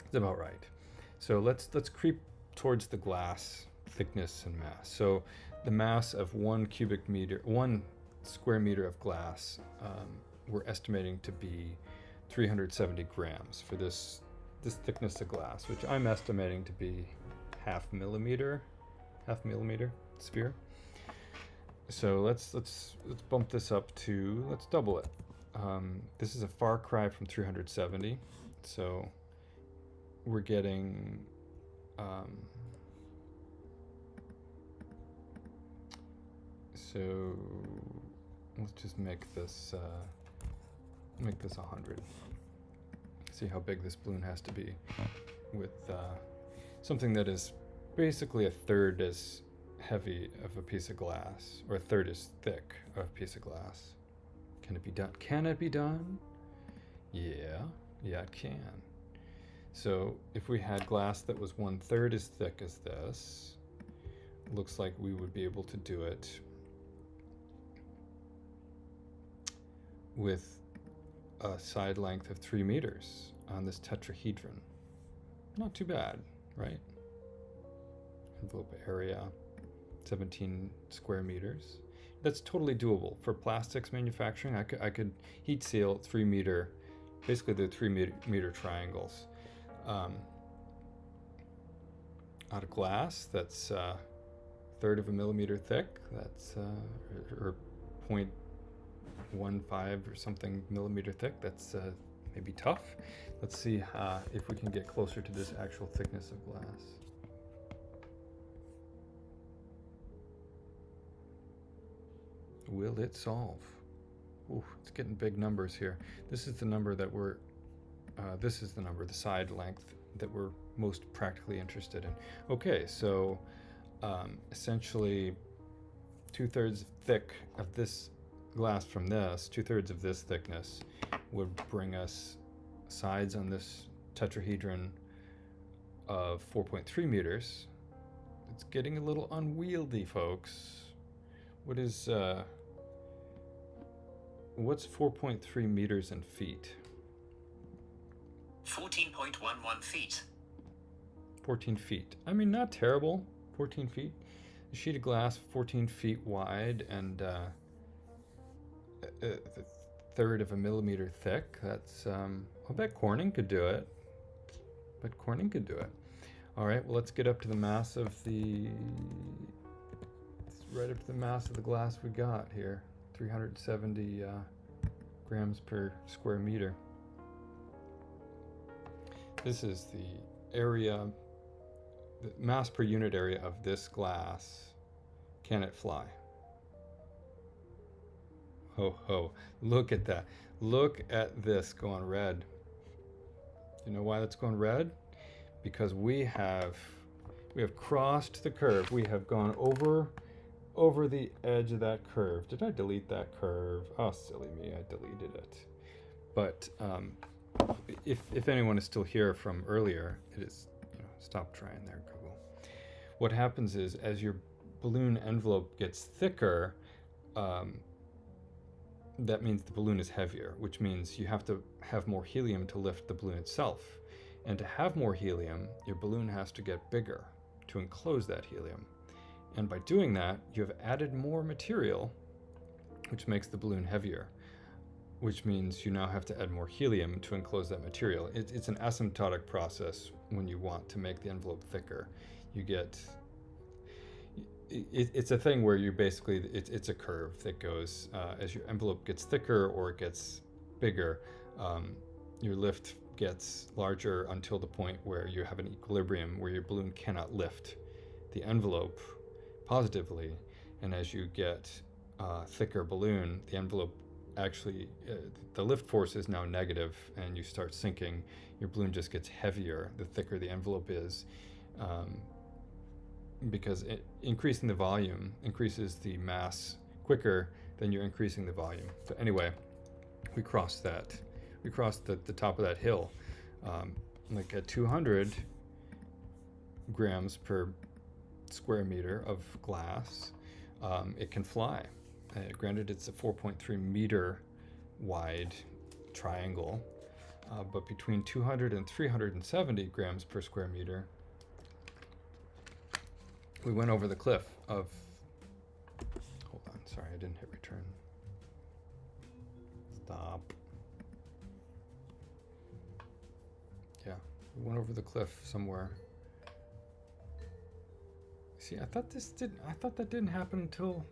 It's about right. So let's creep towards the glass thickness and mass. So the mass of 1 square meter of glass, we're estimating to be 370 grams for this thickness of glass, which I'm estimating to be half millimeter sphere. So let's bump this up to, let's double it. This is a far cry from 370. So we're getting so let's just make this 100. See how big this balloon has to be with something that is basically a third as heavy of a piece of glass, or a third as thick of a piece of glass. Can it be done? Can it be done? Yeah, it can. So if we had glass that was 1/3 as thick as this, looks like we would be able to do it with a side length of 3 meters on this tetrahedron. Not too bad, right? Envelope area, 17 square meters. That's totally doable. For plastics manufacturing, I could heat seal 3 meter, basically the 3 meter triangles. Out of glass, that's a third of a millimeter thick. That's or 0.15 or something millimeter thick. That's maybe tough. Let's see if we can get closer to this actual thickness of glass. Will it solve? Ooh, it's getting big numbers here. This is the number that we're, the side length that we're most practically interested in. Okay, so essentially 2/3 thick of this glass from this, 2/3 of this thickness would bring us sides on this tetrahedron of 4.3 meters. It's getting a little unwieldy, folks. What's 4.3 meters in feet? 14.11 feet. 14 feet. I mean, not terrible. 14 feet. A sheet of glass 14 feet wide and a third of a millimeter thick. That's, I'll bet Corning could do it. All right, well, let's get up to the mass of right up to the mass of the glass we got here. 370 grams per square meter. This is the area, the mass per unit area of this glass. Can it fly? Ho ho, look at that. Look at this going red. You know why that's going red? Because we have crossed the curve. We have gone over the edge of that curve. Did I delete that curve? Oh, silly me, I deleted it. But if anyone is still here from earlier, it is, stop trying there, Google. What happens is, as your balloon envelope gets thicker, that means the balloon is heavier, which means you have to have more helium to lift the balloon itself. And to have more helium, your balloon has to get bigger to enclose that helium. And by doing that, you have added more material, which makes the balloon heavier, which means you now have to add more helium to enclose that material. It's an asymptotic process when you want to make the envelope thicker. You get, it's a thing where you basically, it's a curve that goes, as your envelope gets thicker or it gets bigger, your lift gets larger until the point where you have an equilibrium where your balloon cannot lift the envelope positively, and as you get thicker balloon, the envelope actually, the lift force is now negative and you start sinking. Your balloon just gets heavier the thicker the envelope is, because increasing the volume increases the mass quicker than you're increasing the volume. So anyway, we crossed that. We crossed the top of that hill. Like at 200 grams per square meter of glass, it can fly. Granted, it's a 4.3 meter wide triangle, but between 200 and 370 grams per square meter, we went over the cliff of, hold on, sorry, I didn't hit return. Stop. Yeah, we went over the cliff somewhere. See, I thought that didn't happen until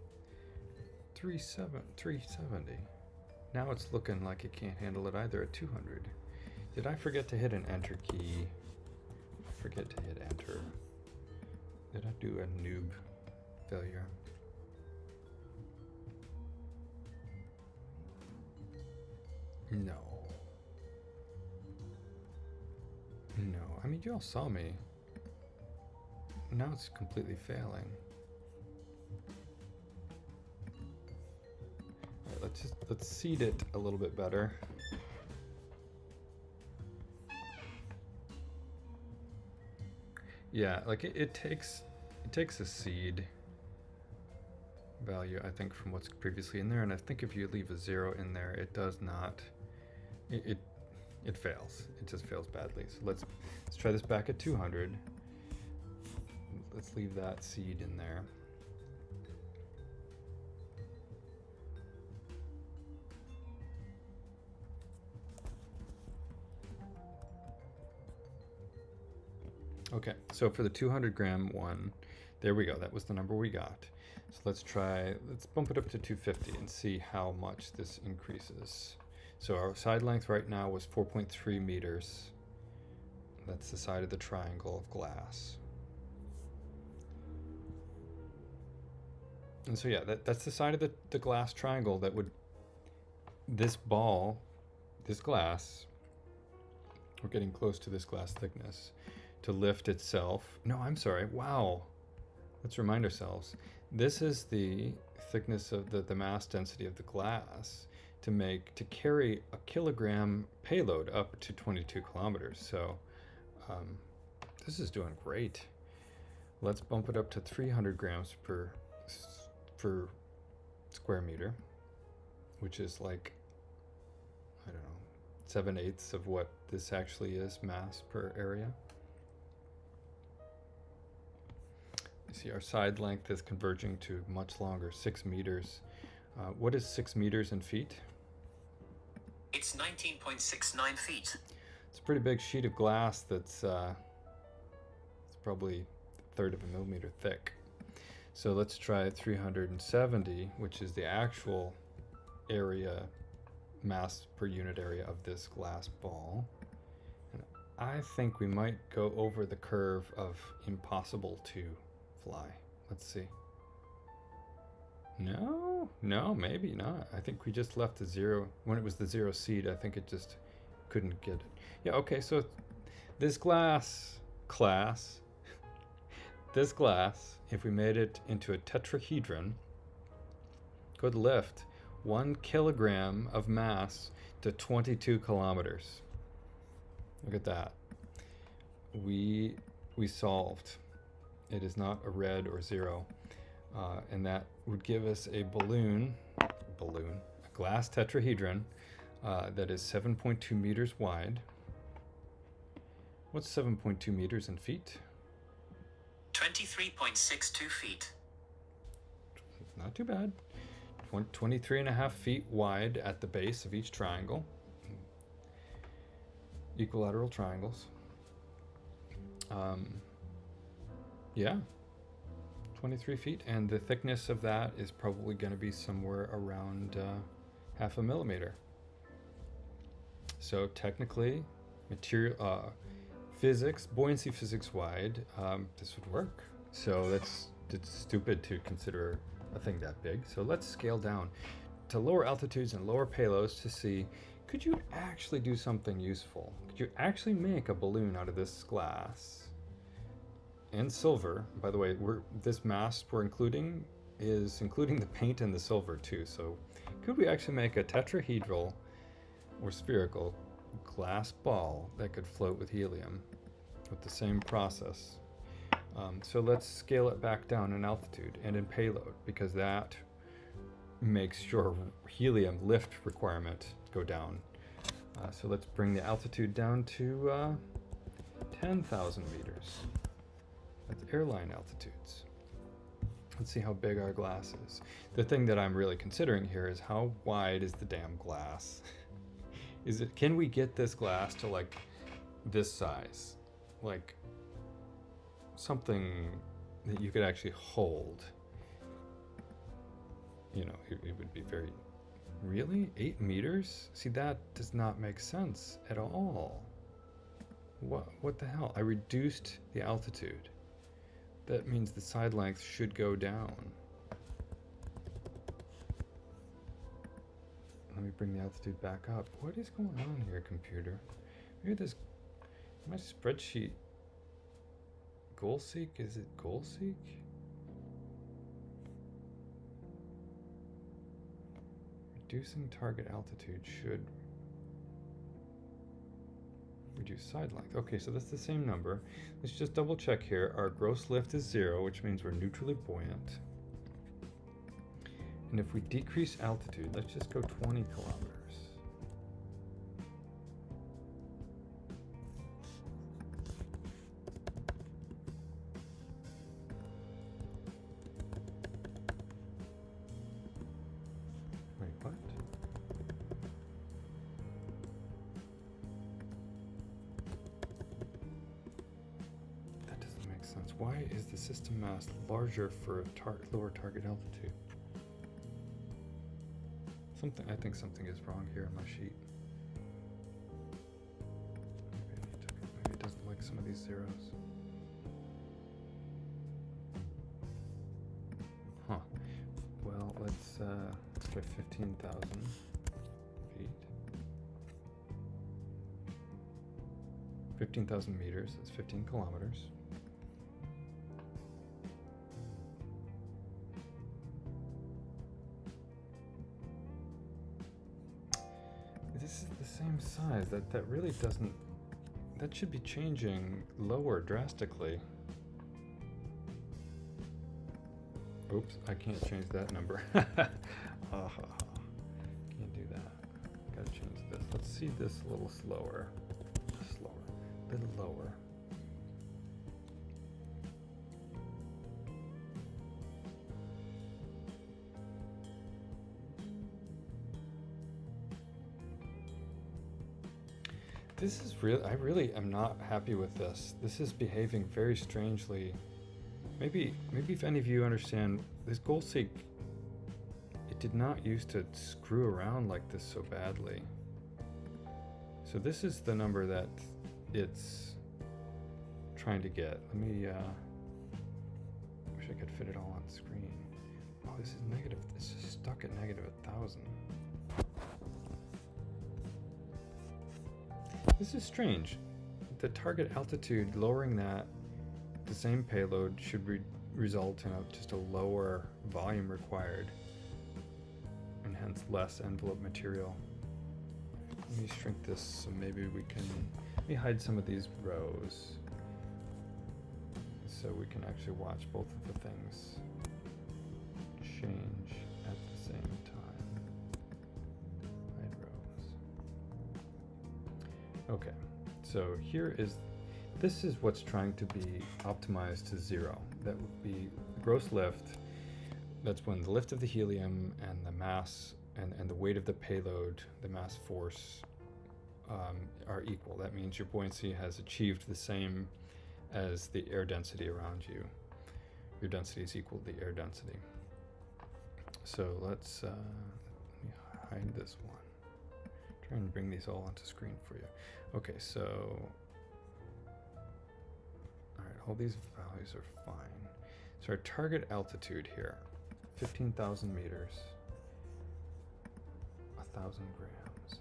370. Now it's looking like it can't handle it either at 200. Did I forget to hit an enter key? I forget to hit enter. Did I do a noob failure? No. No, I mean, you all saw me. Now it's completely failing. All right, let's seed it a little bit better. Yeah, like it takes a seed value, I think, from what's previously in there, and I think if you leave a 0 in there, it does not. It fails. It just fails badly. So let's try this back at 200. Let's leave that seed in there. Okay, so for the 200 gram one, there we go. That was the number we got. So let's bump it up to 250 and see how much this increases. So our side length right now was 4.3 meters. That's the side of the triangle of glass. And so yeah, that's the side of the glass triangle that would, this ball, this glass, we're getting close to this glass thickness, to lift itself. No, I'm sorry, wow. Let's remind ourselves. This is the thickness of the mass density of the glass to carry a kilogram payload up to 22 kilometers. So this is doing great. Let's bump it up to 300 grams per square meter, which is like, I don't know, 7/8 of what this actually is mass per area. You see our side length is converging to much longer, 6 meters. What is 6 meters in feet? It's 19.69 feet. It's a pretty big sheet of glass that's it's probably a third of a millimeter thick. So let's try 370, which is the actual area, mass per unit area of this glass ball. And I think we might go over the curve of impossible to fly. Let's see. No, maybe not. I think we just left the 0. When it was the 0 seed, I think it just couldn't get it. Yeah, okay, so this glass, this glass, if we made it into a tetrahedron, could lift 1 kilogram of mass to 22 kilometers. Look at that. We solved. It is not a red or 0. And that would give us a a glass tetrahedron that is 7.2 meters wide. What's 7.2 meters in feet? 23.62 feet. Not too bad. 23.5 feet wide at the base of each triangle. Equilateral triangles. Yeah. 23 feet, and the thickness of that is probably going to be somewhere around 0.5 millimeter. So technically, material physics, buoyancy physics wide, this would work. So it's stupid to consider a thing that big. So let's scale down to lower altitudes and lower payloads to see, could you actually do something useful? Could you actually make a balloon out of this glass? And silver, by the way, this mass we're including is including the paint and the silver too. So could we actually make a tetrahedral or spherical glass ball that could float with helium with the same process? So let's scale it back down in altitude and in payload, because that makes your helium lift requirement go down. So let's bring the altitude down to 10,000 meters. That's airline altitudes. Let's see how big our glass is. The thing that I'm really considering here is how wide is the damn glass? Can we get this glass to like this size? Like something that you could actually hold. You know, it would be very Really? 8 meters? See, that does not make sense at all. What the hell? I reduced the altitude. That means the side length should go down. Let me bring the altitude back up. What is going on here, computer? Maybe this, my spreadsheet, goal seek, is it goal seek? Reducing target altitude should reduce side length. Okay, so that's the same number. Let's just double check here. Our gross lift is 0, which means we're neutrally buoyant. And if we decrease altitude, let's just go 20 kilometers. Wait, what? That doesn't make sense. Why is the system mass larger for a lower target altitude? I think something is wrong here on my sheet. Maybe it doesn't like some of these zeros. Huh. Well, let's try 15,000 feet. 15,000 meters, that's 15 kilometers. This is the same size. That really doesn't. That should be changing lower drastically. Oops, I can't change that number. Can't do that. Gotta change this. Let's see this a little slower. A little lower. This is real. I really am not happy with this. This is behaving very strangely. Maybe if any of you understand this goal seek, it did not used to screw around like this so badly. So this is the number that it's trying to get. Let me wish I could fit it all on screen. Oh, this is negative. This is stuck at negative 1,000. This is strange. The target altitude, lowering that, the same payload should result in just a lower volume required, and hence less envelope material. Let me shrink this so maybe we can, let me hide some of these rows so we can actually watch both of the things change at the same time. Hide rows. Okay, so this is what's trying to be optimized to 0. That would be gross lift. That's when the lift of the helium and the mass and the weight of the payload, the mass force, are equal. That means your buoyancy has achieved the same as the air density around you. Your density is equal to the air density. So let's let me hide this one. Try and bring these all onto screen for you. Okay, so all right, all these values are fine. So our target altitude here, 15,000 meters, 1,000 grams.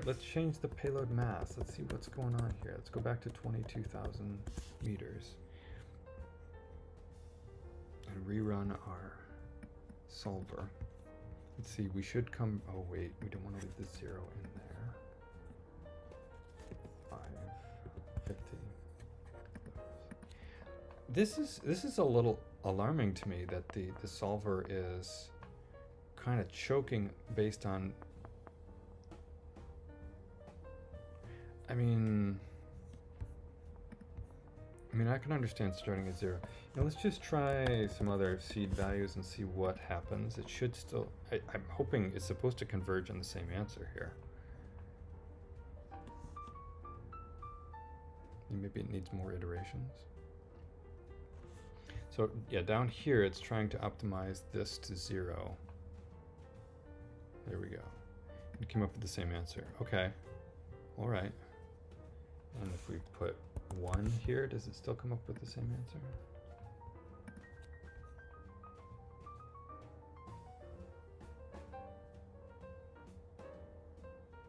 Let's change the payload mass. Let's see what's going on here. Let's go back to 22,000 meters and rerun our solver. Let's see, we should come, oh wait, we don't want to leave the 0 in there. 550. This is a little alarming to me that the solver is kind of choking based on, I mean I can understand starting at 0. Now let's just try some other seed values and see what happens. It should still, I'm hoping it's supposed to converge on the same answer here. Maybe it needs more iterations. So yeah, down here it's trying to optimize this to 0. There we go. It came up with the same answer. Okay. All right. And if we put 1 here, does it still come up with the same answer?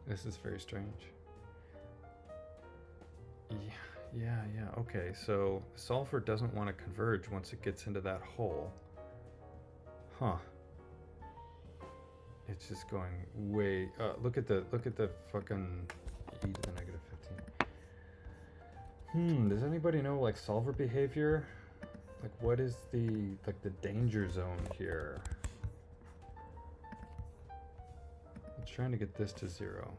This is very strange. Yeah, okay. So solver doesn't want to converge once it gets into that hole. Huh. It's just going way, look at the fucking e to the negative 15. Does anybody know like solver behavior? Like what is the danger zone here? I'm trying to get this to 0.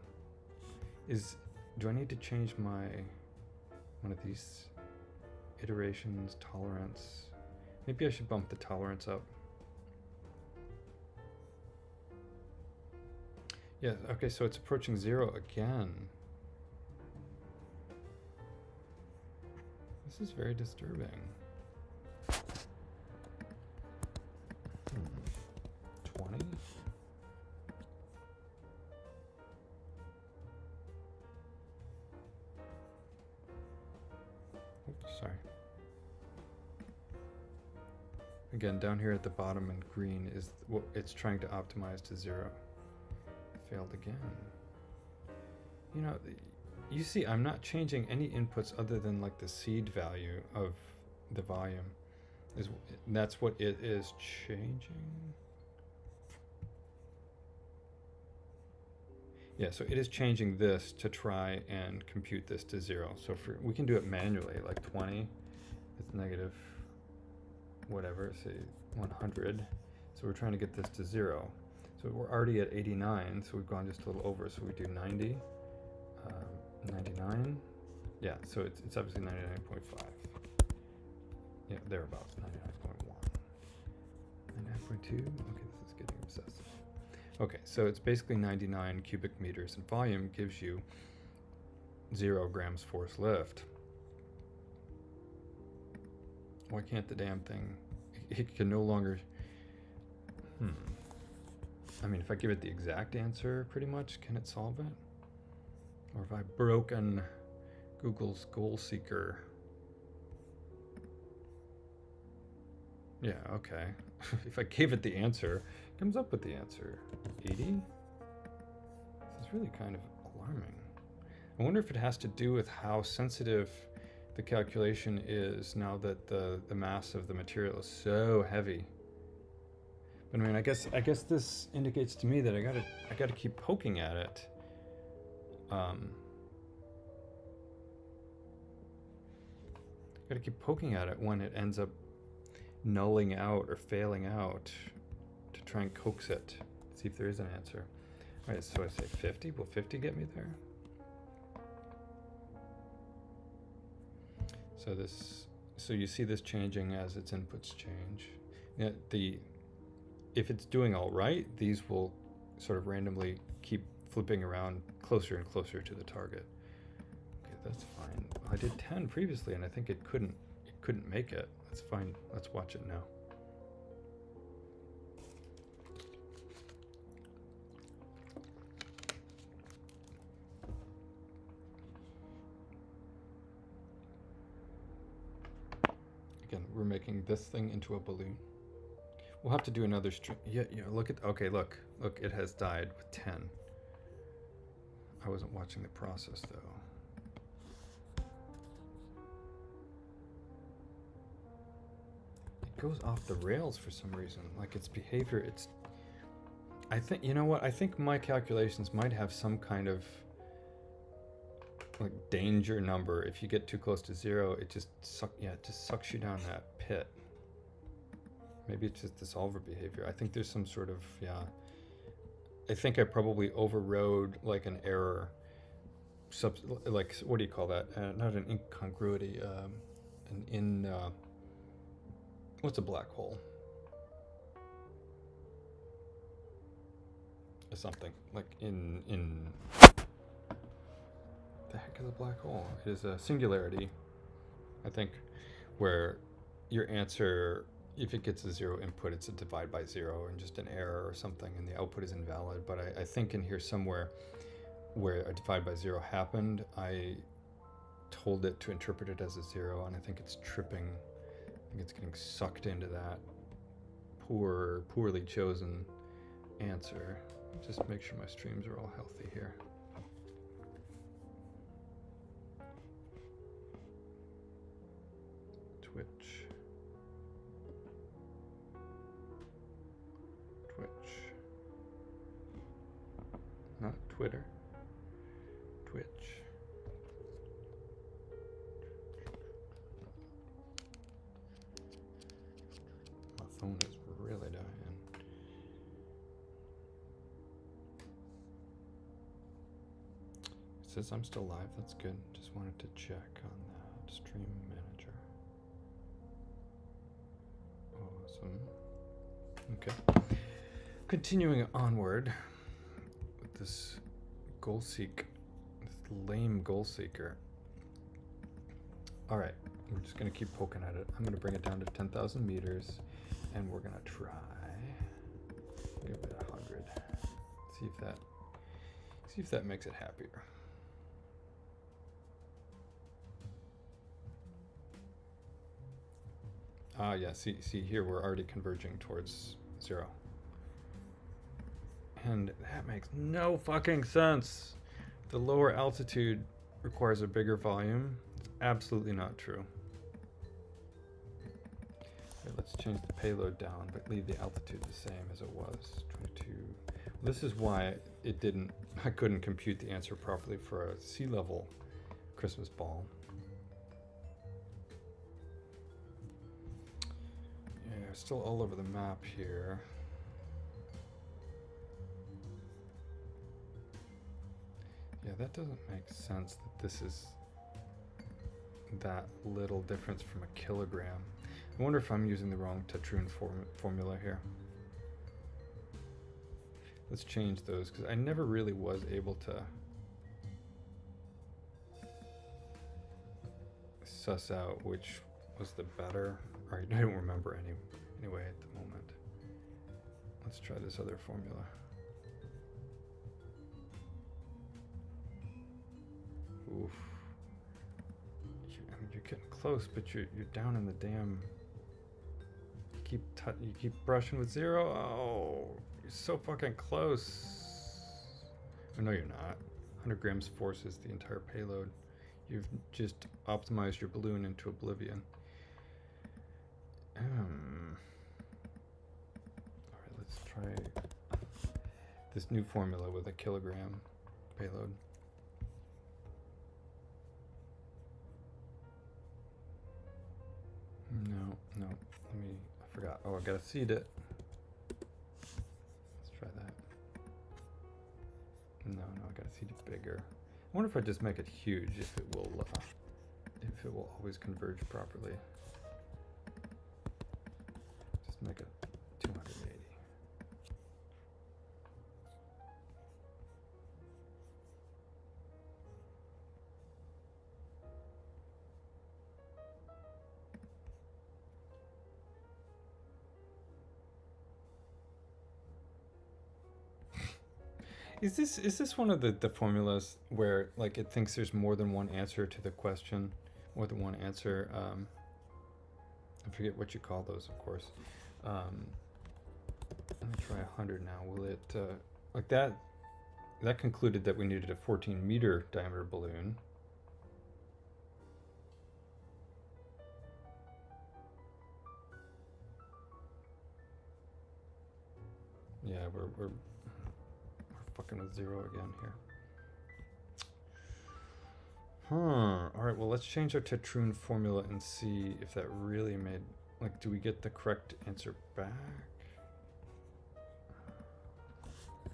Do I need to change my one of these iterations tolerance? Maybe I should bump the tolerance up. Yeah, okay, so it's approaching 0 again. This is very disturbing. 20? Oops, sorry. Again, down here at the bottom in green is what it's trying to optimize to 0. Failed again. You know, you see, I'm not changing any inputs other than like the seed value of the volume. That's what it is changing. Yeah, so it is changing this to try and compute this to 0. So we can do it manually, like 20, it's negative whatever, say 100. So we're trying to get this to 0. So we're already at 89, so we've gone just a little over. So we do 90, 99. Yeah, so it's obviously 99.5. Yeah, thereabouts, 99.1. 99.2, okay, this is getting obsessive. Okay, so it's basically 99 cubic meters, and volume gives you 0 grams force lift. Why can't the damn thing, it can no longer, I mean, if I give it the exact answer, pretty much, can it solve it? Or have I broken Google's goal seeker? Yeah, okay. If I gave it the answer, it comes up with the answer. 80? This is really kind of alarming. I wonder if it has to do with how sensitive the calculation is now that the mass of the material is so heavy. But I mean, I guess this indicates to me that I gotta keep poking at it. Gotta keep poking at it when it ends up nulling out or failing out to try and coax it. See if there is an answer. All right, so I say 50. Will 50 get me there? So you see this changing as its inputs change. Yeah, if it's doing all right, these will sort of randomly keep flipping around closer and closer to the target. Okay, that's fine. I did 10 previously, and I think it couldn't make it. That's fine. Let's watch it now. Again, we're making this thing into a balloon. We'll have to do another string. Yeah, look at, okay, look, it has died with 10. I wasn't watching the process though. It goes off the rails for some reason. Like its behavior, I think, you know what? I think my calculations might have some kind of like danger number. If you get too close to 0, it just sucks you down that pit. Maybe it's just the solver behavior. I think there's some sort of, I think I probably overrode like an error, like, what do you call that? Not an incongruity, what's a black hole? Or something, like the heck is a black hole? It is a singularity, I think, where your answer if it gets a 0 input, it's a divide by 0 and just an error or something, and the output is invalid. But I think in here somewhere where a divide by 0 happened, I told it to interpret it as a 0, and I think it's tripping. I think it's getting sucked into that poorly chosen answer. Just make sure my streams are all healthy here. Twitch. Not Twitter. Twitch. My phone is really dying. It says I'm still live. That's good. Just wanted to check on that. Stream manager. Awesome. Okay. Continuing onward with this goal seek, this lame goal seeker. All right, we're just gonna keep poking at it. I'm gonna bring it down to 10,000 meters, and we're gonna try. Give it 100. See if that makes it happier. Ah, yeah. See here, we're already converging towards 0. And that makes no fucking sense. The lower altitude requires a bigger volume. It's absolutely not true. Okay, let's change the payload down, but leave the altitude the same as it was, 22. This is why I couldn't compute the answer properly for a sea level Christmas ball. Yeah, still all over the map here. Yeah, that doesn't make sense that this is that little difference from a kilogram. I wonder if I'm using the wrong Tetrune formula here. Let's change those, because I never really was able to suss out which was the better. Or I don't remember anyway at the moment. Let's try this other formula. Oof. I mean, you're getting close, but you're down in the damn. You keep brushing with 0. Oh, you're so fucking close. Oh, no, you're not. 100 grams forces the entire payload. You've just optimized your balloon into oblivion. All right, let's try this new formula with a kilogram payload. No. I forgot. Oh, I gotta seed it. Let's try that. No, I gotta seed it bigger. I wonder if I just make it huge, if it will always converge properly. Just make it 280. Is this one of the formulas where like it thinks there's more than one answer to the question, more than one answer? I forget what you call those, of course. Let me try 100 now. Will it like that? That concluded that we needed a 14-meter diameter balloon. Yeah, we're fucking with 0 again here. Alright, well, let's change our Tetrune formula and see if that really made, like, do we get the correct answer back?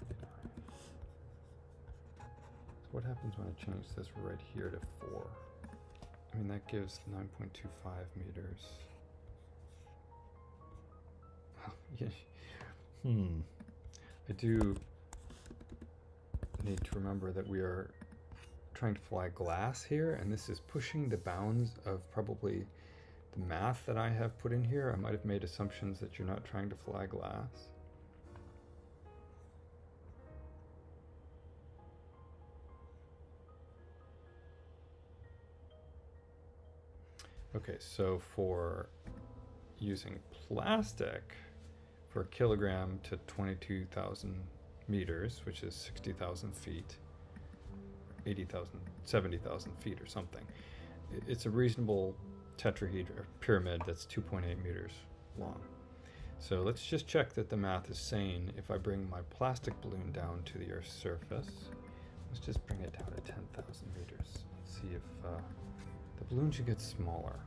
So what happens when I change this right here to 4? I mean, that gives 9.25 meters. I do need to remember that we are trying to fly glass here, and this is pushing the bounds of probably the math that I have put in here. I might have made assumptions that you're not trying to fly glass. Okay, so for using plastic for a kilogram to 22,000 meters, which is 60,000 feet, 80,000, 70,000 feet or something, it's a reasonable tetrahedron or pyramid that's 2.8 meters long. So let's just check that the math is sane. If I bring my plastic balloon down to the Earth's surface, let's just bring it down to 10,000 meters. Let's see if the balloon should get smaller.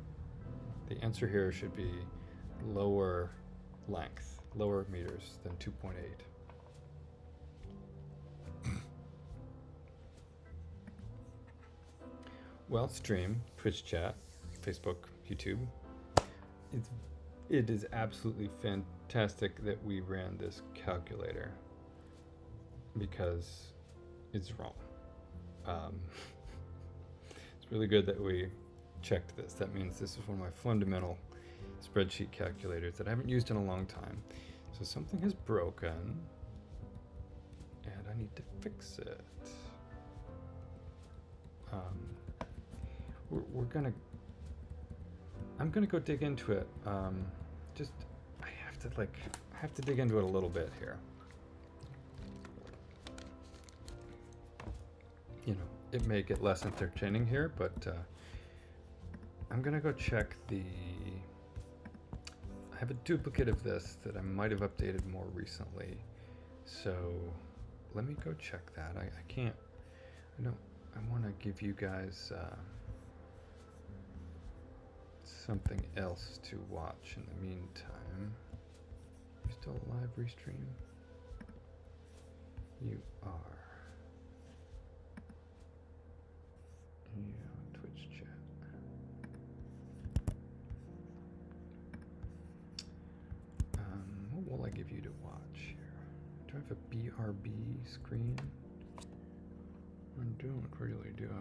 The answer here should be lower length, lower meters than 2.8. Well, stream, Twitch chat, Facebook, YouTube. It is absolutely fantastic that we ran this calculator because it's wrong. It's really good that we checked this. That means this is one of my fundamental spreadsheet calculators that I haven't used in a long time. So something is broken and I need to fix it. I'm gonna go dig into it. I have to dig into it a little bit here. You know, it may get less entertaining here, but I'm gonna go check I have a duplicate of this that I might have updated more recently. So let me go check that. I want to give you guys something else to watch in the meantime. You still alive, Restream? You are. Yeah, Twitch chat. What will I give you to watch here? Do I have a BRB screen? I don't really, do I?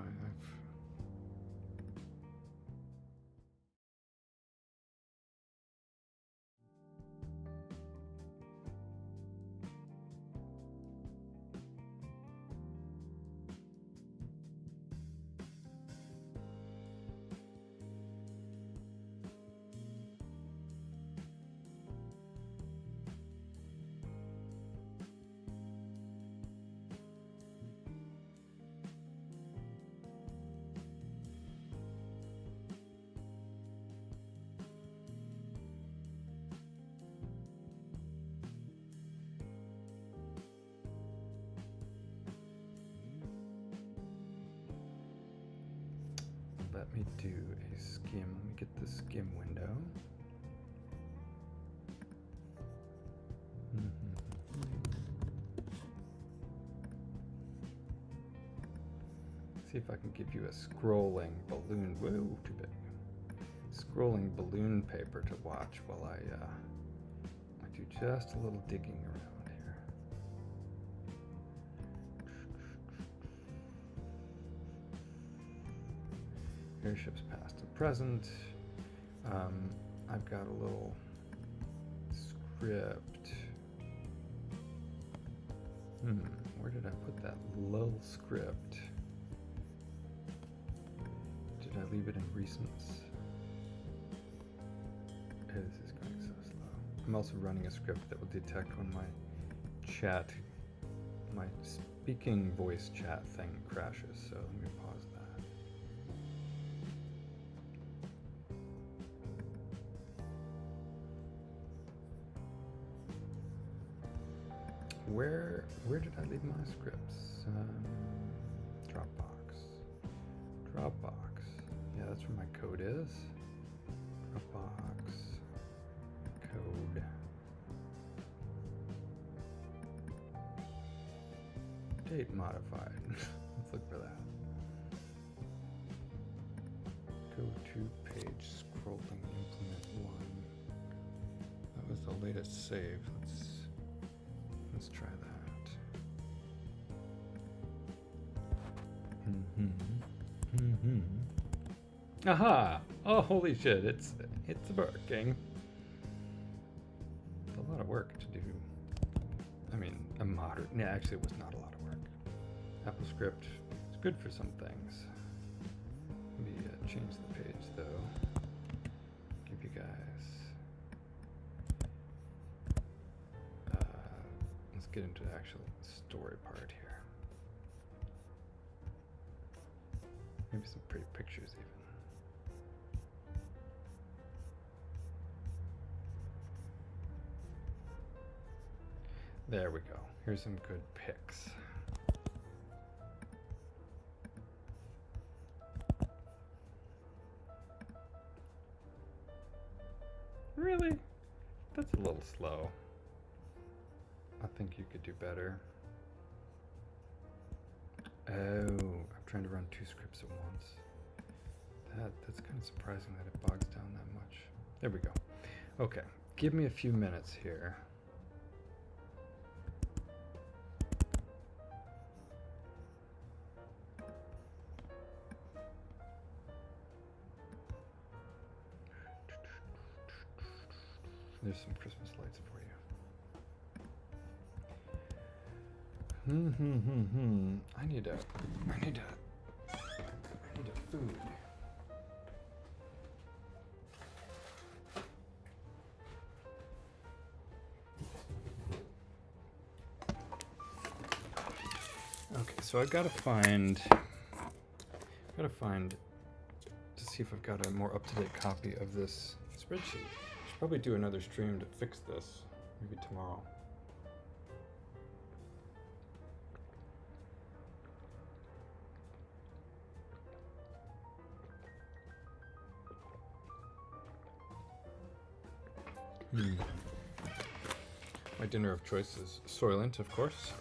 Let me do a skim. Let me get the skim window. See if I can give you a scrolling balloon. Whoa, too big. Scrolling balloon paper to watch while I do just a little digging around here. Airships past and present. I've got a little script. Where did I put that little script? Did I leave it in recents? This is going so slow. I'm also running a script that will detect when my speaking voice chat thing crashes, so let me pause that. Where did I leave my scripts? Dropbox. Yeah, that's where my code is. Dropbox. Code. Date modified. Let's look for that. Go to page scrolling implement 1. That was the latest save. Let's try that. Aha! Oh, holy shit! It's working. It's a lot of work to do. I mean, a moderate. Yeah, actually, it was not a lot of work. AppleScript is good for some things. Let me change the page though. Give you guys. Let's get into the actual story part here. Maybe some pretty pictures even. There we go. Here's some good pics. Really? That's a little slow. I think you could do better. Oh, I'm trying to run 2 scripts at once. That's kind of surprising that it bogs down that much. There we go. Okay, give me a few minutes here. There's some Christmas lights for you. I need a food. Okay, so I've got to find to see if I've got a more up-to-date copy of this spreadsheet. Probably do another stream to fix this, maybe tomorrow. My dinner of choice is Soylent, of course.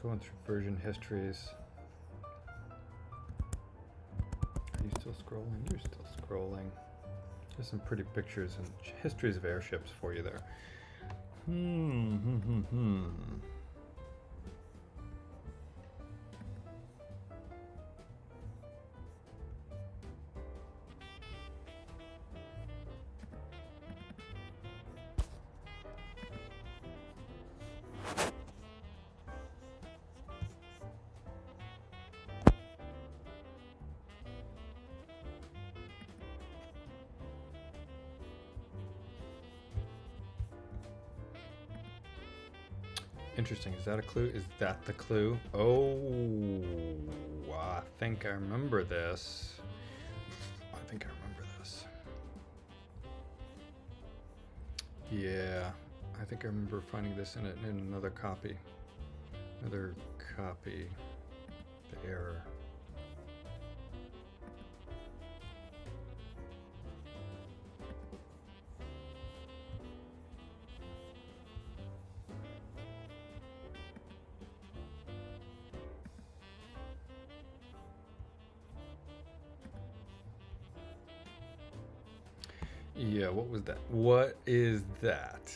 Going through version histories. Are you still scrolling? You're still scrolling. There's some pretty pictures and histories of airships for you there. Interesting. Is that a clue? Is that the clue? Oh, I think I remember this. Yeah, I think I remember finding this in another copy. The error. Yeah, what was that? What is that?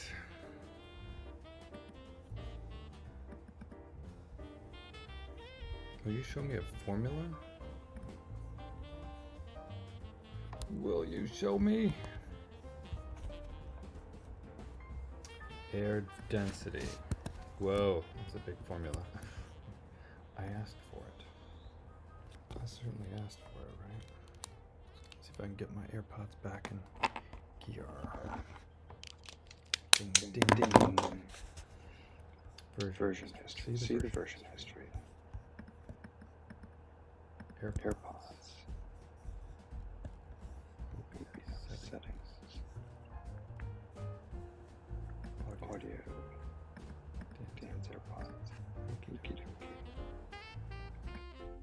Will you show me a formula? Will you show me? Air density. Whoa, that's a big formula. I asked for it. I certainly asked for it, right? See if I can get my AirPods back in gear. Ding, ding, ding. Version history. See the version history. AirPods. Settings. Audio. Dan's AirPods. Okie dokie.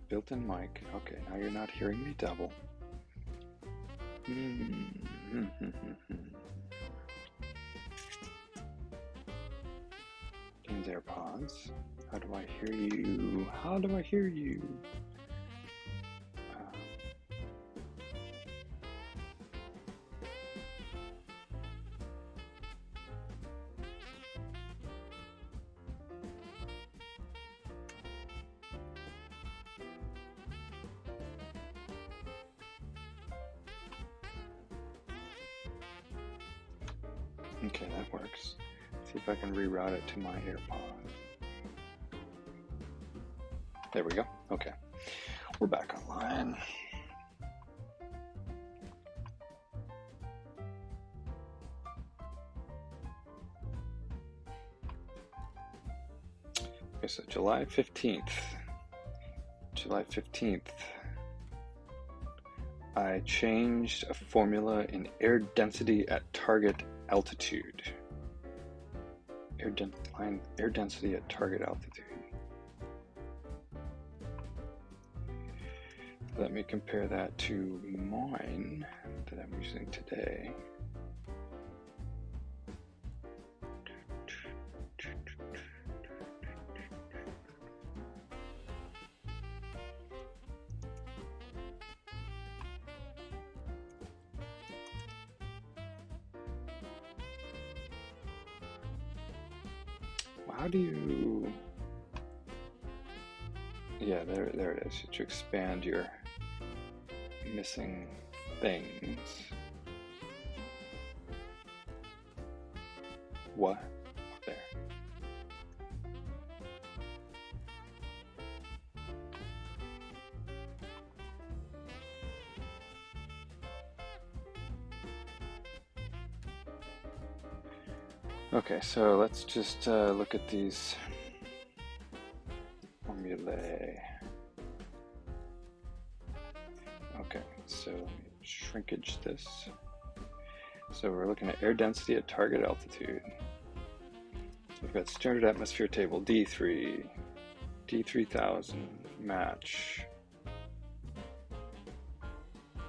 Built-in mic. Okay, now you're not hearing me double. Dan's AirPods. How do I hear you? How do I hear you? Okay, that works. See if I can reroute it to my AirPods. There we go. Okay, we're back online. Okay, so July 15th. July 15th. I changed a formula in air density at target altitude. Air density at target altitude. Let me compare that to mine that I'm using today. How do you... Yeah, there it is. To expand your missing things. What? There. Okay, so let's just look at these formulae. Okay, so let me shrinkage this. So we're looking at air density at target altitude. We've got standard atmosphere table D3, D3000, match.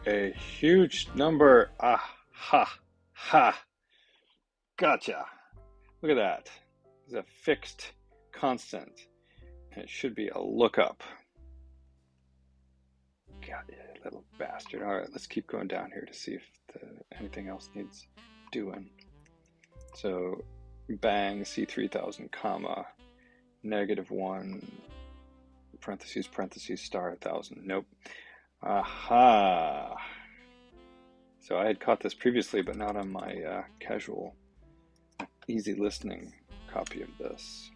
A huge number. Ah, ha, ha. Gotcha. Look at that. It's a fixed constant. And it should be a lookup. God, little bastard. All right, let's keep going down here to see if anything else needs doing. So, bang, C3000, comma, -1, parentheses, parentheses, star 1000. Nope. Aha. So I had caught this previously, but not on my casual, easy listening copy of this.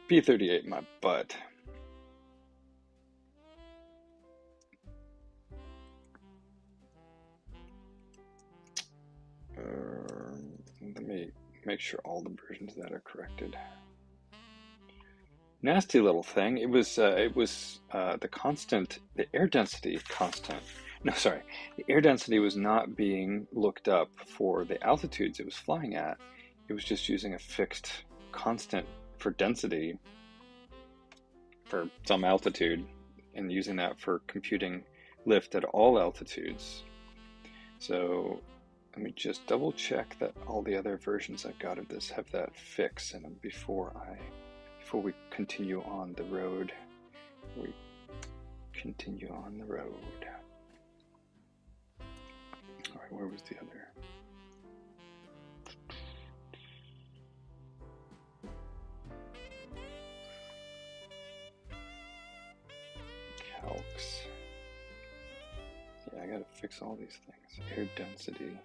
B38, my butt. Let me make sure all the versions of that are corrected. Nasty little thing. It was the constant, the air density constant. No, sorry. The air density was not being looked up for the altitudes it was flying at. It was just using a fixed constant for density for some altitude and using that for computing lift at all altitudes. So let me just double check that all the other versions I've got of this have that fix in them before I before we continue on the road. We continue on the road. All right, where was the other? Calcs. Yeah, I gotta fix all these things. Air density.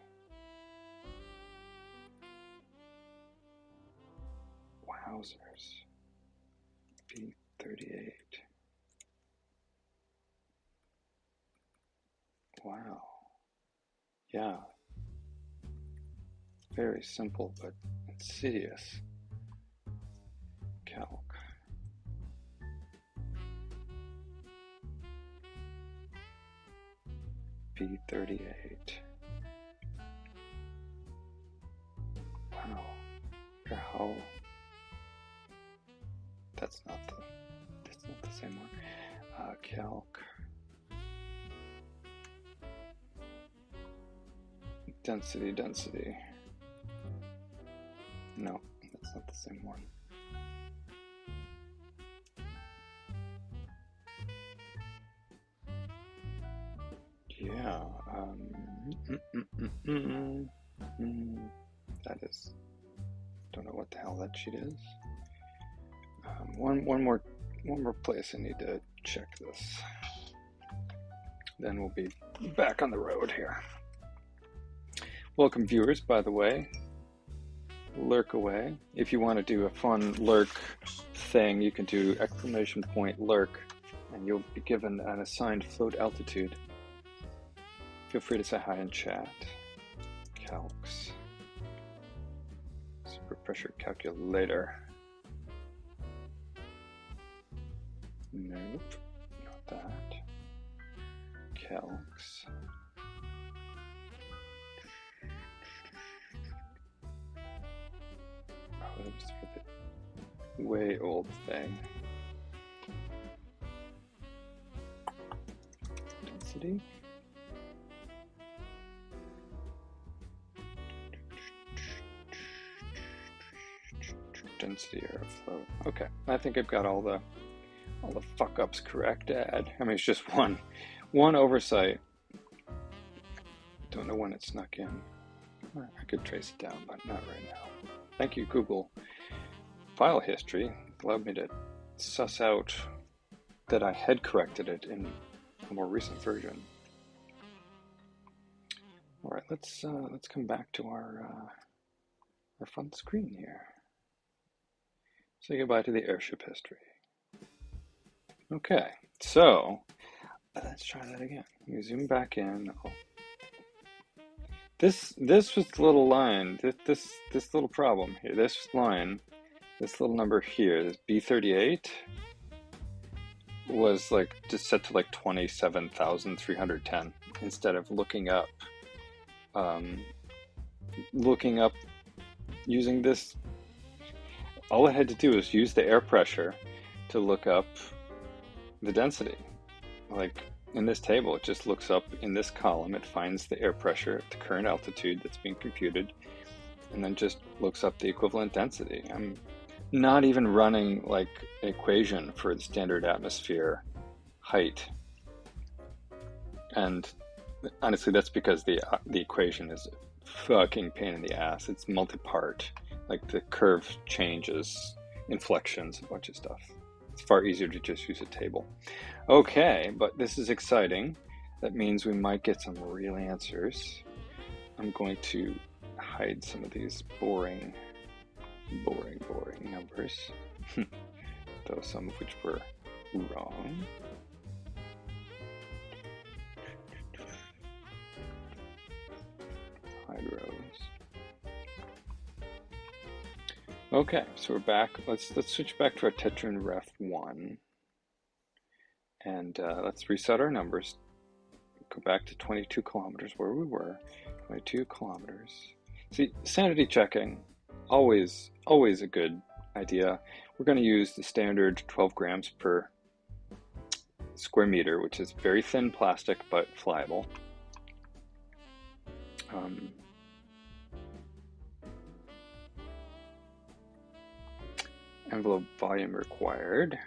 Wowzers. B38. Wow. Yeah. Very simple but insidious. Calc. B38. Wow. How? That's not the same one. Calc. Density. No, that's not the same one. Yeah. That is. Don't know what the hell that sheet is. One more place I need to check this. Then we'll be back on the road here. Welcome viewers, by the way. Lurk away. If you want to do a fun lurk thing, you can do !lurk, and you'll be given an assigned float altitude. Feel free to say hi in chat. Calcs. Super pressure calculator. Nope, not that. Calcs. Oh, that was for the way old thing. Density. Density airflow. Okay, I think I've got all the fuck ups correct, Dad. I mean, it's just one oversight. Don't know when it snuck in. I could trace it down, but not right now. Thank you, Google. File history allowed me to suss out that I had corrected it in a more recent version. All right, let's come back to our fun screen here. Say goodbye to the airship history. Okay, so let's try that again. You zoom back in. Oh. This was the little line. This little problem here. This line, this little number here, this B38, was like just set to like 27,310 instead of looking up using this. All I had to do was use the air pressure to look up the density. Like in this table, it just looks up in this column, it finds the air pressure at the current altitude that's being computed, and then just looks up the equivalent density. I'm not even running like an equation for the standard atmosphere height. And honestly, that's because the equation is a fucking pain in the ass. It's multi-part. Like the curve changes, inflections, a bunch of stuff. It's far easier to just use a table. Okay, but this is exciting. That means we might get some real answers. I'm going to hide some of these boring numbers, though some of which were wrong. Hide rows. Okay, so we're back. Let's switch back to our Tetran Ref 1. And let's reset our numbers. Go back to 22 kilometers where we were. 22 kilometers. See, sanity checking, always a good idea. We're going to use the standard 12 grams per square meter, which is very thin plastic but flyable. envelope volume required.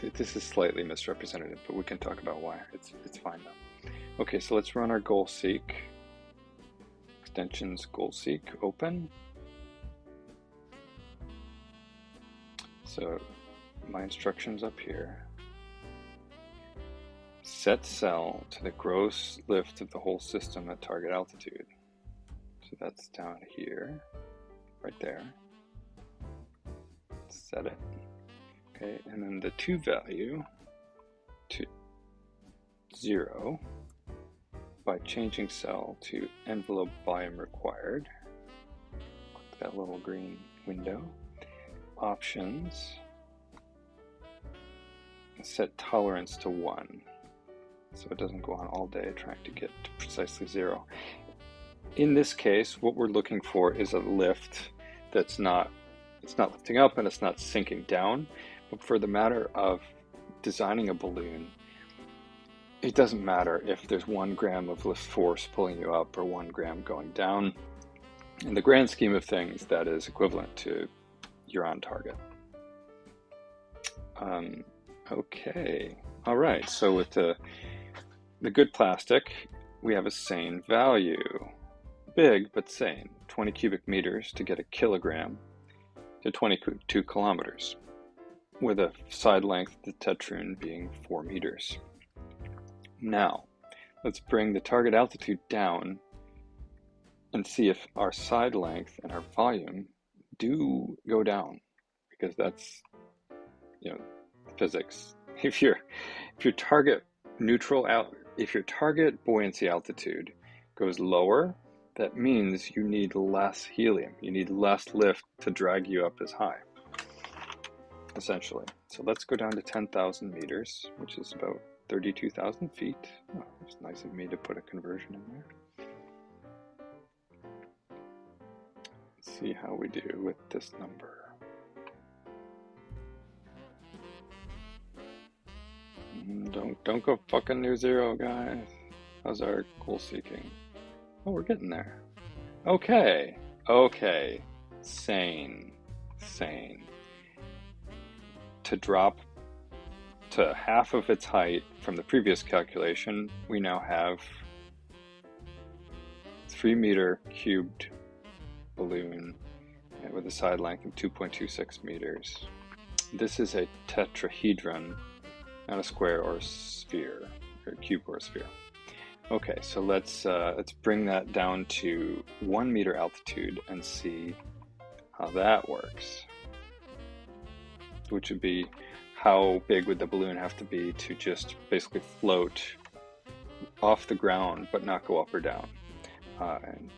This is slightly misrepresented, but we can talk about why. It's fine though. Okay, so let's run our goal seek. Extensions goal seek open. So my instructions up here. Set cell to the gross lift of the whole system at target altitude. So that's down here, right there. Set it. Okay, and then the to value to 0 by changing cell to envelope volume required. Click that little green window. Options. Set tolerance to 1. So it doesn't go on all day trying to get to precisely 0. In this case, what we're looking for is a lift that's not, it's not lifting up and it's not sinking down. But for the matter of designing a balloon, it doesn't matter if there's 1 gram of lift force pulling you up or 1 gram going down. In the grand scheme of things, that is equivalent to you're on target. Okay, all right, so with the good plastic, we have a sane value. Big, but sane. 20 cubic meters to get a kilogram to 22 kilometers, with a side length of the tetrone being 4 meters. Now, let's bring the target altitude down and see if our side length and our volume do go down, because that's, you know, physics. If your target buoyancy altitude goes lower, that means you need less helium. You need less lift to drag you up as high, essentially. So let's go down to 10,000 meters, which is about 32,000 feet. Oh, it's nice of me to put a conversion in there. Let's see how we do with this number. Don't go fucking near 0, guys. How's our goal seeking? Oh, we're getting there. Okay. Sane. To drop to half of its height from the previous calculation, we now have 3 meter cubed balloon with a side length of 2.26 meters. This is a tetrahedron, not a square or a sphere, or a cube or a sphere. Okay, so let's bring that down to 1 meter altitude and see how that works. Which would be, how big would the balloon have to be to just basically float off the ground but not go up or down? And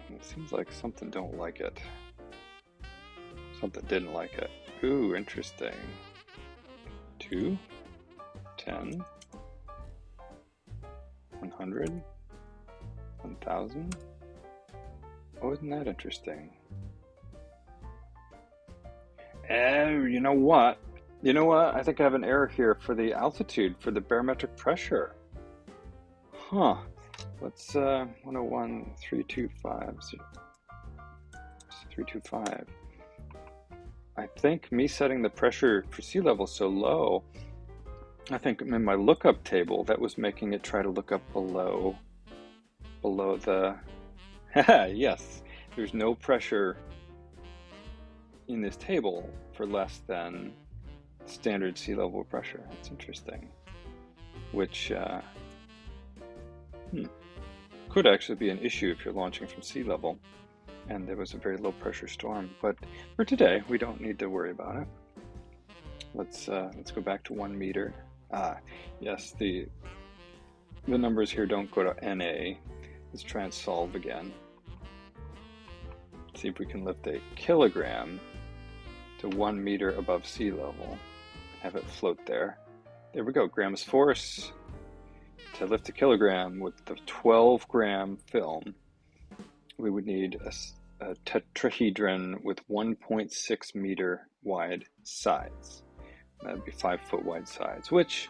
it seems like something don't like it. Something didn't like it. Ooh, interesting. 2, 10, 100, 1,000. Oh, isn't that interesting? You know what? I think I have an error here for the altitude, for the barometric pressure. Huh. Let's 101, 325. 325. I think me setting the pressure for sea level so low, I think in my lookup table that was making it try to look up below the yes, there's no pressure in this table for less than standard sea level pressure. That's interesting. Which could actually be an issue if you're launching from sea level and there was a very low pressure storm. But for today, we don't need to worry about it. Let's go back to 1 meter. Yes, the numbers here don't go to NA. Let's try and solve again. See if we can lift a kilogram to 1 meter above sea level and have it float there. There we go, grams force. To lift a kilogram with the 12 gram film, we would need a tetrahedron with 1.6 meter wide sides. That'd be 5 foot wide sides, which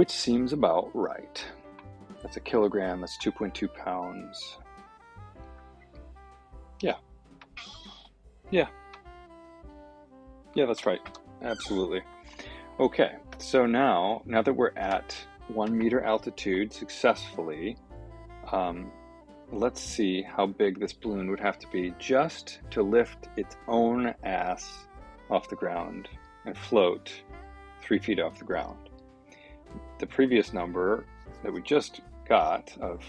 seems about right. That's a kilogram, that's 2.2 pounds. Yeah, Yeah. Yeah, that's right. Absolutely. Okay, so now that we're at 1 meter altitude successfully, let's see how big this balloon would have to be just to lift its own ass off the ground and float 3 feet off the ground. The previous number that we just got of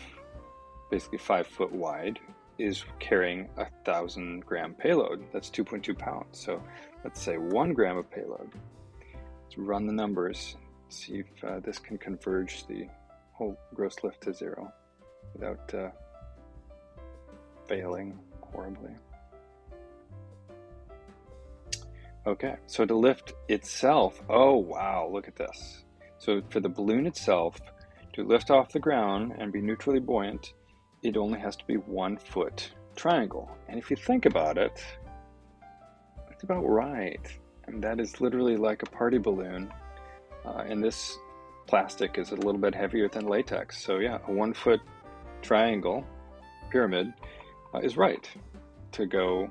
basically 5 foot wide is carrying 1,000-gram payload. That's 2.2 pounds. So let's say 1 gram of payload. Let's run the numbers, see if this can converge the whole gross lift to 0 without failing horribly. Okay, so to lift itself, oh wow, look at this. So for the balloon itself to lift off the ground and be neutrally buoyant, it only has to be 1 foot triangle. And if you think about it, that's about right. And that is literally like a party balloon. And this plastic is a little bit heavier than latex. So yeah, a 1 foot triangle pyramid is right to go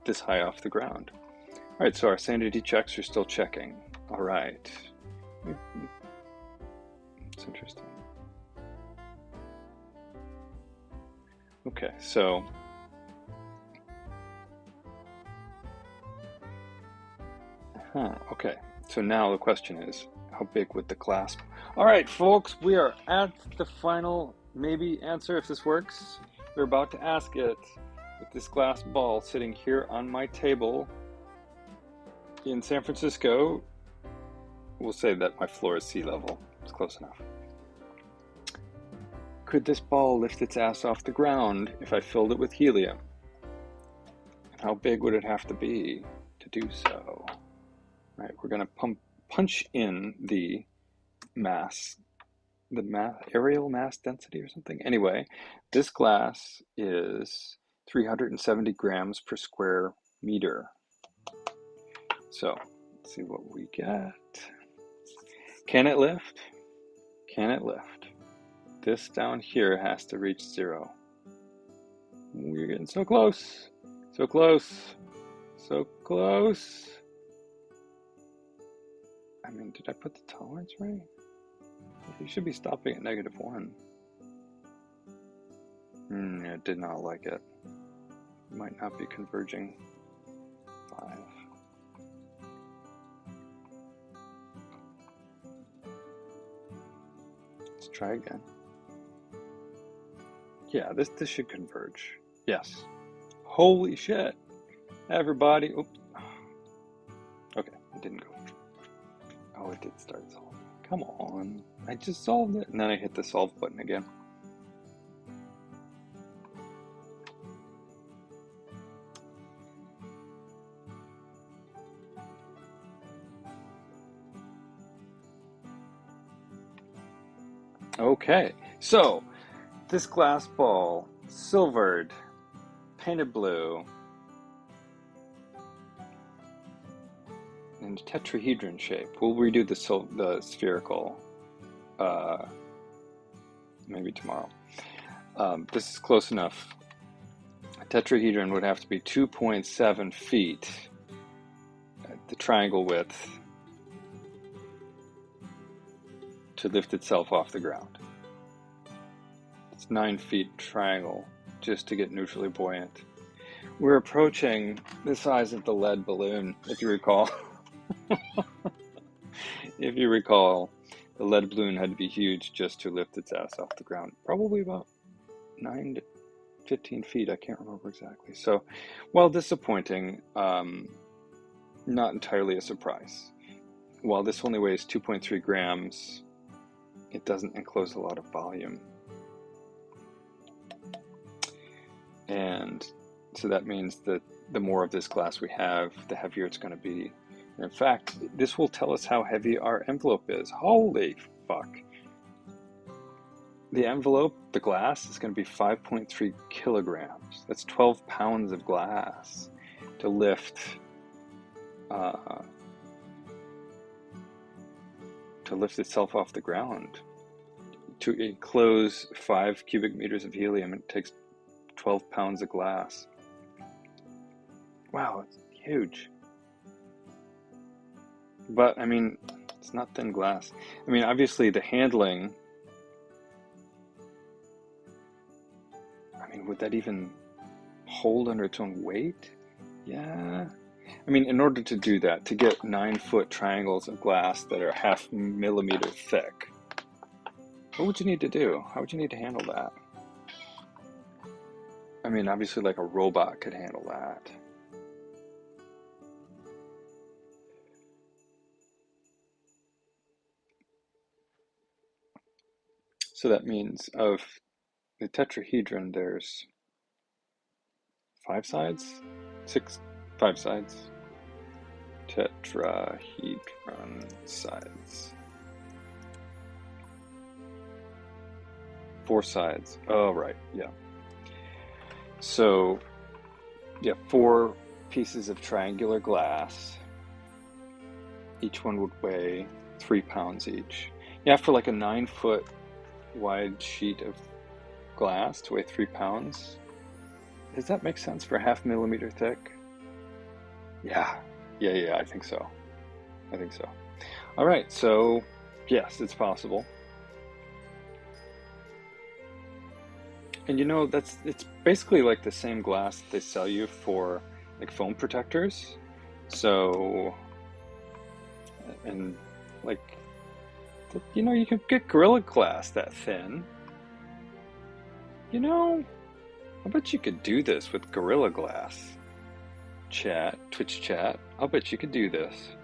this high off the ground. All right, so our sanity checks are still checking. All right. It's interesting. Okay, so okay. So now the question is, how big would the clasp? All right, folks, we are at the final maybe answer if this works. We're about to ask it with this glass ball sitting here on my table in San Francisco. We'll say that my floor is sea level. It's close enough. Could this ball lift its ass off the ground if I filled it with helium? And how big would it have to be to do so? All right, we're going to punch in the mass, areal mass density or something. Anyway, this glass is 370 grams per square meter. So let's see what we get. Can it lift? Can it lift? This down here has to reach 0. We're getting so close. So close. So close. I mean, did I put the tolerance right? You should be stopping at -1. It did not like it. Might not be converging. 5. Let's try again. Yeah, this should converge. Yes. Holy shit. Everybody. Oops. Okay, it didn't go. Oh, it did start solving. Come on. I just solved it. And then I hit the solve button again. Okay, so this glass ball, silvered, painted blue, and tetrahedron shape. We'll redo the spherical maybe tomorrow. This is close enough. A tetrahedron would have to be 2.7 feet at the triangle width to lift itself off the ground. It's 9 feet triangle just to get neutrally buoyant. We're approaching the size of the lead balloon, if you recall. If you recall, the lead balloon had to be huge just to lift its ass off the ground. Probably about 9 to 15 feet, I can't remember exactly. So, while disappointing, not entirely a surprise. While this only weighs 2.3 grams, it doesn't enclose a lot of volume. And so that means that the more of this glass we have, the heavier it's going to be. And in fact, this will tell us how heavy our envelope is. Holy fuck. The envelope, the glass, is going to be 5.3 kilograms. That's 12 pounds of glass to lift itself off the ground. To enclose 5 cubic meters of helium, it takes 12 pounds of glass. Wow, it's huge. But, I mean, it's not thin glass. I mean, obviously the handling, I mean, would that even hold under its own weight? Yeah. I mean, in order to do that, to get 9-foot triangles of glass that are 0.5 millimeter thick, what would you need to do? How would you need to handle that? I mean, obviously like a robot could handle that. So that means of the tetrahedron, there's 5 sides? 5 sides? Tetrahedron sides. 4 sides. Oh, right, yeah. So, yeah, 4 pieces of triangular glass. Each one would weigh 3 pounds each. Yeah, for like a 9-foot wide sheet of glass to weigh 3 pounds. Does that make sense for 0.5 millimeter thick? Yeah, I think so. All right, so yes, it's possible. And you know, it's basically like the same glass that they sell you for like foam protectors. So, and like, you know, you can get Gorilla Glass that thin. You know, I bet you could do this with Gorilla Glass. Chat, Twitch chat, I'll bet you could do this.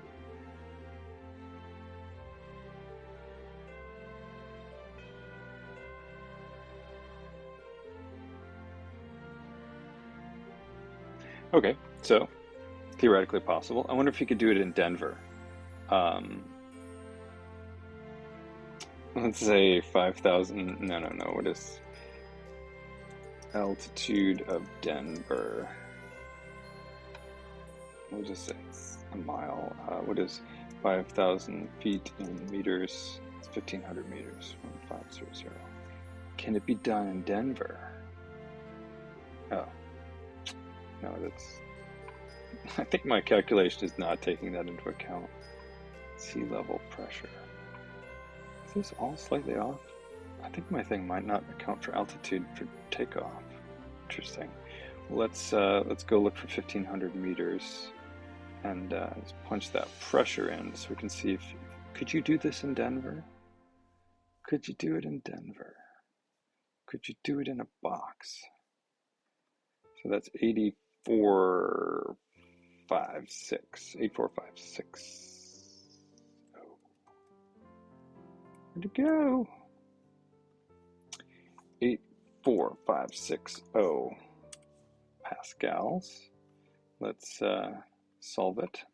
Okay, so theoretically possible. I wonder if you could do it in Denver. Let's say 5,000. No. What is altitude of Denver? We'll just say it's a mile. What is 5,000 feet in meters? It's 1,500 meters. 1500. Can it be done in Denver? Oh, no, that's. I think my calculation is not taking that into account. Sea level pressure. Is this all slightly off? I think my thing might not account for altitude for takeoff. Interesting. Well, let's go look for 1,500 meters and let's punch that pressure in so we can see if. Could you do this in Denver? Could you do it in Denver? Could you do it in a box? So that's 8456. 8456. Oh. Where'd it go? 84560 pascals. Let's solve it.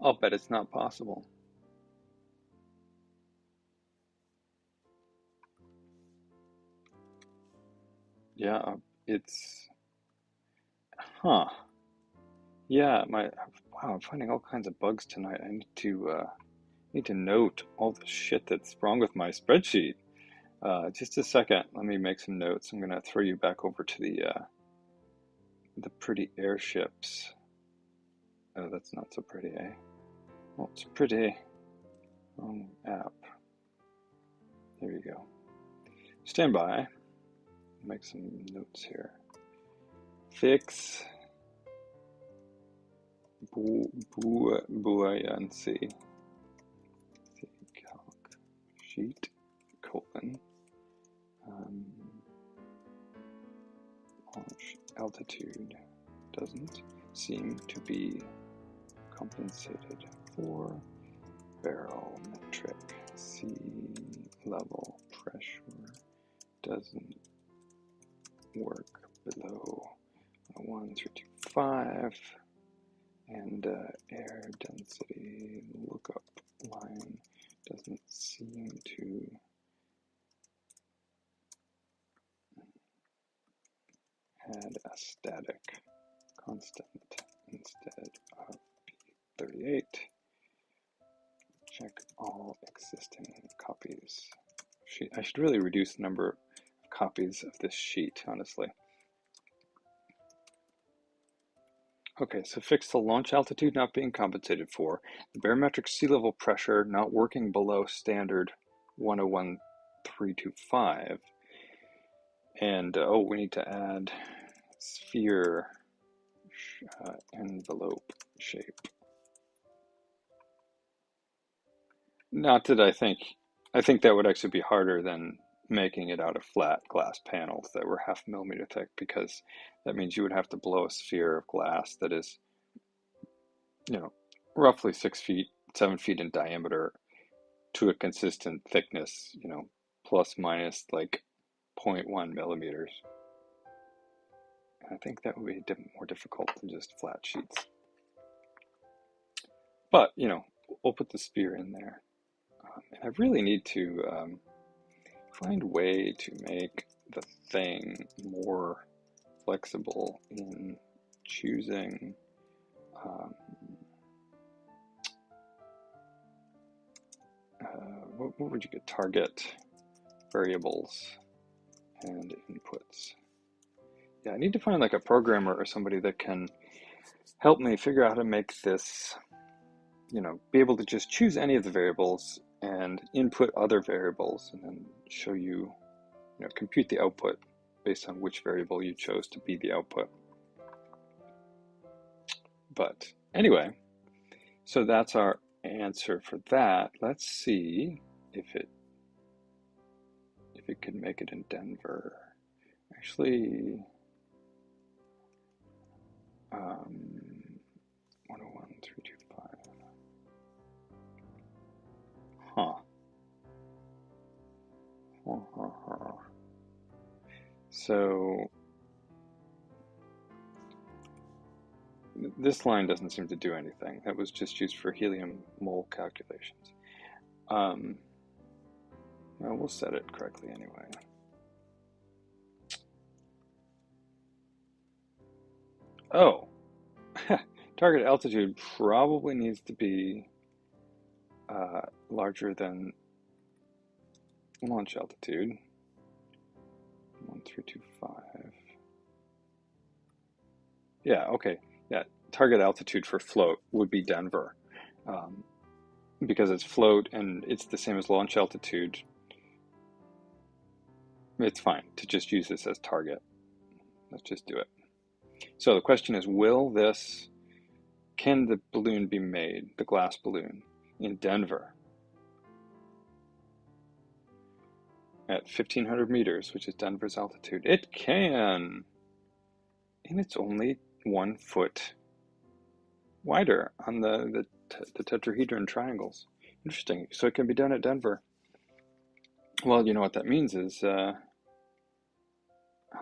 I'll bet it's not possible. Yeah, it's. Huh. Yeah, wow, I'm finding all kinds of bugs tonight. I need to note all the shit that's wrong with my spreadsheet. Just a second, let me make some notes. I'm gonna throw you back over to the pretty airships. Oh, that's not so pretty, eh? Well, it's pretty. App. There you go. Stand by. Make some notes here. Fix. Buoyancy. Calc. Sheet. Colon. Launch altitude doesn't seem to be compensated for. Barometric sea level pressure doesn't work below 1325, and air density lookup line doesn't seem to add a static constant instead of P38. Check all existing copies. I should really reduce the number of copies of this sheet, honestly. Okay, so fix the launch altitude not being compensated for, the barometric sea level pressure not working below standard 101.325, and oh, we need to add sphere envelope shape. Not that I think that would actually be harder than making it out of flat glass panels that were 0.5 millimeter thick, because that means you would have to blow a sphere of glass that is, roughly 6 feet, 7 feet in diameter to a consistent thickness, plus minus like 0.1 millimeters. I think that would be more difficult than just flat sheets. But, we'll put the sphere in there. And I really need to find a way to make the thing more flexible in choosing what would you get? Target variables and inputs. Yeah, I need to find like a programmer or somebody that can help me figure out how to make this, be able to just choose any of the variables and input other variables and then show you, compute the output based on which variable you chose to be the output. But anyway, so that's our answer for that. Let's see if it could make it in Denver. Actually, 101.325. Huh. So this line doesn't seem to do anything. That was just used for helium mole calculations. Well, we'll set it correctly anyway. Oh, target altitude probably needs to be larger than launch altitude. 1325. Yeah, okay. Yeah, target altitude for float would be Denver, because it's float and it's the same as launch altitude. It's fine to just use this as target. Let's just do it. So the question is, can the balloon be made, the glass balloon, in Denver at 1,500 meters, which is Denver's altitude? It can, and it's only 1 foot wider on the tetrahedron triangles. Interesting. So it can be done at Denver. Well, you know what that means is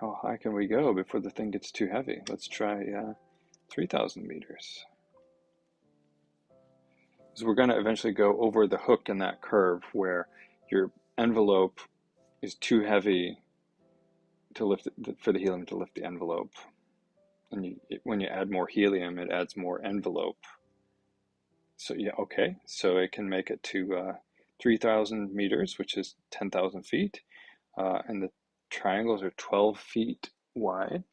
how high can we go before the thing gets too heavy? Let's try 3,000 meters. So we're going to eventually go over the hook in that curve where your envelope is too heavy to lift for the helium to lift the envelope. And when you add more helium, it adds more envelope. So yeah, okay. So it can make it to 3,000 meters, which is 10,000 feet. And the triangles are 12 feet wide.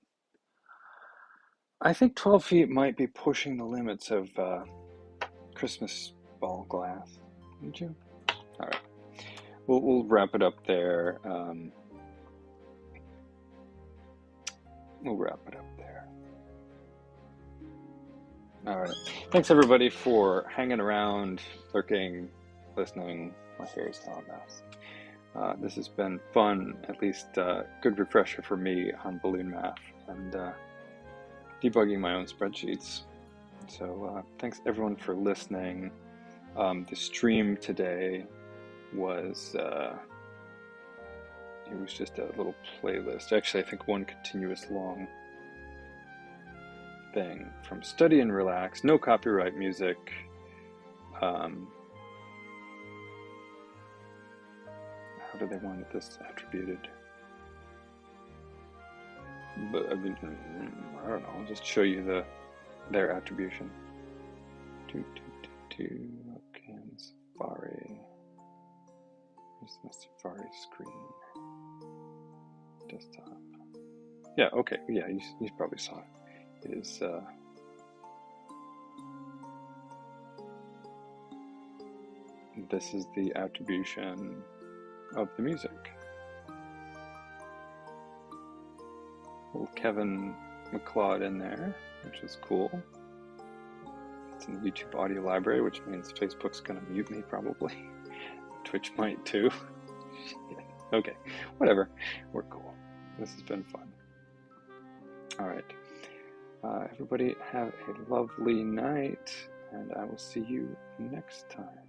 I think 12 feet might be pushing the limits of Christmas ball glass, wouldn't you? All right, we'll wrap it up there. We'll wrap it up there. All right, thanks everybody for hanging around, lurking, listening. My hair is now a mess. This has been fun, at least a good refresher for me on balloon math and debugging my own spreadsheets. So thanks everyone for listening. The stream today was it was just a little playlist. Actually, I think one continuous long thing from Study and Relax, no copyright music. How do they want this attributed? But I mean, I don't know. I'll just show you their attribution. Okay, Safari. Here's the Safari screen. Desktop. Yeah. Okay. Yeah. You probably saw it. It is and this is the attribution of the music. Little Kevin MacLeod in there, which is cool. It's in the YouTube audio library, which means Facebook's gonna mute me probably. Twitch might too. Okay, whatever. We're cool. This has been fun. All right. Everybody have a lovely night, and I will see you next time.